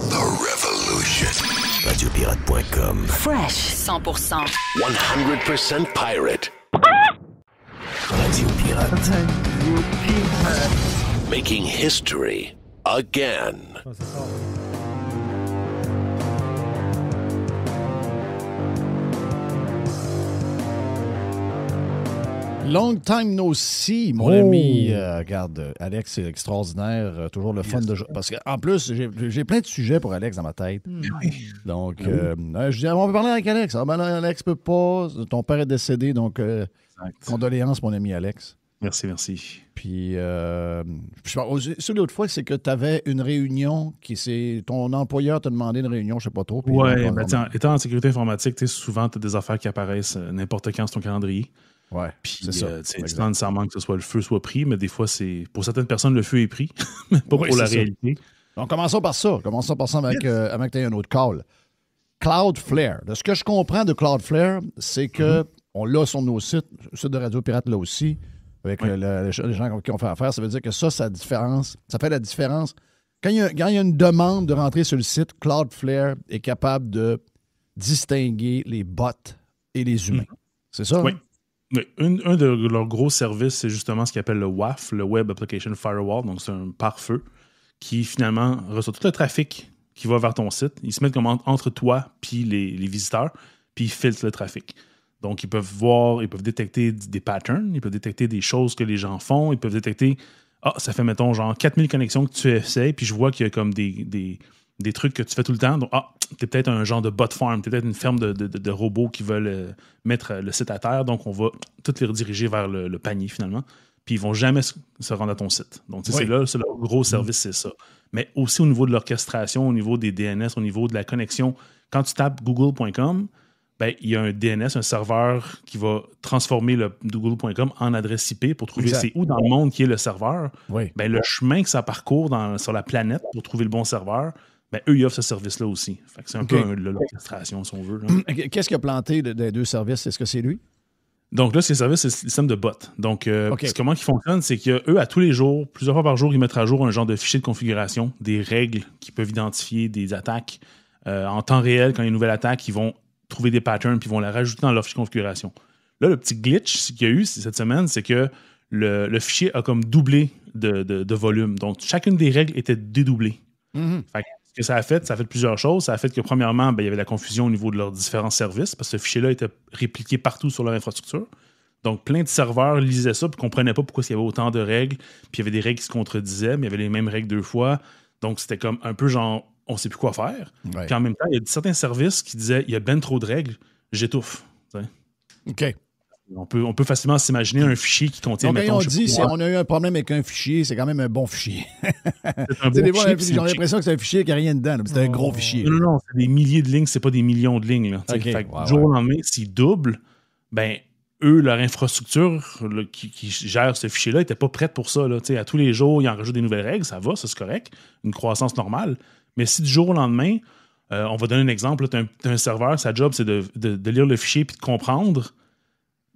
Speaker 4: The Revolution. Radiopirate.com.
Speaker 2: Fresh 100%.
Speaker 4: 100% pirate. Radio Pirate. Making history again.
Speaker 3: Long time no see, mon ami. Regarde, Alex, c'est extraordinaire. Toujours le fun de jouer. Parce qu'en plus, j'ai plein de sujets pour Alex dans ma tête. Donc, je dis, on peut parler avec Alex. Ah, ben là, Alex peut pas. Ton père est décédé, donc condoléances, mon ami Alex.
Speaker 23: Merci.
Speaker 3: Puis, sur l'autre fois, c'est que tu avais une réunion ton employeur t'a demandé une réunion, je sais pas trop.
Speaker 23: Oui, étant en sécurité informatique, souvent, tu as des affaires qui apparaissent n'importe quand sur ton calendrier.
Speaker 3: Ouais,
Speaker 23: puis
Speaker 3: c'est
Speaker 23: pas nécessairement que ce soit le feu soit pris, mais des fois, pour certaines personnes, le feu est pris, mais pas pour la réalité.
Speaker 3: Donc, commençons par ça. Avec tu aies un autre call. Cloudflare. De ce que je comprends de Cloudflare, c'est que on l'a sur nos sites, le site de Radio Pirate là aussi, avec les gens qui ont fait affaire. Ça veut dire que ça fait la différence. Quand il y a une demande de rentrer sur le site, Cloudflare est capable de distinguer les bots et les humains. C'est ça?
Speaker 23: Oui. Un de leurs gros services, c'est justement ce qu'ils appellent le WAF, le Web Application Firewall. Donc, c'est un pare-feu qui, finalement, reçoit tout le trafic qui va vers ton site. Ils se mettent comme entre toi puis les visiteurs, puis ils filtrent le trafic. Donc, ils peuvent détecter des patterns, ils peuvent détecter des choses que les gens font, ils peuvent détecter, ça fait, mettons, genre 4000 connexions que tu essaies, puis je vois qu'il y a comme des trucs que tu fais tout le temps. Donc, t'es peut-être un genre de bot farm, t'es peut-être une ferme de robots qui veulent mettre le site à terre. Donc, on va tous les rediriger vers le panier, finalement. Puis, ils vont jamais se rendre à ton site. Donc, c'est leur gros service, c'est ça. Mais aussi au niveau de l'orchestration, au niveau des DNS, au niveau de la connexion. Quand tu tapes google.com, il y a un DNS, un serveur qui va transformer le google.com en adresse IP pour trouver c'est où dans le monde qui est le serveur.
Speaker 3: Oui.
Speaker 23: Le chemin que ça parcourt sur la planète pour trouver le bon serveur, eux, ils offrent ce service-là aussi. Fait que c'est un peu l'orchestration, si on veut. Là.
Speaker 3: Qu'est-ce qui a planté des deux services? Est-ce que c'est lui?
Speaker 23: Donc là, ces services, c'est le système de bots. Donc, comment ils fonctionnent, c'est qu'eux, à tous les jours, plusieurs fois par jour, ils mettent à jour un genre de fichier de configuration, des règles qui peuvent identifier des attaques. En temps réel, quand il y a une nouvelle attaque, ils vont trouver des patterns puis ils vont la rajouter dans leur fichier de configuration. Là, le petit glitch qu'il y a eu cette semaine, c'est que le fichier a comme doublé de volume. Donc, chacune des règles était dédoublée. Fait que ce que ça a fait plusieurs choses. Ça a fait que, premièrement, il y avait la confusion au niveau de leurs différents services parce que ce fichier-là était répliqué partout sur leur infrastructure. Donc, plein de serveurs lisaient ça et ne comprenaient pas pourquoi il y avait autant de règles. Puis, il y avait des règles qui se contredisaient, mais il y avait les mêmes règles deux fois. Donc, c'était comme un peu genre, on ne sait plus quoi faire.
Speaker 3: Ouais.
Speaker 23: Puis, en même temps, il y a certains services qui disaient, il y a ben trop de règles, j'étouffe. T'sais.
Speaker 3: OK.
Speaker 23: On peut facilement s'imaginer un fichier qui contient...
Speaker 3: Donc, quand on dit on a eu un problème avec un fichier, c'est quand même un bon fichier.
Speaker 23: C'est un bon fichier.
Speaker 3: J'ai l'impression que c'est un fichier qui n'a rien dedans. C'est un gros fichier.
Speaker 23: Non, c'est des milliers de lignes, c'est pas des millions de lignes. Là,
Speaker 3: okay.
Speaker 23: Fait que, jour au lendemain, s'ils doublent, eux, leur infrastructure qui gère ce fichier-là n'était pas prête pour ça. Là. À tous les jours, ils en rajoutent des nouvelles règles, ça va, ça c'est correct, une croissance normale. Mais si du jour au lendemain, on va donner un exemple, tu as un serveur, sa job, c'est de lire le fichier puis de comprendre.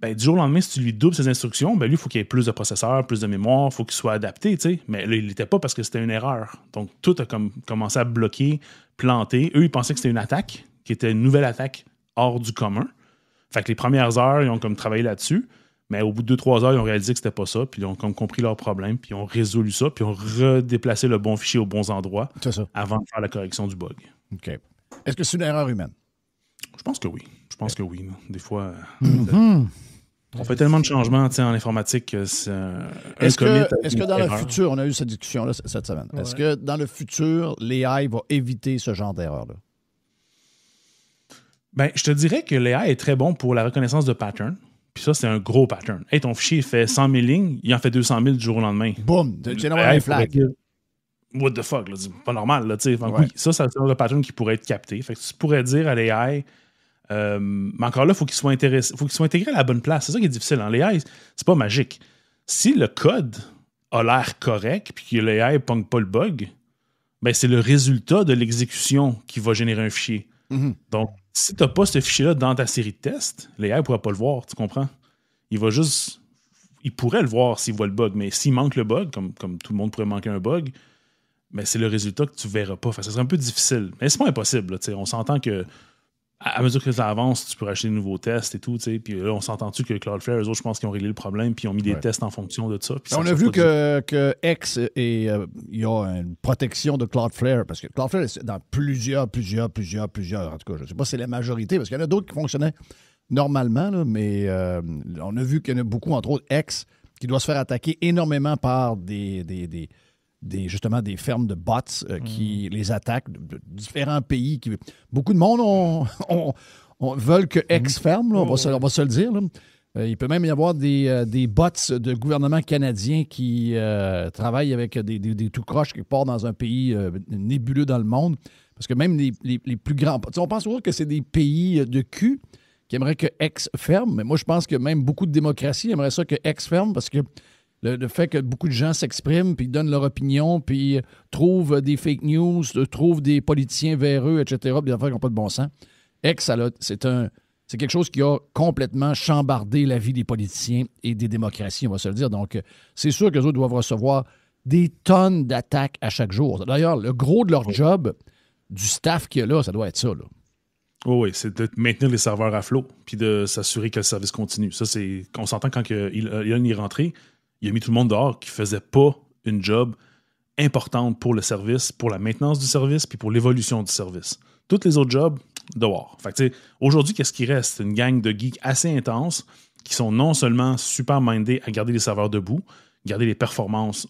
Speaker 23: Ben, du jour au lendemain, si tu lui doubles ses instructions, ben lui, il faut qu'il ait plus de processeurs, plus de mémoire, il faut qu'il soit adapté, tu sais. Mais là, il l'était pas parce que c'était une erreur. Donc, tout a commencé à bloquer, planter. Eux, ils pensaient que c'était une attaque, qui était une nouvelle attaque hors du commun. Fait que les premières heures, ils ont comme travaillé là-dessus. Mais au bout de 2-3 heures, ils ont réalisé que c'était pas ça, puis ils ont comme compris leurs problèmes, puis ils ont résolu ça, puis ils ont redéplacé le bon fichier aux bons endroits avant de faire la correction du bug.
Speaker 3: OK. Est-ce que c'est une erreur humaine?
Speaker 23: Je pense que oui. Des fois... On fait tellement de changements en informatique que c'est
Speaker 3: Est-ce que dans le futur, on a eu cette discussion-là cette semaine, est-ce que dans le futur, l'AI va éviter ce genre d'erreur-là?
Speaker 23: Ben, je te dirais que l'AI est très bon pour la reconnaissance de patterns. Puis ça, c'est un gros pattern. Hey, ton fichier fait 100 000 lignes, il en fait 200 000 du jour au lendemain.
Speaker 3: Boum! Tu as un flag.
Speaker 23: What the fuck? Là, c'est pas normal. Là, oui, ça, c'est un pattern qui pourrait être capté. Fait que tu pourrais dire à l'AI... mais encore là, il faut qu'il soit intégré à la bonne place. C'est ça qui est difficile. En l'AI, c'est pas magique. Si le code a l'air correct puis que l'AI ne pogne pas le bug, ben c'est le résultat de l'exécution qui va générer un fichier. Mm-hmm. Donc, si tu n'as pas ce fichier-là dans ta série de tests, l'AI ne pourra pas le voir, tu comprends? Il pourrait le voir s'il voit le bug, mais s'il manque le bug, comme tout le monde pourrait manquer un bug, ben c'est le résultat que tu ne verras pas. Enfin, ça serait un peu difficile. Mais c'est pas impossible. Là, on s'entend que à mesure que ça avance, tu peux acheter de nouveaux tests et tout, tu sais. Puis là, on s'entend-tu que Cloudflare, eux autres, je pense qu'ils ont réglé le problème, puis ils ont mis des tests en fonction de ça.
Speaker 3: On a vu que X, il y a une protection de Cloudflare, parce que Cloudflare, c'est dans plusieurs, en tout cas, je ne sais pas si c'est la majorité, parce qu'il y en a d'autres qui fonctionnaient normalement, là, mais on a vu qu'il y en a beaucoup, entre autres X, qui doit se faire attaquer énormément par justement des fermes de bots qui les attaquent de différents pays. Beaucoup de monde veulent que X ferme, là, on va se le dire. Là. Il peut même y avoir des bots de gouvernement canadien qui travaillent avec des tout croches qui partent dans un pays nébuleux dans le monde. Parce que même les plus grands... On pense toujours que c'est des pays de cul qui aimeraient que X ferme, mais moi, je pense que même beaucoup de démocraties aimeraient ça que X ferme parce que le fait que beaucoup de gens s'expriment, puis donnent leur opinion, puis trouvent des fake news, trouvent des politiciens véreux, etc., puis des affaires qui n'ont pas de bon sens. X, c'est quelque chose qui a complètement chambardé la vie des politiciens et des démocraties, on va se le dire. Donc, c'est sûr qu'eux autres doivent recevoir des tonnes d'attaques à chaque jour. D'ailleurs, le gros de leur job, du staff qu'il y a là, ça doit être ça, là.
Speaker 23: Oui, c'est de maintenir les serveurs à flot, puis de s'assurer que le service continue. Ça, on s'entend quand Elon est rentré, il a mis tout le monde dehors qui ne faisait pas une job importante pour le service, pour la maintenance du service, puis pour l'évolution du service. Toutes les autres jobs, dehors. Fait que, aujourd'hui, qu'est-ce qui reste? C'est une gang de geeks assez intenses qui sont non seulement super mindés à garder les serveurs debout, garder les performances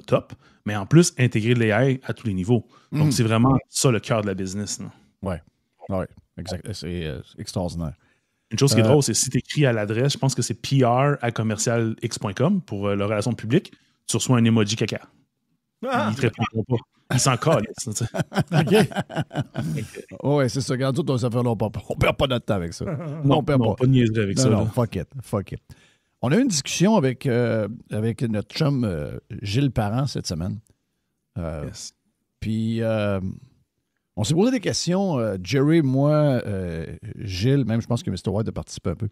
Speaker 23: top, mais en plus intégrer de l'AI à tous les niveaux. Donc, c'est vraiment ça le cœur de la business.
Speaker 3: Oui, exact. C'est extraordinaire.
Speaker 23: Une chose qui est drôle, c'est si tu écris à l'adresse, je pense que c'est pr@commercialx.com pour la relation publique, tu reçois un emoji caca. Il ne te répondra pas. Il s'en colle.
Speaker 3: OK. Oui, c'est ça. Regarde, tout ça fait longtemps. On ne perd pas notre temps avec ça.
Speaker 23: Non, on perd pas de niaiserie avec ça.
Speaker 3: Non, fuck it. On a eu une discussion avec notre chum Gilles Parent cette semaine.
Speaker 23: Yes.
Speaker 3: Puis... on s'est posé des questions, Jerry, moi, Gilles, même je pense que Mr. White a participé un peu.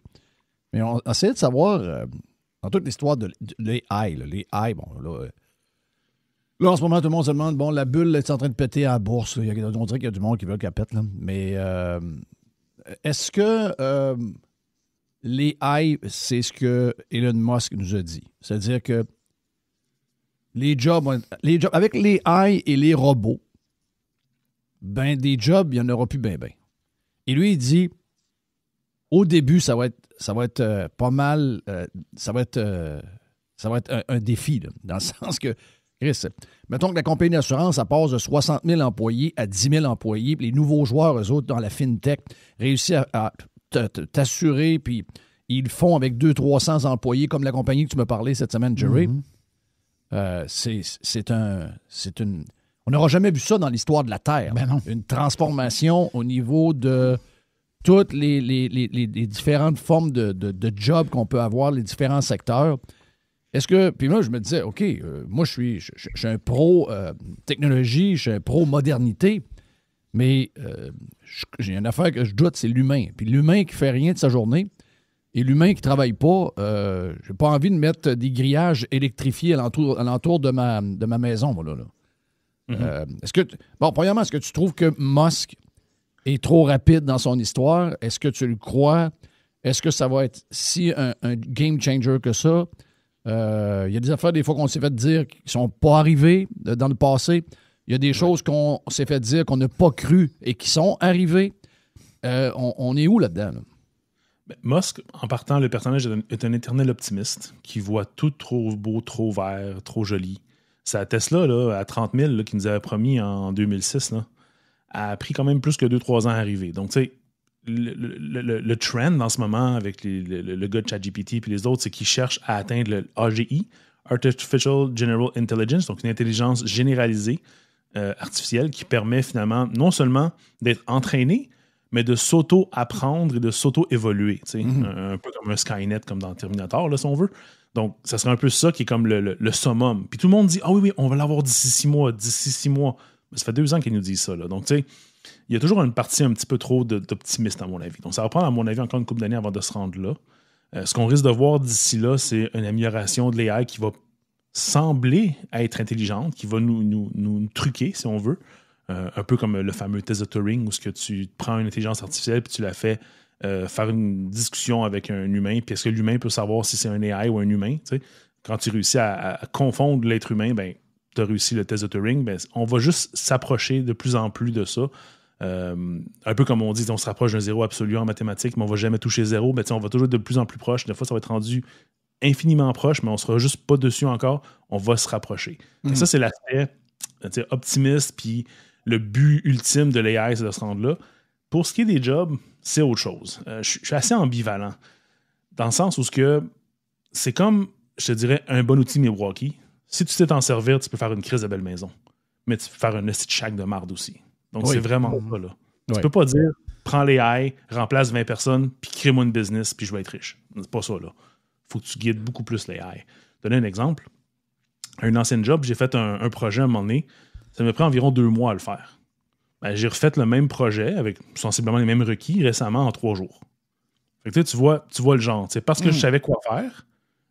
Speaker 3: Mais on a essayé de savoir, dans toute l'histoire de l'AI, l'AI, bon, là, en ce moment, tout le monde se demande, bon, la bulle est en train de péter à la bourse. On dirait qu'il y a du monde qui veut qu'elle pète, là. Mais est-ce que l'AI, c'est ce que Elon Musk nous a dit? C'est-à-dire que les jobs, avec l'AI et les robots, ben des jobs, il n'y en aura plus ben. Et lui, il dit, au début, ça va être pas mal, ça va être un défi, là, dans le sens que, Chris, mettons que la compagnie d'assurance, ça passe de 60 000 employés à 10 000 employés, puis les nouveaux joueurs, eux autres, dans la FinTech, réussissent à t'assurer, puis ils le font avec 200-300 employés, comme la compagnie que tu m'as parlé cette semaine, Jerry. On n'aura jamais vu ça dans l'histoire de la Terre.
Speaker 6: Ben non.
Speaker 3: Une transformation au niveau de toutes les différentes formes de jobs qu'on peut avoir, les différents secteurs. Est-ce que... Puis moi, je me disais, OK, moi, je suis un pro technologie, je suis un pro modernité, mais j'ai une affaire que je doute, c'est l'humain. Puis l'humain qui fait rien de sa journée et l'humain qui ne travaille pas, j'ai pas envie de mettre des grillages électrifiés alentour de ma maison, moi, là. Est-ce que... Bon, premièrement, est-ce que tu trouves que Musk est trop rapide dans son histoire? Est-ce que tu le crois? Est-ce que ça va être si un game changer que ça? Il y a des affaires, des fois, qu'on s'est fait dire qui ne sont pas arrivées dans le passé. Il y a des choses qu'on s'est fait dire qu'on n'a pas cru et qui sont arrivées. On est où là-dedans? Là?
Speaker 23: Ben, Musk, en partant, le personnage est un éternel optimiste qui voit tout trop beau, trop vert, trop joli. Sa Tesla, là, à 30 000, là, qu'il nous avait promis en 2006, là, a pris quand même plus que 2-3 ans à arriver. Donc, tu sais, le trend en ce moment avec le gars de ChatGPT et les autres, c'est qu'ils cherchent à atteindre le AGI, Artificial General Intelligence, donc une intelligence généralisée artificielle qui permet finalement non seulement d'être entraîné, mais de s'auto-apprendre et de s'auto-évoluer. Un peu comme un Skynet, comme dans Terminator, là, si on veut. Donc, ça serait un peu ça qui est comme le summum. Puis tout le monde dit « Ah oui, on va l'avoir d'ici 6 mois, d'ici 6 mois. » Mais ça fait 2 ans qu'ils nous disent ça. Là. Donc, tu sais, il y a toujours une partie un petit peu trop d'optimiste, à mon avis. Donc, ça va prendre, à mon avis, encore une couple d'années avant de se rendre là. Ce qu'on risque de voir d'ici là, c'est une amélioration de l'AI qui va sembler être intelligente, qui va nous truquer, si on veut. Un peu comme le fameux test de Turing, où ce que tu prends une intelligence artificielle puis tu la fais faire une discussion avec un humain, puis est-ce que l'humain peut savoir si c'est un AI ou un humain? T'sais? Quand tu réussis à confondre l'être humain, ben, tu as réussi le test de Turing, ben, on va juste s'approcher de plus en plus de ça. Un peu comme on dit, on se rapproche d'un zéro absolu en mathématiques, mais on ne va jamais toucher zéro. Ben, on va toujours être de plus en plus proche. Des fois, ça va être rendu infiniment proche, mais on ne sera juste pas dessus encore. On va se rapprocher. Ça, c'est l'aspect optimiste, puis le but ultime de l'AI, c'est de se rendre là. Pour ce qui est des jobs, c'est autre chose. Je suis assez ambivalent, dans le sens où c'est comme, je te dirais, un bon outil Milwaukee. Si tu sais t'en servir, tu peux faire une crise de belle maison. Mais tu peux faire un esti de shack de marde aussi. Donc, c'est vraiment ça, là. Tu peux pas dire, prends l'AI, remplace 20 personnes, puis crée-moi une business, puis je vais être riche. C'est pas ça, là. Faut que tu guides beaucoup plus l'AI. Donner un exemple. Un ancien job, j'ai fait un projet à un moment donné. Ça m'a pris environ 2 mois à le faire. Ben, j'ai refait le même projet avec sensiblement les mêmes requis récemment en 3 jours. Fait que, tu vois le genre. Parce que je savais quoi faire,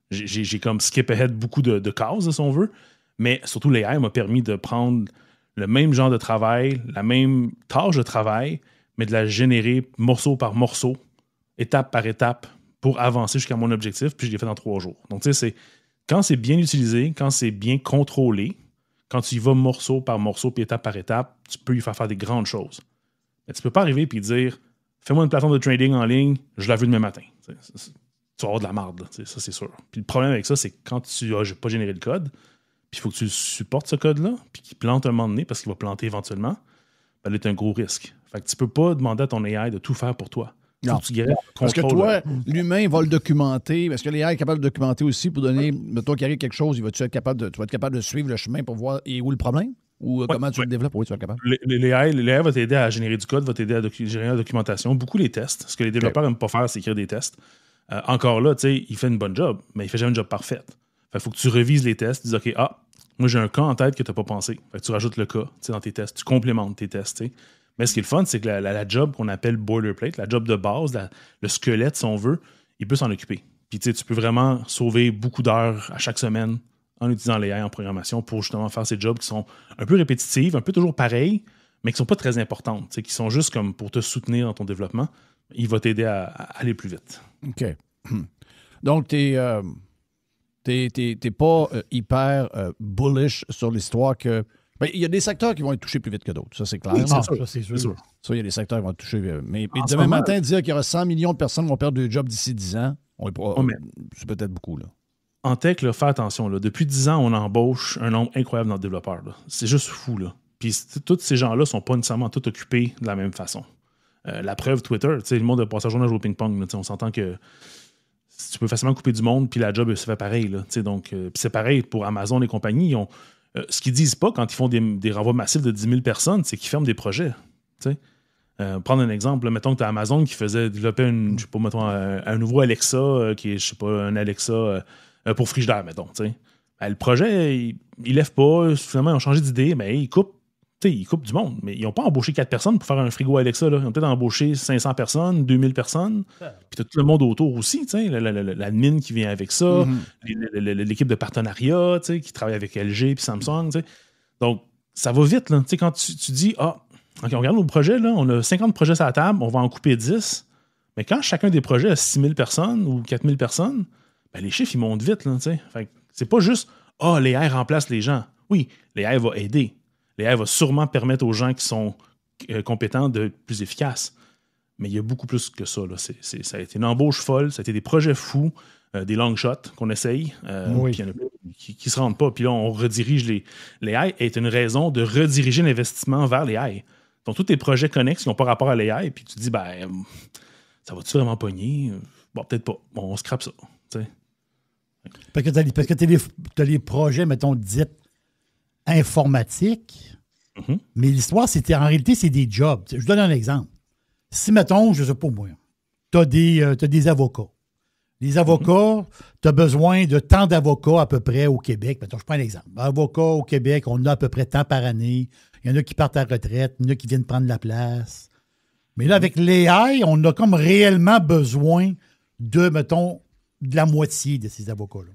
Speaker 23: j'ai comme skip ahead beaucoup de cases, si on veut, mais surtout l'AI m'a permis de prendre le même genre de travail, la même tâche de travail, mais de la générer morceau par morceau, étape par étape, pour avancer jusqu'à mon objectif, puis je l'ai fait en 3 jours. Donc, tu sais, quand c'est bien utilisé, quand c'est bien contrôlé, quand tu y vas morceau par morceau, puis étape par étape, tu peux y faire des grandes choses. Mais tu peux pas arriver et dire « Fais-moi une plateforme de trading en ligne, je la veux demain matin. » Tu vas avoir de la marde, ça c'est sûr. Puis le problème avec ça, c'est que quand tu n'as pas généré le code, puis il faut que tu supportes ce code-là, puis qu'il plante un moment donné, parce qu'il va planter éventuellement, ben là, c'est un gros risque. Fait que tu peux pas demander à ton AI de tout faire pour toi.
Speaker 3: Non. Parce que toi, l'humain va le documenter. Est-ce que l'AI est capable de documenter aussi pour donner, mettons qu'il arrive quelque chose, tu vas être capable de suivre le chemin pour voir où le problème? Ou comment tu le développes? Oui, tu vas être capable.
Speaker 23: L'AI va t'aider à générer du code, va t'aider à générer la documentation. Beaucoup les tests. Ce que les développeurs n'aiment pas faire, c'est écrire des tests. Encore là, tu sais, il fait une bonne job, mais il fait jamais une job parfaite. Il faut que tu revises les tests, tu dis OK, moi j'ai un cas en tête que tu n'as pas pensé. Fait que tu rajoutes le cas dans tes tests, tu complémentes tes tests. T'sais. Mais ce qui est le fun, c'est que la job qu'on appelle boilerplate, la job de base, le squelette, si on veut, il peut s'en occuper. Puis tu peux vraiment sauver beaucoup d'heures à chaque semaine en utilisant l'AI en programmation pour justement faire ces jobs qui sont un peu répétitives, un peu toujours pareilles, mais qui ne sont pas très importantes, qui sont juste comme pour te soutenir dans ton développement. Il va t'aider à aller plus vite.
Speaker 3: OK. Donc, t'es pas hyper bullish sur l'histoire que... Ben, il y a des secteurs qui vont être touchés plus vite que d'autres. Ça, c'est clair.
Speaker 23: Oui, c'est sûr.
Speaker 3: Ça, il y a des secteurs qui vont être touchés. Mais demain matin, dire qu'il y aura 100 millions de personnes qui vont perdre leur job d'ici 10 ans, c'est peut-être beaucoup, là.
Speaker 23: En tech, là, fais attention. Là. Depuis 10 ans, on embauche un nombre incroyable de développeurs. Là. C'est juste fou. Là. Puis tous ces gens-là ne sont pas nécessairement tous occupés de la même façon. La preuve, Twitter, le monde de passage journal au ping-pong. Là, on s'entend que tu peux facilement couper du monde, puis la job se fait pareil. Là, donc, c'est pareil pour Amazon et compagnie. Ce qu'ils disent pas quand ils font des renvois massifs de 10 000 personnes, c'est qu'ils ferment des projets. Prendre un exemple, là, mettons que tu as Amazon qui faisait développer un nouveau Alexa, qui est, je sais pas, un Alexa pour frigidaire, mettons. Ben, le projet, il lève pas. Finalement, ils ont changé d'idée. Ben, ils coupent du monde. Mais ils n'ont pas embauché 4 personnes pour faire un frigo Alexa. Là. Ils ont peut-être embauché 500 personnes, 2000 personnes. Puis tu as tout le monde autour aussi. L'admin qui vient avec ça, l'équipe de partenariat qui travaille avec LG et Samsung. T'sais. Donc, ça va vite. Là. Quand tu dis, OK, on regarde nos projets, là, on a 50 projets sur la table, on va en couper 10. Mais quand chacun des projets a 6000 personnes ou 4000 personnes, ben, les chiffres, ils montent vite. Là, fait que c'est pas juste l'AI remplace les gens. Oui, l'AI va aider. L'AI va sûrement permettre aux gens qui sont compétents d'être plus efficaces. Mais il y a beaucoup plus que ça. Là. Ça a été une embauche folle, ça a été des projets fous, des long shots qu'on essaye, puis il y en a qui ne se rendent pas. Puis là, on redirige l'AI est une raison de rediriger l'investissement vers l'AI. Donc, tous tes projets connexes qui n'ont pas rapport à l'AI, puis tu te dis, ça va-tu vraiment pogner? Bon, peut-être pas. Bon, on scrape ça. T'sais.
Speaker 6: Parce que tu as les projets, mettons, dits informatiques, mais l'histoire, en réalité, c'est des jobs. Je donne un exemple. Si, mettons, je ne sais pas moi, tu as des avocats. Les avocats, tu as besoin de tant d'avocats à peu près au Québec. Mettons, je prends un exemple. Avocats au Québec, on a à peu près tant par année. Il y en a qui partent à la retraite, il y en a qui viennent prendre la place. Mais là, avec l'AI, on a comme réellement besoin de, mettons, de la moitié de ces avocats-là.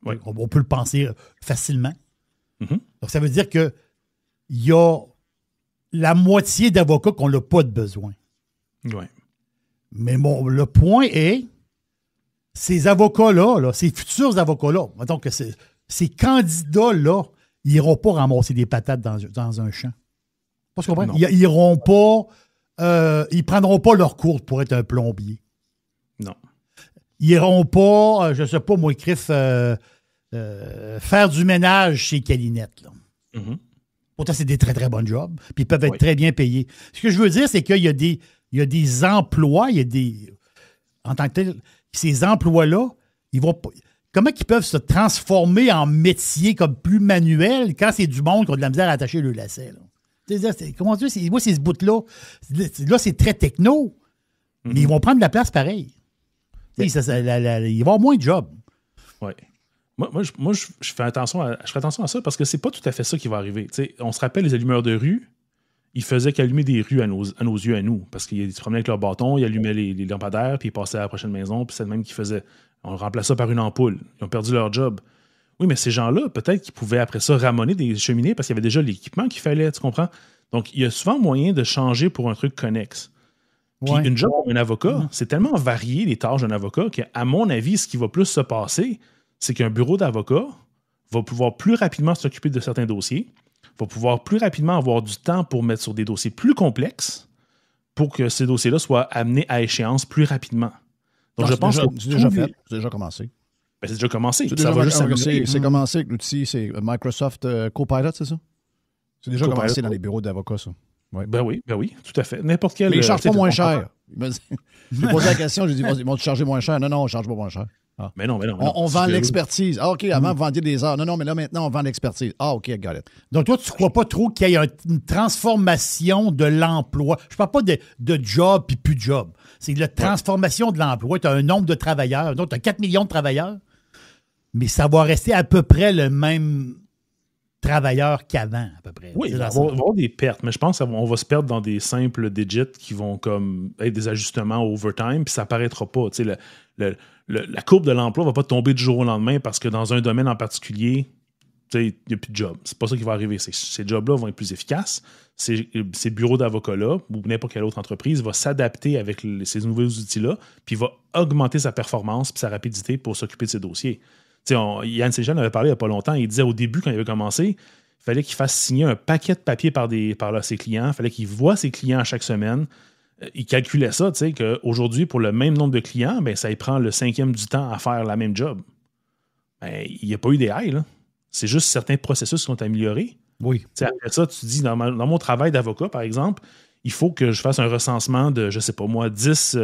Speaker 6: Oui. On peut le penser facilement. Donc, ça veut dire qu'il y a la moitié d'avocats qu'on n'a pas de besoin.
Speaker 23: Oui.
Speaker 6: Mais le point est, ces avocats-là, ces futurs avocats-là, mettons que ces candidats-là, ils n'iront pas ramasser des patates dans un champ. Pas ce qu'on comprend? Ils n'iront pas... ils ne prendront pas leur cours pour être un plombier.
Speaker 23: Non.
Speaker 6: Ils n'iront pas, je ne sais pas, moi, Criff, faire du ménage chez Calinette. Là. Pourtant, c'est des très, très bons jobs. Puis ils peuvent être très bien payés. Ce que je veux dire, c'est qu'il y a des emplois, en tant que tel, ces emplois-là, comment ils peuvent se transformer en métier comme plus manuel quand c'est du monde qui a de la misère à attacher le lacet? Là. Comment dire? Moi, c'est ce bout-là. Là, c'est très techno, mais ils vont prendre de la place pareil. Il va y avoir moins de jobs.
Speaker 23: Oui. Moi, je ferai attention à ça parce que c'est pas tout à fait ça qui va arriver. T'sais, on se rappelle les allumeurs de rue, ils faisaient qu'allumer des rues à nos yeux, à nous, parce qu'ils se promenaient avec leur bâton, ils allumaient les lampadaires, puis ils passaient à la prochaine maison, puis c'est le même qu'ils faisaient. On remplaçait ça par une ampoule. Ils ont perdu leur job. Oui, mais ces gens-là, peut-être qu'ils pouvaient après ça ramoner des cheminées parce qu'il y avait déjà l'équipement qu'il fallait, tu comprends? Donc, il y a souvent moyen de changer pour un truc connexe. Puis une job pour un avocat, c'est tellement varié les tâches d'un avocat qu'à mon avis, ce qui va plus se passer, c'est qu'un bureau d'avocat va pouvoir plus rapidement s'occuper de certains dossiers, va pouvoir plus rapidement avoir du temps pour mettre sur des dossiers plus complexes pour que ces dossiers-là soient amenés à échéance plus rapidement. Donc, je pense que
Speaker 3: c'est déjà fait, c'est déjà commencé.
Speaker 23: Ben, c'est déjà commencé.
Speaker 3: C'est commencé avec l'outil, c'est Microsoft Copilot, c'est ça? C'est déjà commencé dans les bureaux d'avocats, ça.
Speaker 23: Ouais. Ben oui, tout à fait. N'importe quel.
Speaker 3: Mais ils ne chargent pas moins cher. J'ai posé la question, j'ai dit, ils vont te charger moins cher. Non, on ne charge pas moins cher. Ah.
Speaker 23: Mais non.
Speaker 3: On vend l'expertise. Ah, OK, avant, vous vendiez des heures. Non, mais là, maintenant, on vend l'expertise. Ah, OK, got it.
Speaker 6: Donc, toi, tu ne crois pas trop qu'il y ait une transformation de l'emploi? Je ne parle pas de job puis plus de job. C'est la transformation de l'emploi. Tu as un nombre de travailleurs. Donc, tu as 4 millions de travailleurs, mais ça va rester à peu près le même travailleur qu'avant, à peu près.
Speaker 23: Oui, il va y avoir des pertes, mais je pense qu'on va se perdre dans des simples digits qui vont comme être des ajustements overtime, puis ça n'apparaîtra pas. Tu sais, la courbe de l'emploi ne va pas tomber du jour au lendemain parce que dans un domaine en particulier, il n'y a plus de job. C'est pas ça qui va arriver. Ces jobs-là vont être plus efficaces. Ces bureaux d'avocats-là, ou n'importe quelle autre entreprise, va s'adapter avec ces nouveaux outils-là, puis va augmenter sa performance et sa rapidité pour s'occuper de ses dossiers. Yann Séjean avait parlé il n'y a pas longtemps. Il disait au début, quand il avait commencé, il fallait qu'il fasse signer un paquet de papier par ses clients. Il fallait qu'il voie ses clients à chaque semaine. Il calculait ça, qu'aujourd'hui, pour le même nombre de clients, ben, ça y prend le 5e du temps à faire la même job. Ben, il n'y a pas eu d'AI, là. C'est juste certains processus qui sont améliorés.
Speaker 6: Oui.
Speaker 23: Après ça, tu dis, dans mon travail d'avocat, par exemple, il faut que je fasse un recensement de, je ne sais pas moi, 10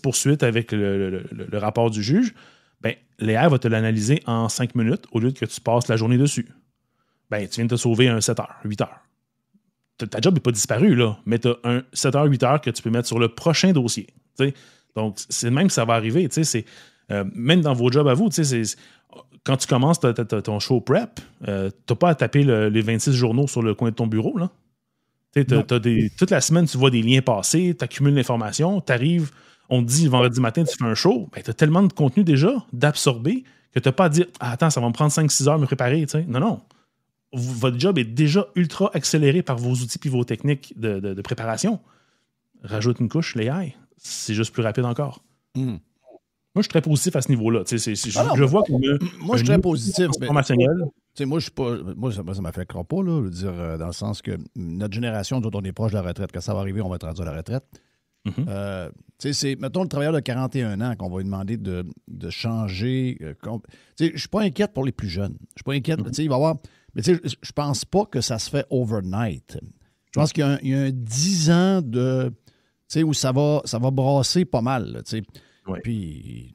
Speaker 23: poursuites avec le rapport du juge. Ben, l'AI va te l'analyser en 5 minutes au lieu que tu passes la journée dessus. Ben, tu viens de te sauver un 7 heures, 8 heures. Ta job n'est pas disparu, là, mais tu as un 7 heures, 8 heures que tu peux mettre sur le prochain dossier. T'sais. Donc, c'est même que ça va arriver. Même dans vos jobs à vous, quand tu commences ton show prep, t'as pas à taper les 26 journaux sur le coin de ton bureau, là. Toute la semaine, tu vois des liens passer, tu accumules l'information, tu arrives, on te dit le vendredi matin, tu fais un show, tu as tellement de contenu déjà d'absorber que tu n'as pas à dire attends, ça va me prendre 5-6 heures à me préparer. Non. Votre job est déjà ultra accéléré par vos outils et vos techniques de préparation. Rajoute une couche, l'AI, c'est juste plus rapide encore. Moi, je suis très positif à ce niveau-là. Je vois qu'on a
Speaker 3: moi, je suis très positif.
Speaker 23: Transformationnel.
Speaker 3: Moi, je suis pas. Moi, ça ne m'affectera pas, là. Je veux dire, dans le sens que notre génération, dont on est proche de la retraite, quand ça va arriver, on va être rendu à la retraite. C'est, mettons, le travailleur de 41 ans qu'on va lui demander de changer. Je ne suis pas inquiète pour les plus jeunes. Je suis pas inquiète. Il va y avoir. Mais je pense pas que ça se fait overnight. Je pense qu'il y a un 10 ans où ça va brasser pas mal. Puis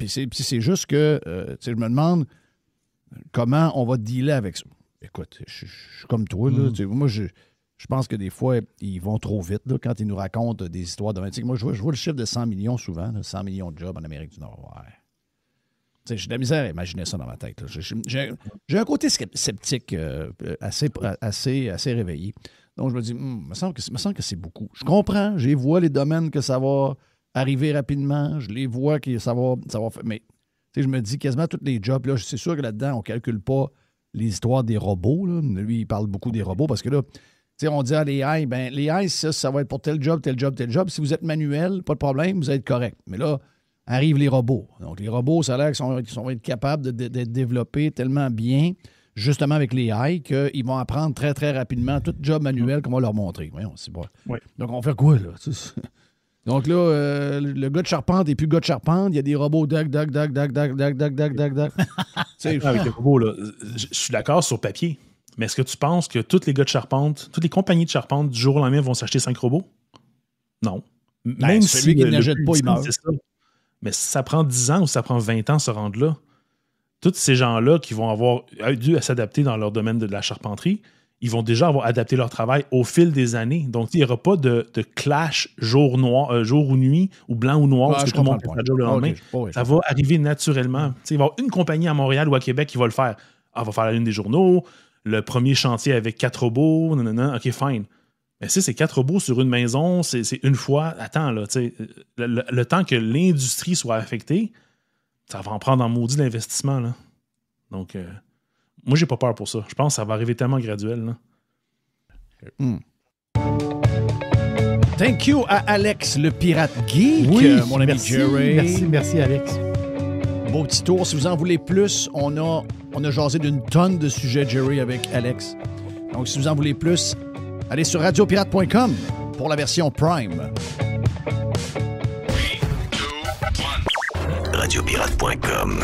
Speaker 3: c'est juste que je me demande comment on va dealer avec ça. Écoute, je suis comme toi. Là, moi, je pense que des fois, ils vont trop vite là, quand ils nous racontent des histoires de 20. Moi, je vois le chiffre de 100 millions souvent, là, 100 millions de jobs en Amérique du Nord. Ouais. J'ai de la misère à imaginer ça dans ma tête. J'ai un côté sceptique assez réveillé. Donc, je me dis, me semble que c'est beaucoup. Je comprends, je vois les domaines que ça va arriver rapidement, je les vois que ça va faire. Mais je me dis quasiment tous les jobs, là, c'est sûr que là-dedans, on ne calcule pas les histoires des robots. Là. Lui, il parle beaucoup des robots parce que là, on dit à l'AI, l'AI, ça va être pour tel job, tel job, tel job. Si vous êtes manuel, pas de problème, vous allez être correct. Mais là, arrivent les robots. Donc, les robots, ça a l'air qu'ils vont être capables d'être développés tellement bien, justement avec l'AI, qu'ils vont apprendre très, très rapidement tout job manuel qu'on va leur montrer. Voyons, c'est bon. Oui. Donc, on fait quoi, là? Donc là, le gars de charpente n'est plus gars de charpente. Il y a des robots avec
Speaker 23: les robots, là, je suis d'accord sur papier. Mais est-ce que tu penses que tous les gars de charpente, toutes les compagnies de charpente, du jour au lendemain, vont s'acheter 5 robots? Non. Même
Speaker 3: celui qui ne jette pas, il meurt.
Speaker 23: Mais si ça prend 10 ans ou ça prend 20 ans à se rendre là, tous ces gens-là qui vont avoir dû s'adapter dans leur domaine de la charpenterie, ils vont déjà avoir adapté leur travail au fil des années. Donc, il n'y aura pas de clash jour ou nuit, ou blanc ou noir, parce que tout le monde fait sa job le lendemain. Ça va arriver naturellement. Il va y avoir une compagnie à Montréal ou à Québec qui va le faire. Elle va faire la une des journaux, le premier chantier avec 4 robots, OK, fine. Mais si c'est 4 robots sur une maison, c'est une fois. Attends, là, le temps que l'industrie soit affectée, ça va en prendre en maudit l'investissement, là. Donc, moi, j'ai pas peur pour ça. Je pense que ça va arriver tellement graduel, là.
Speaker 3: Thank you à Alex, le pirate geek, mon ami Jerry.
Speaker 6: Merci, Alex.
Speaker 3: Beau petit tour. Si vous en voulez plus, on a jasé d'une tonne de sujets, Jerry, avec Alex. Donc, si vous en voulez plus, allez sur radiopirate.com pour la version Prime.
Speaker 4: Radiopirate.com